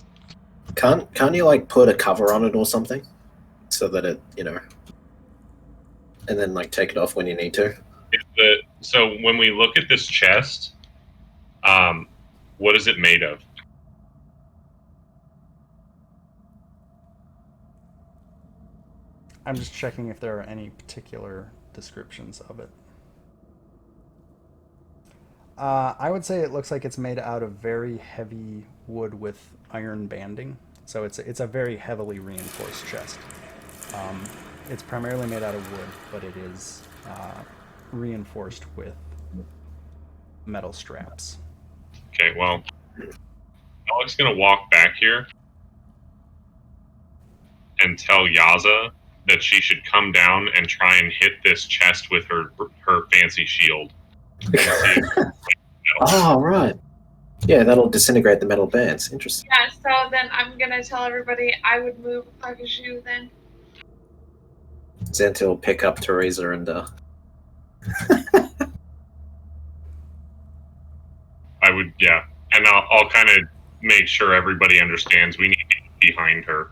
[SPEAKER 8] Can't you, like, put a cover on it or something? So that it, and then, like, take it off when you need to?
[SPEAKER 4] So when we look at this chest, what is it made of?
[SPEAKER 1] I'm just checking if there are any particular descriptions of it. I would say it looks like it's made out of very heavy wood with iron banding. So it's a very heavily reinforced chest. It's primarily made out of wood, but it is reinforced with metal straps.
[SPEAKER 4] Okay, well, Alex is going to walk back here and tell Yaza that she should come down and try and hit this chest with her fancy shield. And see if
[SPEAKER 8] Oh, right. Yeah, that'll disintegrate the metal bands. Interesting.
[SPEAKER 2] Yeah, so then I'm gonna tell everybody I would move if I was you then.
[SPEAKER 8] Xantil will pick up Teresa and
[SPEAKER 4] I would, yeah. And I'll kind of make sure everybody understands we need to get behind her.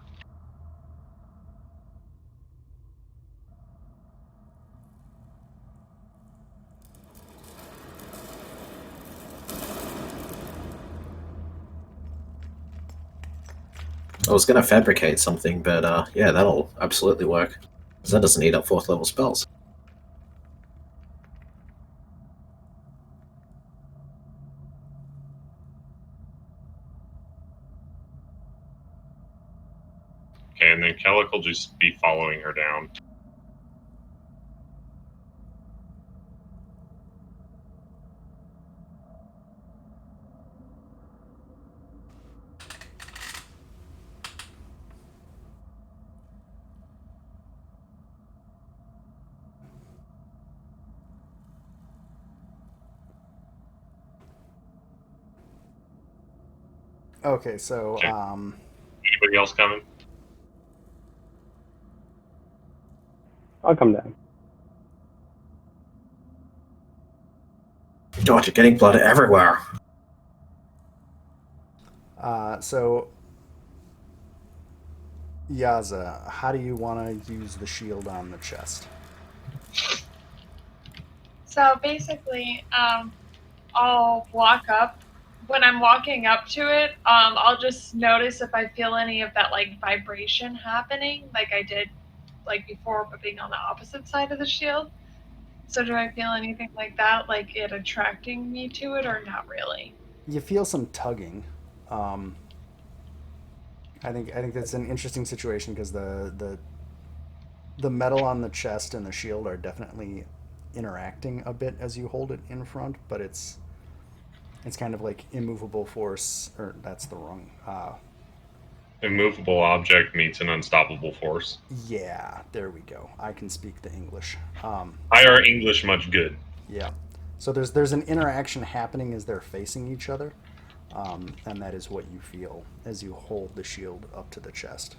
[SPEAKER 8] I was going to fabricate something, but yeah, that'll absolutely work. Because that doesn't eat up 4th level spells.
[SPEAKER 4] Okay, and then Kellic will just be following her down.
[SPEAKER 1] Okay, so
[SPEAKER 4] Okay. Anybody else coming?
[SPEAKER 7] I'll come down.
[SPEAKER 8] God, you're getting blood everywhere.
[SPEAKER 1] So Yaza, how do you want to use the shield on the chest?
[SPEAKER 2] So basically, I'll walk up. When I'm walking up to it, I'll just notice if I feel any of that like vibration happening, like I did like before, but being on the opposite side of the shield. So do I feel anything like that, like it attracting me to it, or not really?
[SPEAKER 1] You feel some tugging. I think that's an interesting situation because the metal on the chest and the shield are definitely interacting a bit as you hold it in front, but it's kind of like immovable force, or that's the wrong.
[SPEAKER 4] Immovable object meets an unstoppable force.
[SPEAKER 1] Yeah, there we go. I can speak the English.
[SPEAKER 4] Our English much good.
[SPEAKER 1] Yeah. So there's an interaction happening as they're facing each other, and that is what you feel as you hold the shield up to the chest.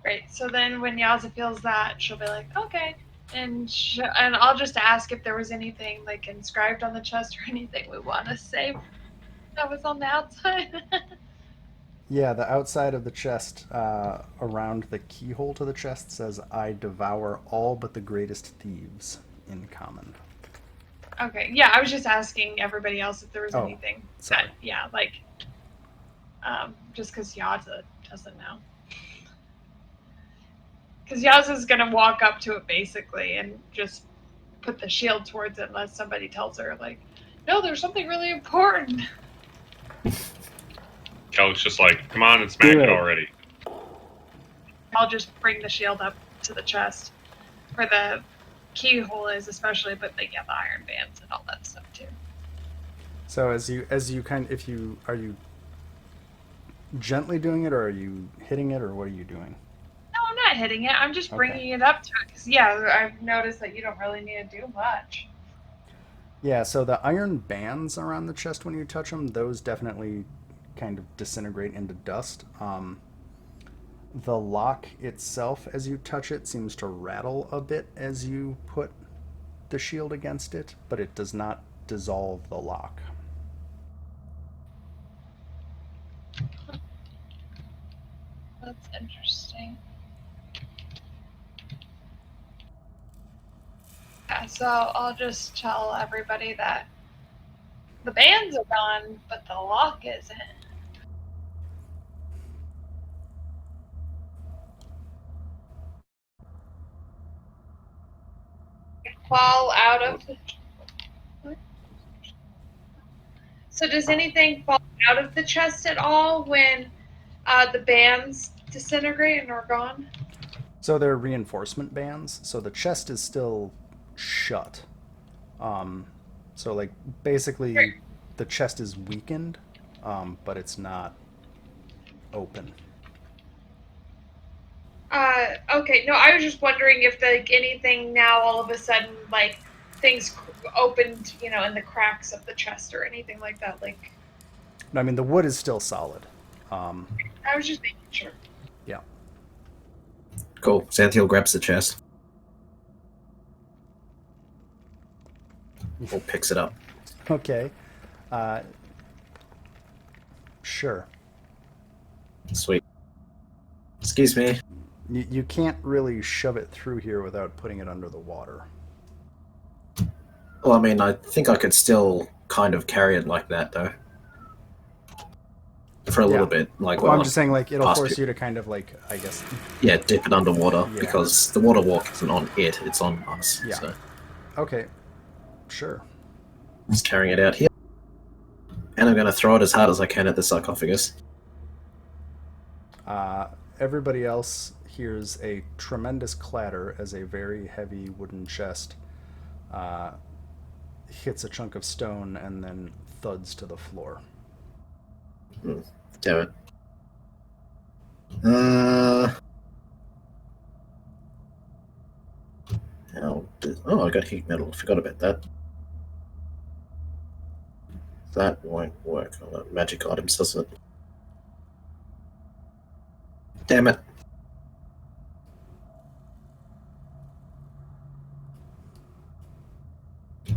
[SPEAKER 2] Great. So then when Yaza feels that, she'll be like, okay. And and I'll just ask if there was anything like inscribed on the chest or anything we want to say that was on the outside.
[SPEAKER 1] Yeah, the outside of the chest, around the keyhole to the chest, says, "I devour all but the greatest thieves," in common.
[SPEAKER 2] Okay. Yeah, I was just asking everybody else if there was
[SPEAKER 1] Oh,
[SPEAKER 2] anything.
[SPEAKER 1] sorry.
[SPEAKER 2] That, yeah, like, just because Yaza doesn't know. Because Yaza's gonna walk up to it basically and just put the shield towards it unless somebody tells her like, no, there's something really important.
[SPEAKER 4] Kellic's just like, come on and smack
[SPEAKER 7] Do
[SPEAKER 4] it
[SPEAKER 7] it.
[SPEAKER 4] already.
[SPEAKER 2] I'll just bring the shield up to the chest where the keyhole is, especially, but they get the iron bands and all that stuff too.
[SPEAKER 1] So as you are you gently doing it, or are you hitting it, or what are you doing?
[SPEAKER 2] No, I'm not hitting it. I'm just
[SPEAKER 1] Okay.
[SPEAKER 2] bringing it up to it because I've noticed that you don't really need to do much.
[SPEAKER 1] Yeah, so the iron bands around the chest when you touch them, those definitely kind of disintegrate into dust. The lock itself, as you touch it, seems to rattle a bit as you put the shield against it, but it does not dissolve the lock.
[SPEAKER 2] That's interesting. Yeah, so I'll just tell everybody that the bands are gone, but the lock isn't. fall out of the... What? So does anything fall out of the chest at all when the bands disintegrate and are gone?
[SPEAKER 1] So they're reinforcement bands. So the chest is still shut. So like basically
[SPEAKER 2] Right.
[SPEAKER 1] the chest is weakened, but it's not open.
[SPEAKER 2] Okay. No, I was just wondering if like anything now all of a sudden like things opened, you know, in the cracks of the chest or anything like that. Like
[SPEAKER 1] I mean, the wood is still solid.
[SPEAKER 2] I was just making sure.
[SPEAKER 1] Yeah.
[SPEAKER 8] Cool. Xanthiel grabs the chest. Or picks it up.
[SPEAKER 1] Okay. Sure.
[SPEAKER 8] Sweet. Excuse me.
[SPEAKER 1] You can't really shove it through here without putting it under the water.
[SPEAKER 8] Well, I mean, I think I could still kind of carry it like that, though. For a little bit. Like,
[SPEAKER 1] Well, I'm just saying, like, it'll
[SPEAKER 8] past
[SPEAKER 1] force
[SPEAKER 8] it.
[SPEAKER 1] you to kind of, like, I guess.
[SPEAKER 8] Yeah, dip it underwater,
[SPEAKER 1] Yeah.
[SPEAKER 8] because the water walk isn't on it, it's on us.
[SPEAKER 1] Yeah.
[SPEAKER 8] So
[SPEAKER 1] Okay. Sure.
[SPEAKER 8] just carrying it out here. And I'm going to throw it as hard as I can at the sarcophagus.
[SPEAKER 1] Everybody else hears a tremendous clatter as a very heavy wooden chest hits a chunk of stone and then thuds to the floor.
[SPEAKER 8] Damn it. Oh, I got heat metal. Forgot about that. That won't work on magic items, does it? Damn it.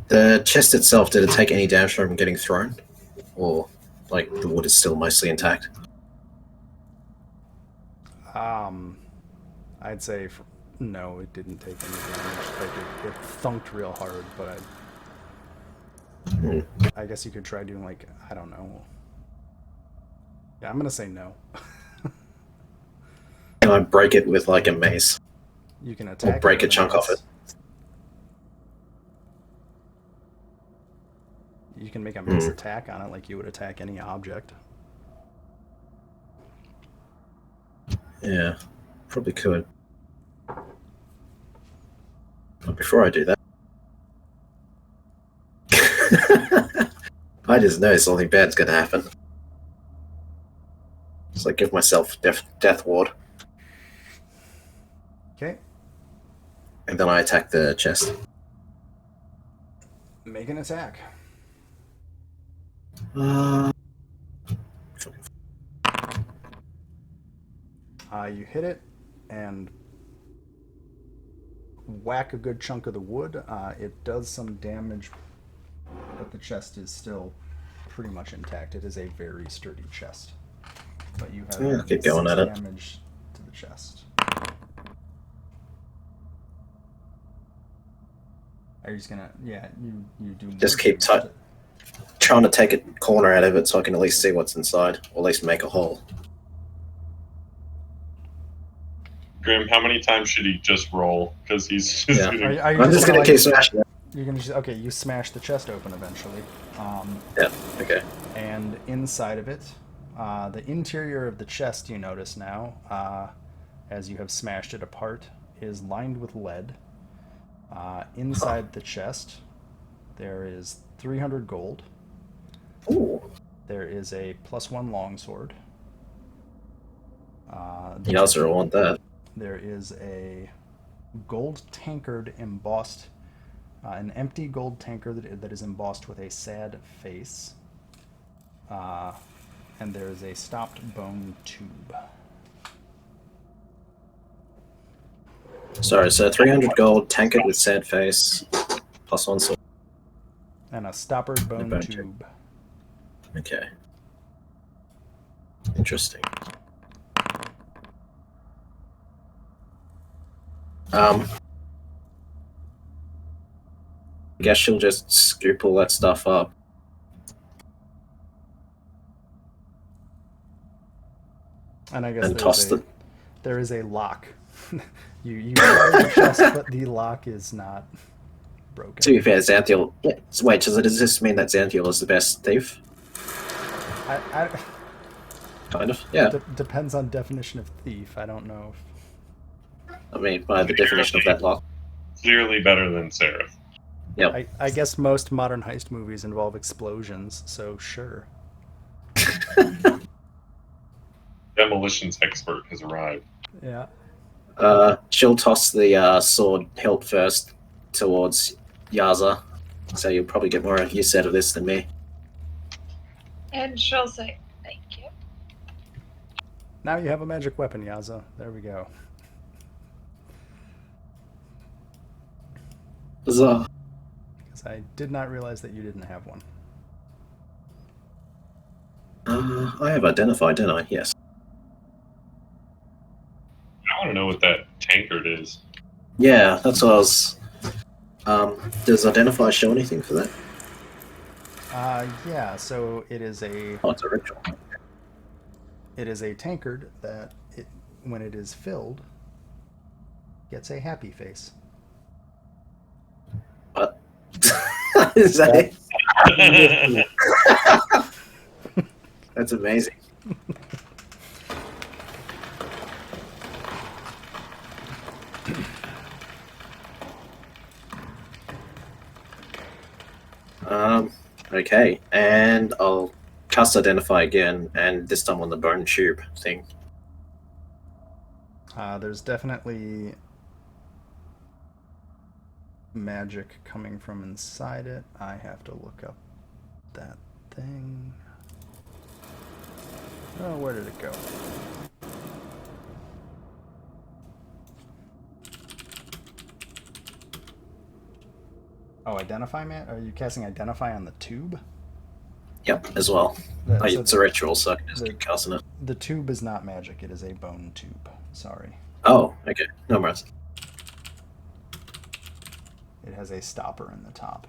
[SPEAKER 8] The chest itself, did it take any damage from getting thrown? Or, like, the wood is still mostly intact?
[SPEAKER 1] I'd say no, it didn't take any damage. Like it thunked real hard, but I guess you could try doing like, I don't know. Yeah, I'm gonna say no.
[SPEAKER 8] Can I break it with, like, a mace?
[SPEAKER 1] You can attack.
[SPEAKER 8] Or break
[SPEAKER 1] it
[SPEAKER 8] a
[SPEAKER 1] with
[SPEAKER 8] chunk off
[SPEAKER 1] mace.
[SPEAKER 8] it?
[SPEAKER 1] You can make a mace attack on it like you would attack any object.
[SPEAKER 8] Yeah, probably could. But before I do that... I just know something bad's gonna happen. So I give myself death ward,
[SPEAKER 1] Okay.
[SPEAKER 8] and then I attack the chest.
[SPEAKER 1] Make an attack. You hit it and whack a good chunk of the wood. It does some damage, but the chest is still pretty much intact. It is a very sturdy chest. But you have
[SPEAKER 8] Yeah, keep going
[SPEAKER 1] 6
[SPEAKER 8] at it.
[SPEAKER 1] damage to the chest. Are you just gonna? Yeah, you do.
[SPEAKER 8] Just
[SPEAKER 1] more
[SPEAKER 8] keep
[SPEAKER 1] damage
[SPEAKER 8] trying to take a corner out of it so I can at least see what's inside, or at least make a hole.
[SPEAKER 4] Grim, how many times should he just roll? Because he's just
[SPEAKER 8] Yeah.
[SPEAKER 4] gonna...
[SPEAKER 1] Are you
[SPEAKER 8] I'm just gonna
[SPEAKER 1] like,
[SPEAKER 8] keep smashing it.
[SPEAKER 1] You're gonna just okay. You smash the chest open eventually.
[SPEAKER 8] Yeah, okay.
[SPEAKER 1] And inside of it, the interior of the chest, you notice now, as you have smashed it apart, is lined with lead. Inside the chest, there is 300 gold.
[SPEAKER 8] Ooh.
[SPEAKER 1] There is a +1 longsword.
[SPEAKER 8] Yes, sir, I want that.
[SPEAKER 1] There is a gold tankard embossed, an empty gold tankard that is embossed with a sad face. And there is a stopped bone tube.
[SPEAKER 8] Sorry, so 300 gold, tankard with sad face, +1 sword.
[SPEAKER 1] And a stoppered bone
[SPEAKER 8] bone
[SPEAKER 1] tube.
[SPEAKER 8] Okay. Interesting. I guess she'll just scoop all that stuff up.
[SPEAKER 1] And I guess
[SPEAKER 8] And toss
[SPEAKER 1] there is a lock. you carry the chest, but the lock is not broken.
[SPEAKER 8] To be fair, Xanthiel. Yeah. So wait, does this mean that Xanthiel is the best thief?
[SPEAKER 1] I
[SPEAKER 8] Kind of. Yeah.
[SPEAKER 1] depends on definition of thief. I don't know.
[SPEAKER 8] I mean, by the definition of that lock.
[SPEAKER 4] Clearly better than Seraph.
[SPEAKER 8] Yep.
[SPEAKER 1] I guess most modern heist movies involve explosions, so sure.
[SPEAKER 4] Demolitions expert has arrived.
[SPEAKER 1] Yeah.
[SPEAKER 8] She'll toss the sword hilt first towards Yaza. So you'll probably get more use out of this than me.
[SPEAKER 2] And she'll say, "Thank you."
[SPEAKER 1] Now you have a magic weapon, Yaza. There we go.
[SPEAKER 8] Huzzah.
[SPEAKER 1] Because I did not realize that you didn't have one.
[SPEAKER 8] I have identified, didn't I? Yes.
[SPEAKER 4] I want to know what that tankard is.
[SPEAKER 8] Yeah, that's what I was. Does identify show anything for that?
[SPEAKER 1] Yeah, so it is a
[SPEAKER 8] Oh, it's a ritual.
[SPEAKER 1] tankard that when it is filled gets a happy face.
[SPEAKER 8] What? Is that? That's amazing. Okay, and I'll cast identify again, and this time on the bone tube thing.
[SPEAKER 1] There's definitely magic coming from inside it. I have to look up that thing. Oh, where did it go? Oh, identify, man? Are you casting identify on the tube?
[SPEAKER 8] Yep, as well.
[SPEAKER 1] So
[SPEAKER 8] It's a ritual, so I can just
[SPEAKER 1] the-
[SPEAKER 8] keep casting it.
[SPEAKER 1] The tube is not magic. It is a bone tube. Sorry.
[SPEAKER 8] Oh, okay. No worries.
[SPEAKER 1] It has a stopper in the top.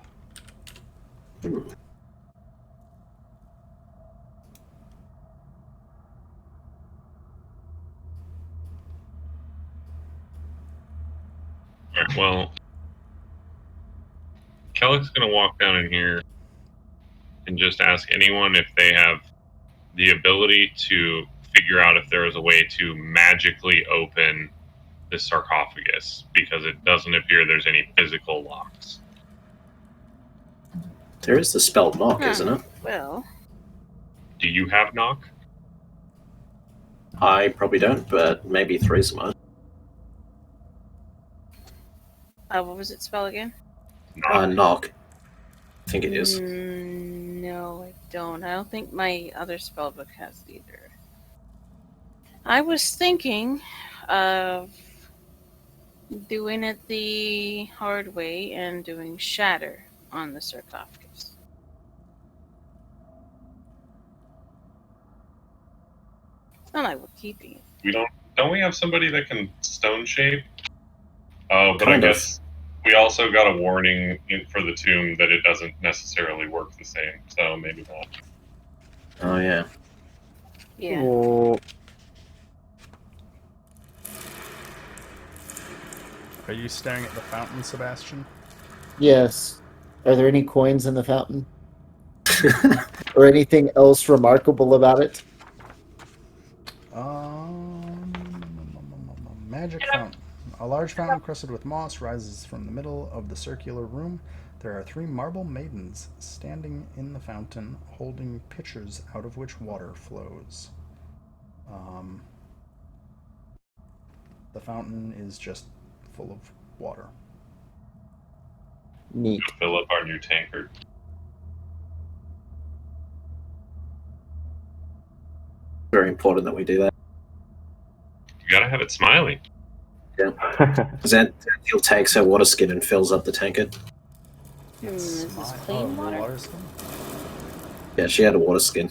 [SPEAKER 4] Alright, well, Kellick's going to walk down in here and just ask anyone if they have the ability to figure out if there is a way to magically open the sarcophagus, because it doesn't appear there's any physical locks.
[SPEAKER 8] There is the spell knock, isn't it?
[SPEAKER 6] Well,
[SPEAKER 4] Do you have knock?
[SPEAKER 8] I probably don't, but maybe threes might.
[SPEAKER 6] what was it spell again?
[SPEAKER 4] Knock.
[SPEAKER 8] Knock. I think it is.
[SPEAKER 6] No, I don't. I don't think my other spell book has it either. I was thinking of doing it the hard way and doing shatter on the sarcophagus. It's not like we're keeping it.
[SPEAKER 4] Don't we have somebody that can stone shape? Oh, but
[SPEAKER 8] Kind
[SPEAKER 4] I
[SPEAKER 8] of.
[SPEAKER 4] guess we also got a warning for the tomb that it doesn't necessarily work the same, so maybe not.
[SPEAKER 8] Oh, yeah.
[SPEAKER 6] Yeah.
[SPEAKER 5] Oh,
[SPEAKER 1] Are you staring at the fountain, Sebastian?
[SPEAKER 5] yes. Are there any coins in the fountain? Or anything else remarkable about it?
[SPEAKER 1] Magic fountain. A large fountain crusted with moss rises from the middle of the circular room. There are 3 marble maidens standing in the fountain, holding pitchers out of which water flows. The fountain is just full of water.
[SPEAKER 5] Neat.
[SPEAKER 4] To fill up our new tankard.
[SPEAKER 8] Very important that we do that.
[SPEAKER 4] You gotta have it smiling.
[SPEAKER 8] Xanthiel takes her water skin and fills up the tankard.
[SPEAKER 6] Is this plain
[SPEAKER 1] the
[SPEAKER 6] water?
[SPEAKER 1] water skin?
[SPEAKER 8] Yeah, she had a water skin.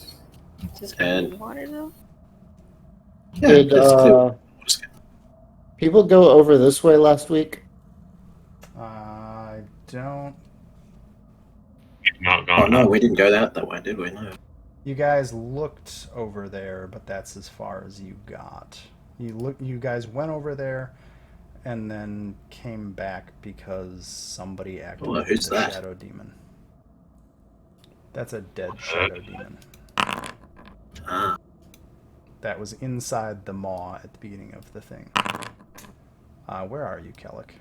[SPEAKER 6] Is this
[SPEAKER 8] And-
[SPEAKER 6] plain water though?
[SPEAKER 8] Yeah,
[SPEAKER 5] Did
[SPEAKER 8] it's clear water skin.
[SPEAKER 5] people go over this way last week?
[SPEAKER 1] I don't.
[SPEAKER 4] We've not
[SPEAKER 8] Oh,
[SPEAKER 4] gone
[SPEAKER 8] no,
[SPEAKER 4] up.
[SPEAKER 8] we didn't go that way, did we? No.
[SPEAKER 1] You guys looked over there, but that's as far as you got. You guys went over there, and then came back because somebody activated
[SPEAKER 8] who's
[SPEAKER 1] the
[SPEAKER 8] that?
[SPEAKER 1] shadow demon. That's a dead shadow demon.
[SPEAKER 8] Ah,
[SPEAKER 1] That was inside the maw at the beginning of the thing. Where are you, Kellic?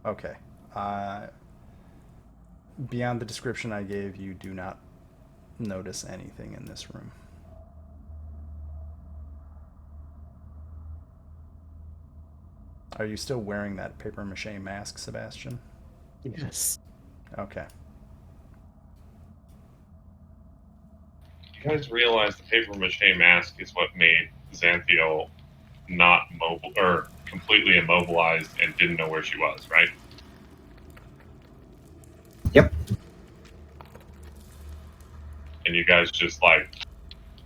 [SPEAKER 1] Okay. Beyond the description I gave, you do not notice anything in this room. Are you still wearing that papier-mâché mask, Sebastian?
[SPEAKER 5] Yes.
[SPEAKER 1] Okay.
[SPEAKER 4] You guys realize the paper mache mask is what made Xanthiel not mobile or completely immobilized and didn't know where she was, right?
[SPEAKER 8] Yep.
[SPEAKER 4] And you guys just like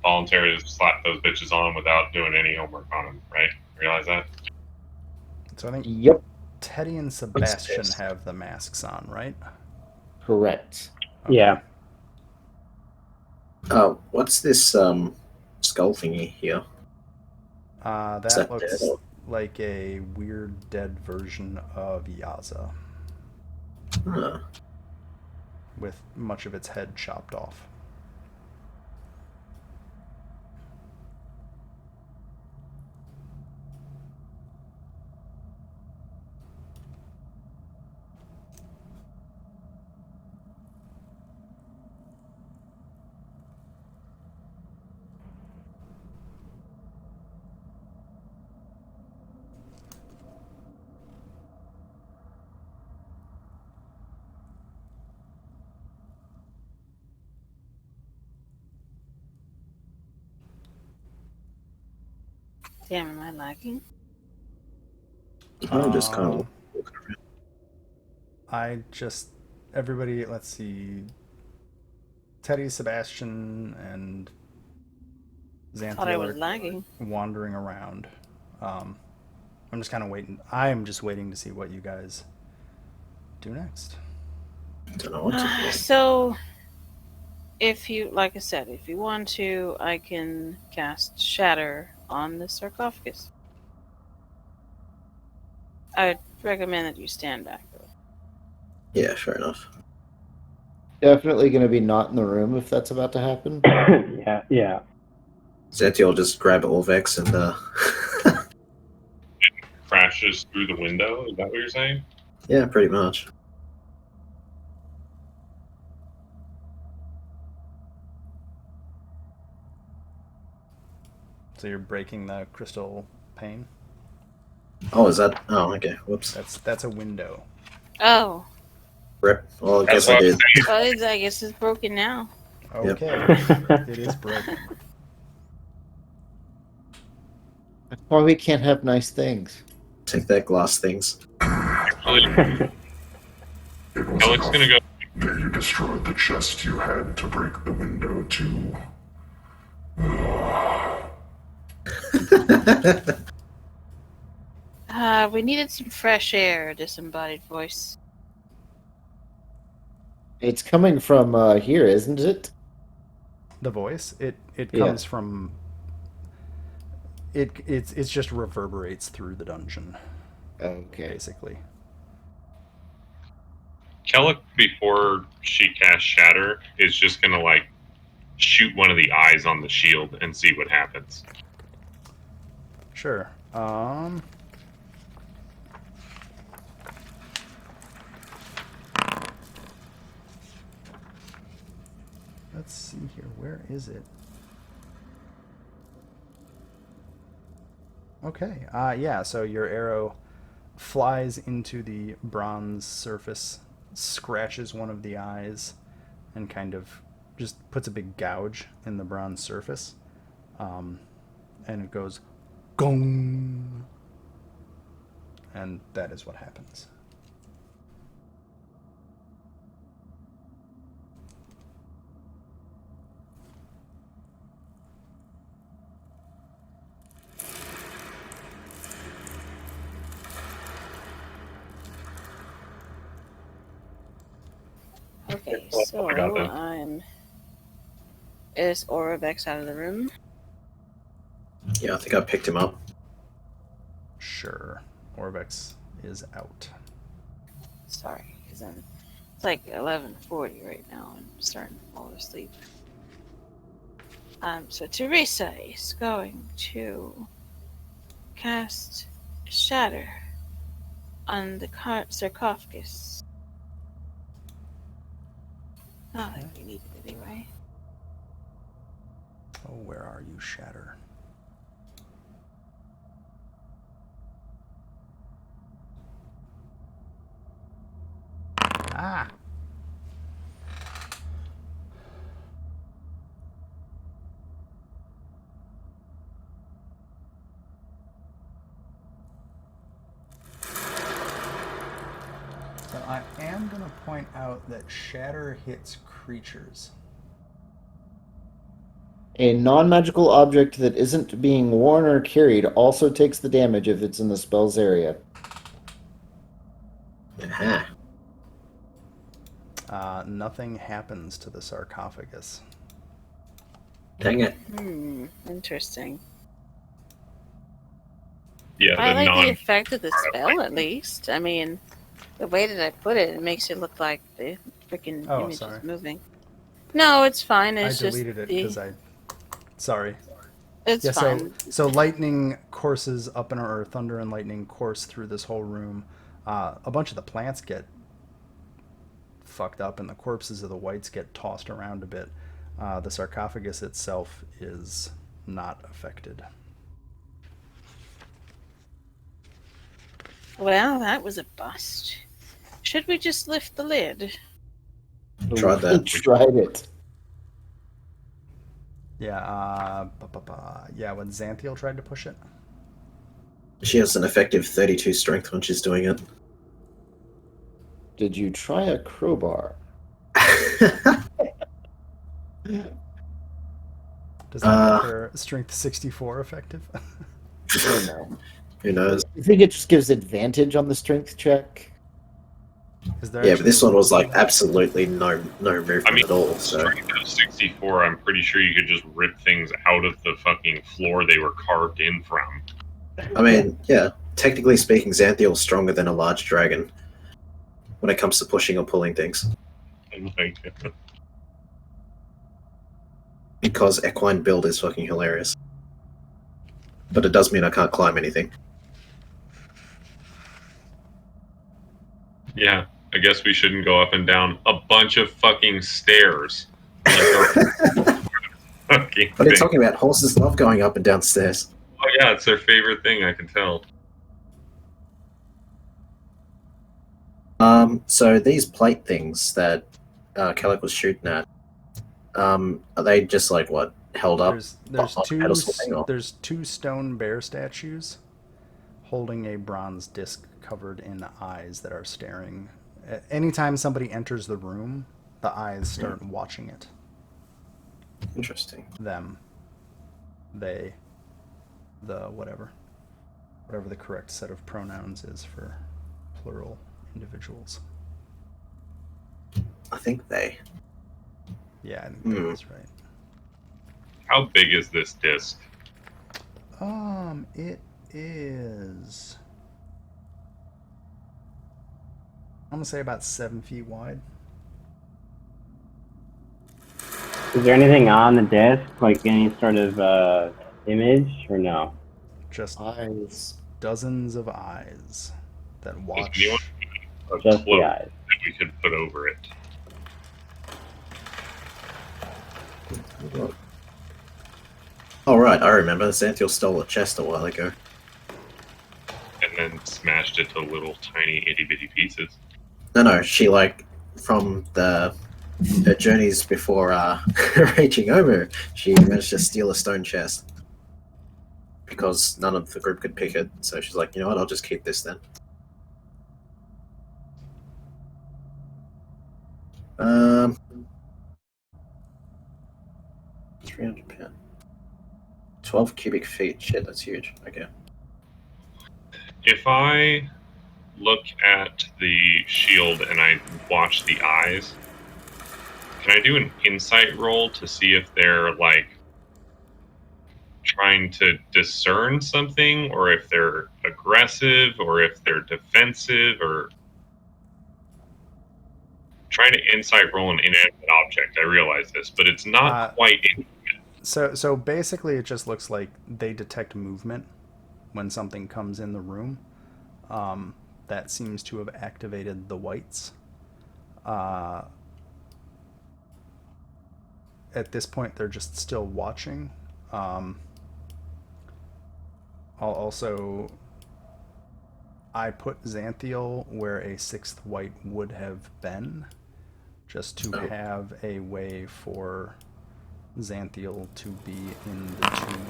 [SPEAKER 4] voluntarily slap those bitches on without doing any homework on them, right? Realize that?
[SPEAKER 1] So I think
[SPEAKER 5] Yep.
[SPEAKER 1] Teddy and Sebastian
[SPEAKER 8] this?
[SPEAKER 1] have the masks on, right?
[SPEAKER 5] Correct.
[SPEAKER 1] Okay.
[SPEAKER 7] Yeah.
[SPEAKER 8] What's this skull thingy here? Is
[SPEAKER 1] That
[SPEAKER 8] that
[SPEAKER 1] looks
[SPEAKER 8] dead or-
[SPEAKER 1] like a weird dead version of Yaza,
[SPEAKER 8] Huh.
[SPEAKER 1] with much of its head chopped off.
[SPEAKER 6] Damn, am I lagging?
[SPEAKER 8] I'm just kind of
[SPEAKER 1] Um,
[SPEAKER 8] walking around.
[SPEAKER 1] Everybody, let's see. Teddy, Sebastian, and
[SPEAKER 6] Thought I
[SPEAKER 1] Xanthiel
[SPEAKER 6] was
[SPEAKER 1] are
[SPEAKER 6] lagging.
[SPEAKER 1] wandering around. I'm just kind of waiting. I'm just waiting to see what you guys do next.
[SPEAKER 8] Don't know what to do.
[SPEAKER 6] So, if you, like I said, if you want to, I can cast Shatter on the sarcophagus. I would recommend that you stand back, though.
[SPEAKER 8] Yeah, fair enough.
[SPEAKER 5] Definitely going to be not in the room if that's about to happen.
[SPEAKER 7] Yeah.
[SPEAKER 8] Zeti will just grab Orvex and
[SPEAKER 4] Crashes through the window. Is that what you're saying?
[SPEAKER 8] yeah, pretty much.
[SPEAKER 1] So you're breaking the crystal pane.
[SPEAKER 8] Oh, is that? Oh, okay. Whoops.
[SPEAKER 1] That's a window.
[SPEAKER 6] Oh,
[SPEAKER 8] Rip. Well, I
[SPEAKER 4] That's
[SPEAKER 8] guess I
[SPEAKER 4] what I'm
[SPEAKER 8] did.
[SPEAKER 4] saying.
[SPEAKER 6] well, I guess it's broken now.
[SPEAKER 8] Yep.
[SPEAKER 1] Okay, it is broken.
[SPEAKER 5] That's why we can't have nice things.
[SPEAKER 8] Take that, glass things.
[SPEAKER 4] Actually,
[SPEAKER 9] It was
[SPEAKER 4] Alex gonna go.
[SPEAKER 9] that you destroyed the chest you had to break the window to.
[SPEAKER 6] We needed some fresh air, disembodied voice.
[SPEAKER 5] It's coming from here, isn't it?
[SPEAKER 1] The voice, it
[SPEAKER 5] Yeah.
[SPEAKER 1] comes from. It's just reverberates through the dungeon,
[SPEAKER 5] Okay.
[SPEAKER 1] basically.
[SPEAKER 4] Kellic, before she casts Shatter, is just gonna like shoot one of the eyes on the shield and see what happens.
[SPEAKER 1] Sure. Let's see here. Where is it? Okay. Yeah. So your arrow flies into the bronze surface, scratches one of the eyes, and kind of just puts a big gouge in the bronze surface. And it goes gong. And that is what happens.
[SPEAKER 6] Okay,
[SPEAKER 4] Well,
[SPEAKER 6] so
[SPEAKER 4] I got that.
[SPEAKER 6] Is Oravex out of the room?
[SPEAKER 8] Yeah, I think I picked him up.
[SPEAKER 1] Sure. Orvex is out.
[SPEAKER 6] Sorry, because it's like 11:40 right now. I'm starting to fall asleep. So Teresa is going to cast Shatter on the sarcophagus. Not like we need it anyway.
[SPEAKER 1] Oh, where are you, Shatter? Ah! So I am going to point out that Shatter hits creatures.
[SPEAKER 5] A non-magical object that isn't being worn or carried also takes the damage if it's in the spell's area.
[SPEAKER 8] Aha.
[SPEAKER 1] Nothing happens to the sarcophagus.
[SPEAKER 8] Dang it.
[SPEAKER 6] Interesting.
[SPEAKER 4] Yeah,
[SPEAKER 6] I
[SPEAKER 4] the
[SPEAKER 6] like the
[SPEAKER 4] non.
[SPEAKER 6] effect of the spell, at least. I mean, the way that I put it, it makes it look like the freaking
[SPEAKER 1] Oh,
[SPEAKER 6] image
[SPEAKER 1] sorry.
[SPEAKER 6] is moving. No, it's fine. It's
[SPEAKER 1] I deleted it because Sorry.
[SPEAKER 6] It's
[SPEAKER 1] Yeah,
[SPEAKER 6] fine.
[SPEAKER 1] so lightning courses up in or thunder and lightning course through this whole room. A bunch of the plants get fucked up and the corpses of the whites get tossed around a bit. The sarcophagus itself is not affected.
[SPEAKER 6] Well, that was a bust. Should we just lift the lid?
[SPEAKER 8] Tried
[SPEAKER 5] We
[SPEAKER 8] that.
[SPEAKER 5] tried it.
[SPEAKER 1] Yeah, yeah, when Xanthiel tried to push it.
[SPEAKER 8] She has an effective 32 strength when she's doing it.
[SPEAKER 5] Did you try a crowbar?
[SPEAKER 1] Does that make her strength 64 effective?
[SPEAKER 5] Oh no.
[SPEAKER 8] Who knows?
[SPEAKER 5] You think it just gives advantage on the strength check?
[SPEAKER 1] Is there
[SPEAKER 8] Yeah, but this
[SPEAKER 1] actually
[SPEAKER 8] one was
[SPEAKER 1] a-
[SPEAKER 8] like absolutely no movement at all. So
[SPEAKER 4] Strength of 64, I'm pretty sure you could just rip things out of the fucking floor they were carved in from.
[SPEAKER 8] I mean, yeah, technically speaking, Xanthiel's stronger than a large dragon when it comes to pushing or pulling things.
[SPEAKER 4] Like,
[SPEAKER 8] Because equine build is fucking hilarious. But it does mean I can't climb anything.
[SPEAKER 4] yeah, I guess we shouldn't go up and down a bunch of fucking stairs. Like, fucking
[SPEAKER 8] What are you
[SPEAKER 4] thing.
[SPEAKER 8] talking about? Horses love going up and down stairs.
[SPEAKER 4] Oh yeah, it's their favorite thing, I can tell.
[SPEAKER 8] So these plate things that Kellic was shooting at, are they just like what, held up?
[SPEAKER 1] There's
[SPEAKER 8] on a pedestal thing, or-
[SPEAKER 1] there's two stone bear statues holding a bronze disc covered in eyes that are staring. Anytime somebody enters the room, the eyes start watching it.
[SPEAKER 8] Interesting.
[SPEAKER 1] Them. They. The whatever the correct set of pronouns is for plural individuals.
[SPEAKER 8] I think they.
[SPEAKER 1] Yeah, I think that is right.
[SPEAKER 4] How big is this disc?
[SPEAKER 1] It is. I'm gonna say about 7 feet wide.
[SPEAKER 7] Is there anything on the disc, like any sort of image, or no?
[SPEAKER 1] Just
[SPEAKER 5] Eyes.
[SPEAKER 1] dozens of eyes that watch.
[SPEAKER 4] anyone- A
[SPEAKER 7] Just
[SPEAKER 4] cloak
[SPEAKER 7] the eyes.
[SPEAKER 4] that we could put over it.
[SPEAKER 8] Oh right, I remember. Xanthiel stole a chest a while ago.
[SPEAKER 4] And then smashed it to little tiny itty bitty pieces.
[SPEAKER 8] No, she like from her journeys before reaching over, she managed to steal a stone chest because none of the group could pick it. So she's like, you know what? I'll just keep this then. 300 pound, 12 cubic feet. Shit, that's huge. Okay.
[SPEAKER 4] If I look at the shield and I watch the eyes, can I do an insight roll to see if they're like trying to discern something, or if they're aggressive, or if they're defensive, or trying to insight roll an inanimate object. I realize this, but it's not quite.
[SPEAKER 1] So basically, it just looks like they detect movement when something comes in the room. That seems to have activated the whites. At this point, they're just still watching. I put Xanthiel where a sixth white would have been, just to have a way for Xanthiel to be in the tomb.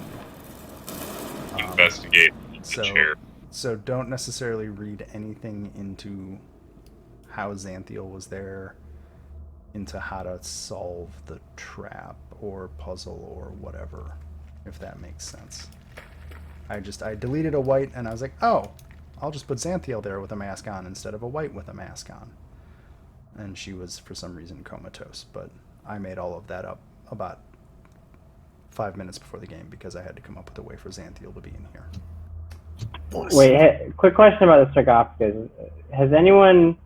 [SPEAKER 4] Investigate the chair.
[SPEAKER 1] So don't necessarily read anything into how Xanthiel was there, into how to solve the trap or puzzle or whatever, if that makes sense. I deleted a white and I was like, oh, I'll just put Xanthiel there with a mask on instead of a white with a mask on. And she was, for some reason, comatose. But I made all of that up about 5 minutes before the game because I had to come up with a way for Xanthiel to be in here.
[SPEAKER 7] Wait, quick question about the sarcophagus. Has anyone...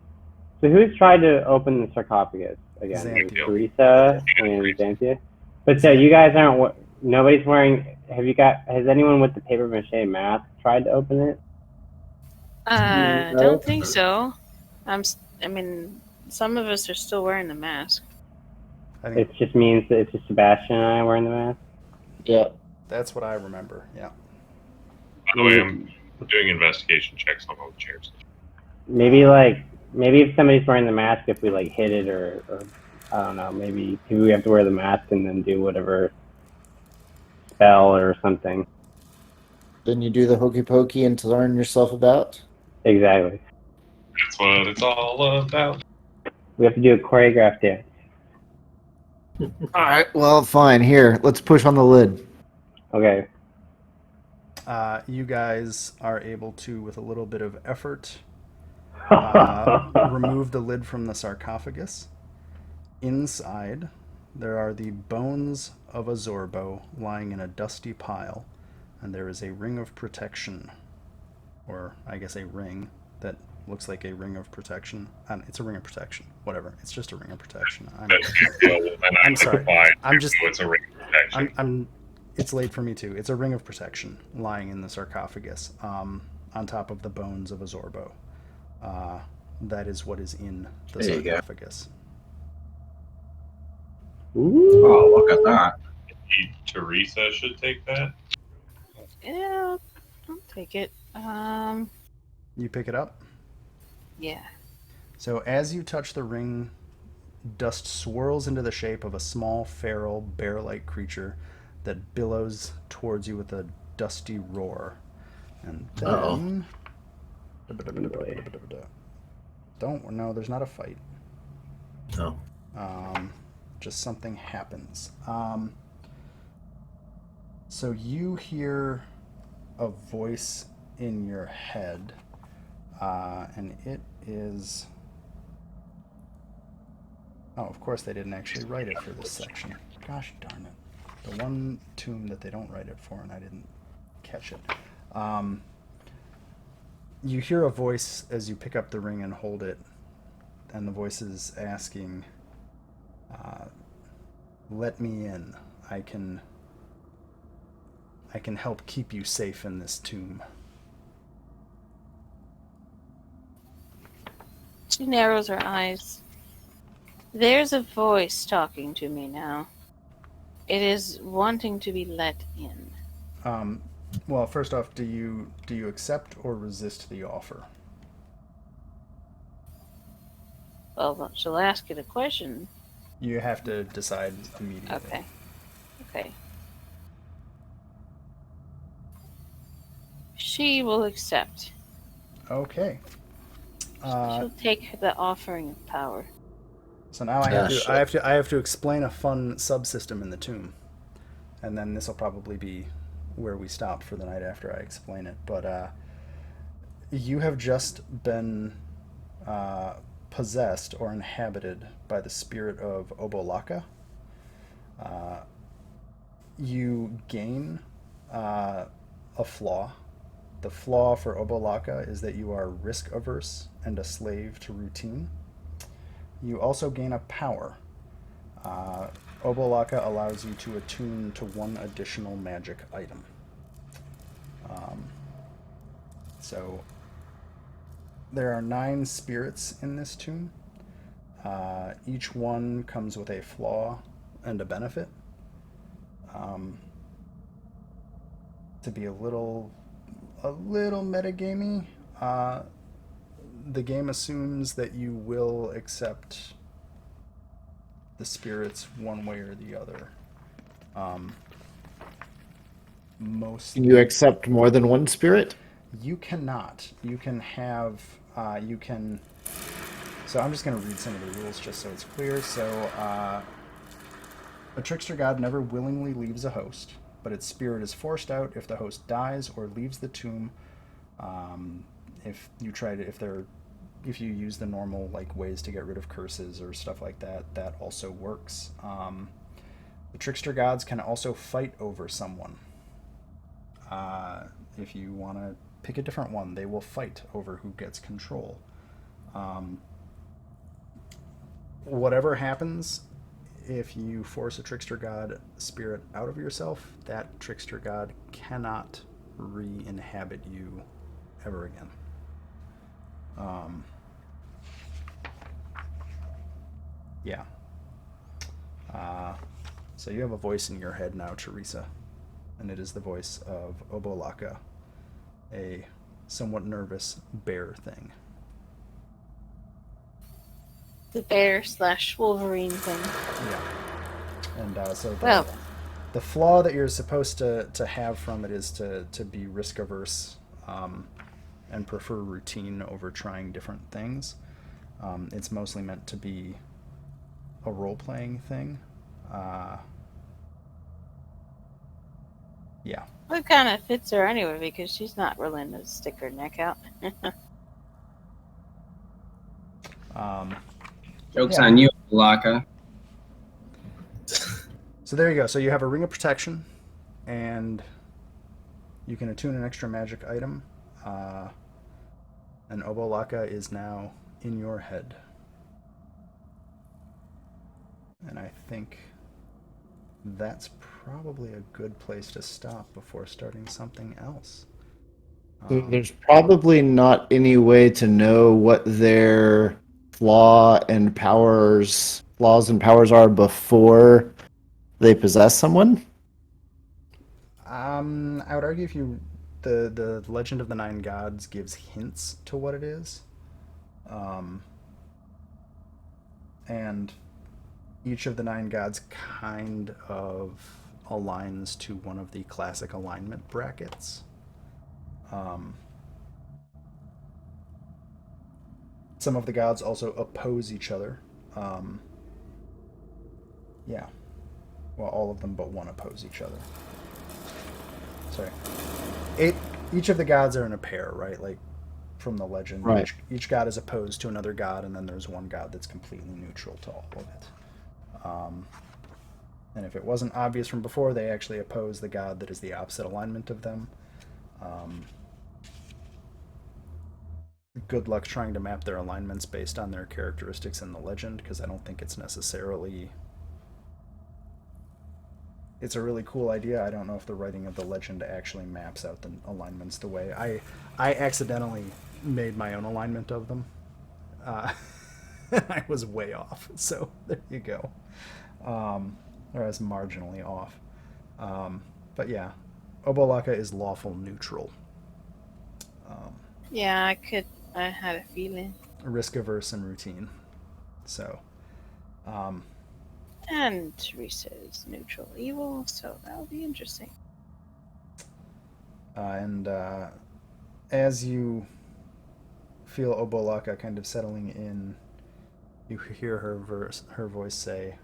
[SPEAKER 7] So who's tried to open the sarcophagus again?
[SPEAKER 1] Xanthiel.
[SPEAKER 7] Teresa and Xanthia? But so you guys aren't... Nobody's wearing... Has anyone with the paper mache mask tried to open it?
[SPEAKER 6] I don't think so. I mean, some of us are still wearing the mask.
[SPEAKER 7] It just means that it's just Sebastian and I wearing the mask?
[SPEAKER 5] Yeah.
[SPEAKER 1] That's what I remember, yeah.
[SPEAKER 4] By the way, I'm doing investigation checks on all the chairs.
[SPEAKER 7] Maybe if somebody's wearing the mask, if we like hit it or I don't know, maybe we have to wear the mask and then do whatever spell or something.
[SPEAKER 5] Then you do the hokey pokey and to learn yourself about?
[SPEAKER 7] Exactly.
[SPEAKER 4] That's what it's all about.
[SPEAKER 7] We have to do a choreographed dance.
[SPEAKER 5] All right, well, fine. Here, let's push on the lid.
[SPEAKER 7] Okay.
[SPEAKER 1] You guys are able to, with a little bit of effort, remove the lid from the sarcophagus. Inside, there are the bones of a Zorbo lying in a dusty pile, and there is a ring of protection, or I guess a ring that looks like a ring of protection. It's a ring of protection. Whatever. It's just a ring of protection. I'm sorry.
[SPEAKER 4] It's a ring of protection.
[SPEAKER 1] It's late for me too. It's a ring of protection lying in the sarcophagus, on top of the bones of a Zorbo. That is what is in the
[SPEAKER 8] There you go.
[SPEAKER 1] sarcophagus.
[SPEAKER 7] Ooh.
[SPEAKER 8] Oh, look at that.
[SPEAKER 4] Teresa should take that.
[SPEAKER 6] Yeah, I'll take it.
[SPEAKER 1] You pick it up.
[SPEAKER 6] Yeah.
[SPEAKER 1] So as you touch the ring, dust swirls into the shape of a small, feral, bear-like creature that billows towards you with a dusty roar. And then... No, there's not a fight.
[SPEAKER 8] Oh.
[SPEAKER 1] Just something happens. So you hear a voice in your head, and it is... Oh, of course they didn't actually write it for this section. Gosh darn it. The one tomb that they don't write it for, and I didn't catch it. You hear a voice as you pick up the ring and hold it, and the voice is asking, let me in. I can help keep you safe in this tomb.
[SPEAKER 6] She narrows her eyes. There's a voice talking to me now. It is wanting to be let in.
[SPEAKER 1] Well, first off, do you accept or resist the offer?
[SPEAKER 6] Well, she'll ask it a question.
[SPEAKER 1] You have to decide immediately.
[SPEAKER 6] Okay. She will accept.
[SPEAKER 1] Okay.
[SPEAKER 6] She'll take the offering of power.
[SPEAKER 1] So now I have to explain a fun subsystem in the tomb, and then this will probably be where we stop for the night after I explain it. But you have just been possessed or inhabited by the spirit of Obo'laka. You gain a flaw. The flaw for Obo'laka is that you are risk averse and a slave to routine. You also gain a power. Obo'laka allows you to attune to one additional magic item. So there are 9 spirits in this tune. Each one comes with a flaw and a benefit. To be a little metagamey, the game assumes that you will accept the spirits one way or the other. Most
[SPEAKER 5] Can you accept more than one spirit?
[SPEAKER 1] you cannot. You can have. You can. So I'm just going to read some of the rules just so it's clear. So a trickster god never willingly leaves a host, but its spirit is forced out if the host dies or leaves the tomb. If you use the normal like ways to get rid of curses or stuff like that, that also works. The trickster gods can also fight over someone. If you want to pick a different one, they will fight over who gets control. Whatever happens, if you force a trickster god spirit out of yourself, that trickster god cannot re-inhabit you ever again. Yeah. So you have a voice in your head now, Teresa, and it is the voice of Obo'laka, a somewhat nervous bear thing.
[SPEAKER 6] The bear / Wolverine thing.
[SPEAKER 1] Yeah. And so
[SPEAKER 6] Well,
[SPEAKER 1] the flaw that you're supposed to have from it is to be risk averse and prefer routine over trying different things. It's mostly meant to be a role-playing thing. Yeah.
[SPEAKER 6] it kind of fits her anyway because she's not willing to stick her neck out.
[SPEAKER 3] Joke's
[SPEAKER 1] Yeah.
[SPEAKER 3] on you, Obo'laka.
[SPEAKER 1] So there you go. So you have a ring of protection, and you can attune an extra magic item. And Obo'laka is now in your head. And I think that's probably a good place to stop before starting something else.
[SPEAKER 5] There's probably not any way to know what their flaws and powers are before they possess someone.
[SPEAKER 1] I would argue if you the Legend of the Nine Gods gives hints to what it is, and each of the 9 gods kind of aligns to one of the classic alignment brackets. Some of the gods also oppose each other. Yeah. Well, all of them but one oppose each other. Sorry. Each of the gods are in a pair, right? Like from the legend.
[SPEAKER 5] Right.
[SPEAKER 1] Each god is opposed to another god, and then there's one god that's completely neutral to all of it. And if it wasn't obvious from before, they actually oppose the god that is the opposite alignment of them. Good luck trying to map their alignments based on their characteristics in the legend, because I don't think it's necessarily... It's a really cool idea. I don't know if the writing of the legend actually maps out the alignments the way... I accidentally made my own alignment of them. I was way off, so there you go. Or I was marginally off. But yeah, Obo'laka is lawful neutral.
[SPEAKER 6] Yeah, I had a feeling.
[SPEAKER 1] Risk averse and routine. So,
[SPEAKER 6] And Teresa is neutral evil, so that'll be interesting.
[SPEAKER 1] and as you feel Obo'laka kind of settling in, you hear her voice say,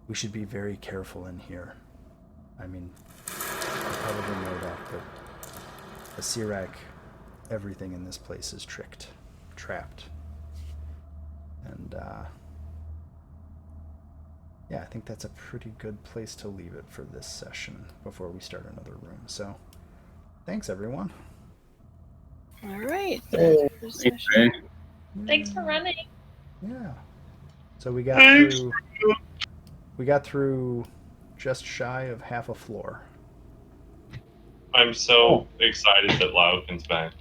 [SPEAKER 1] "We should be very careful in here. I mean, you probably know that, but a Sirak, everything in this place is trapped. And yeah, I think that's a pretty good place to leave it for this session before we start another room. So, thanks everyone.
[SPEAKER 6] All right.
[SPEAKER 5] Hey.
[SPEAKER 3] Thanks, Ray.
[SPEAKER 2] Thanks for running.
[SPEAKER 1] Yeah. So we got through just shy of half a floor.
[SPEAKER 4] I'm so excited that Lau comes back.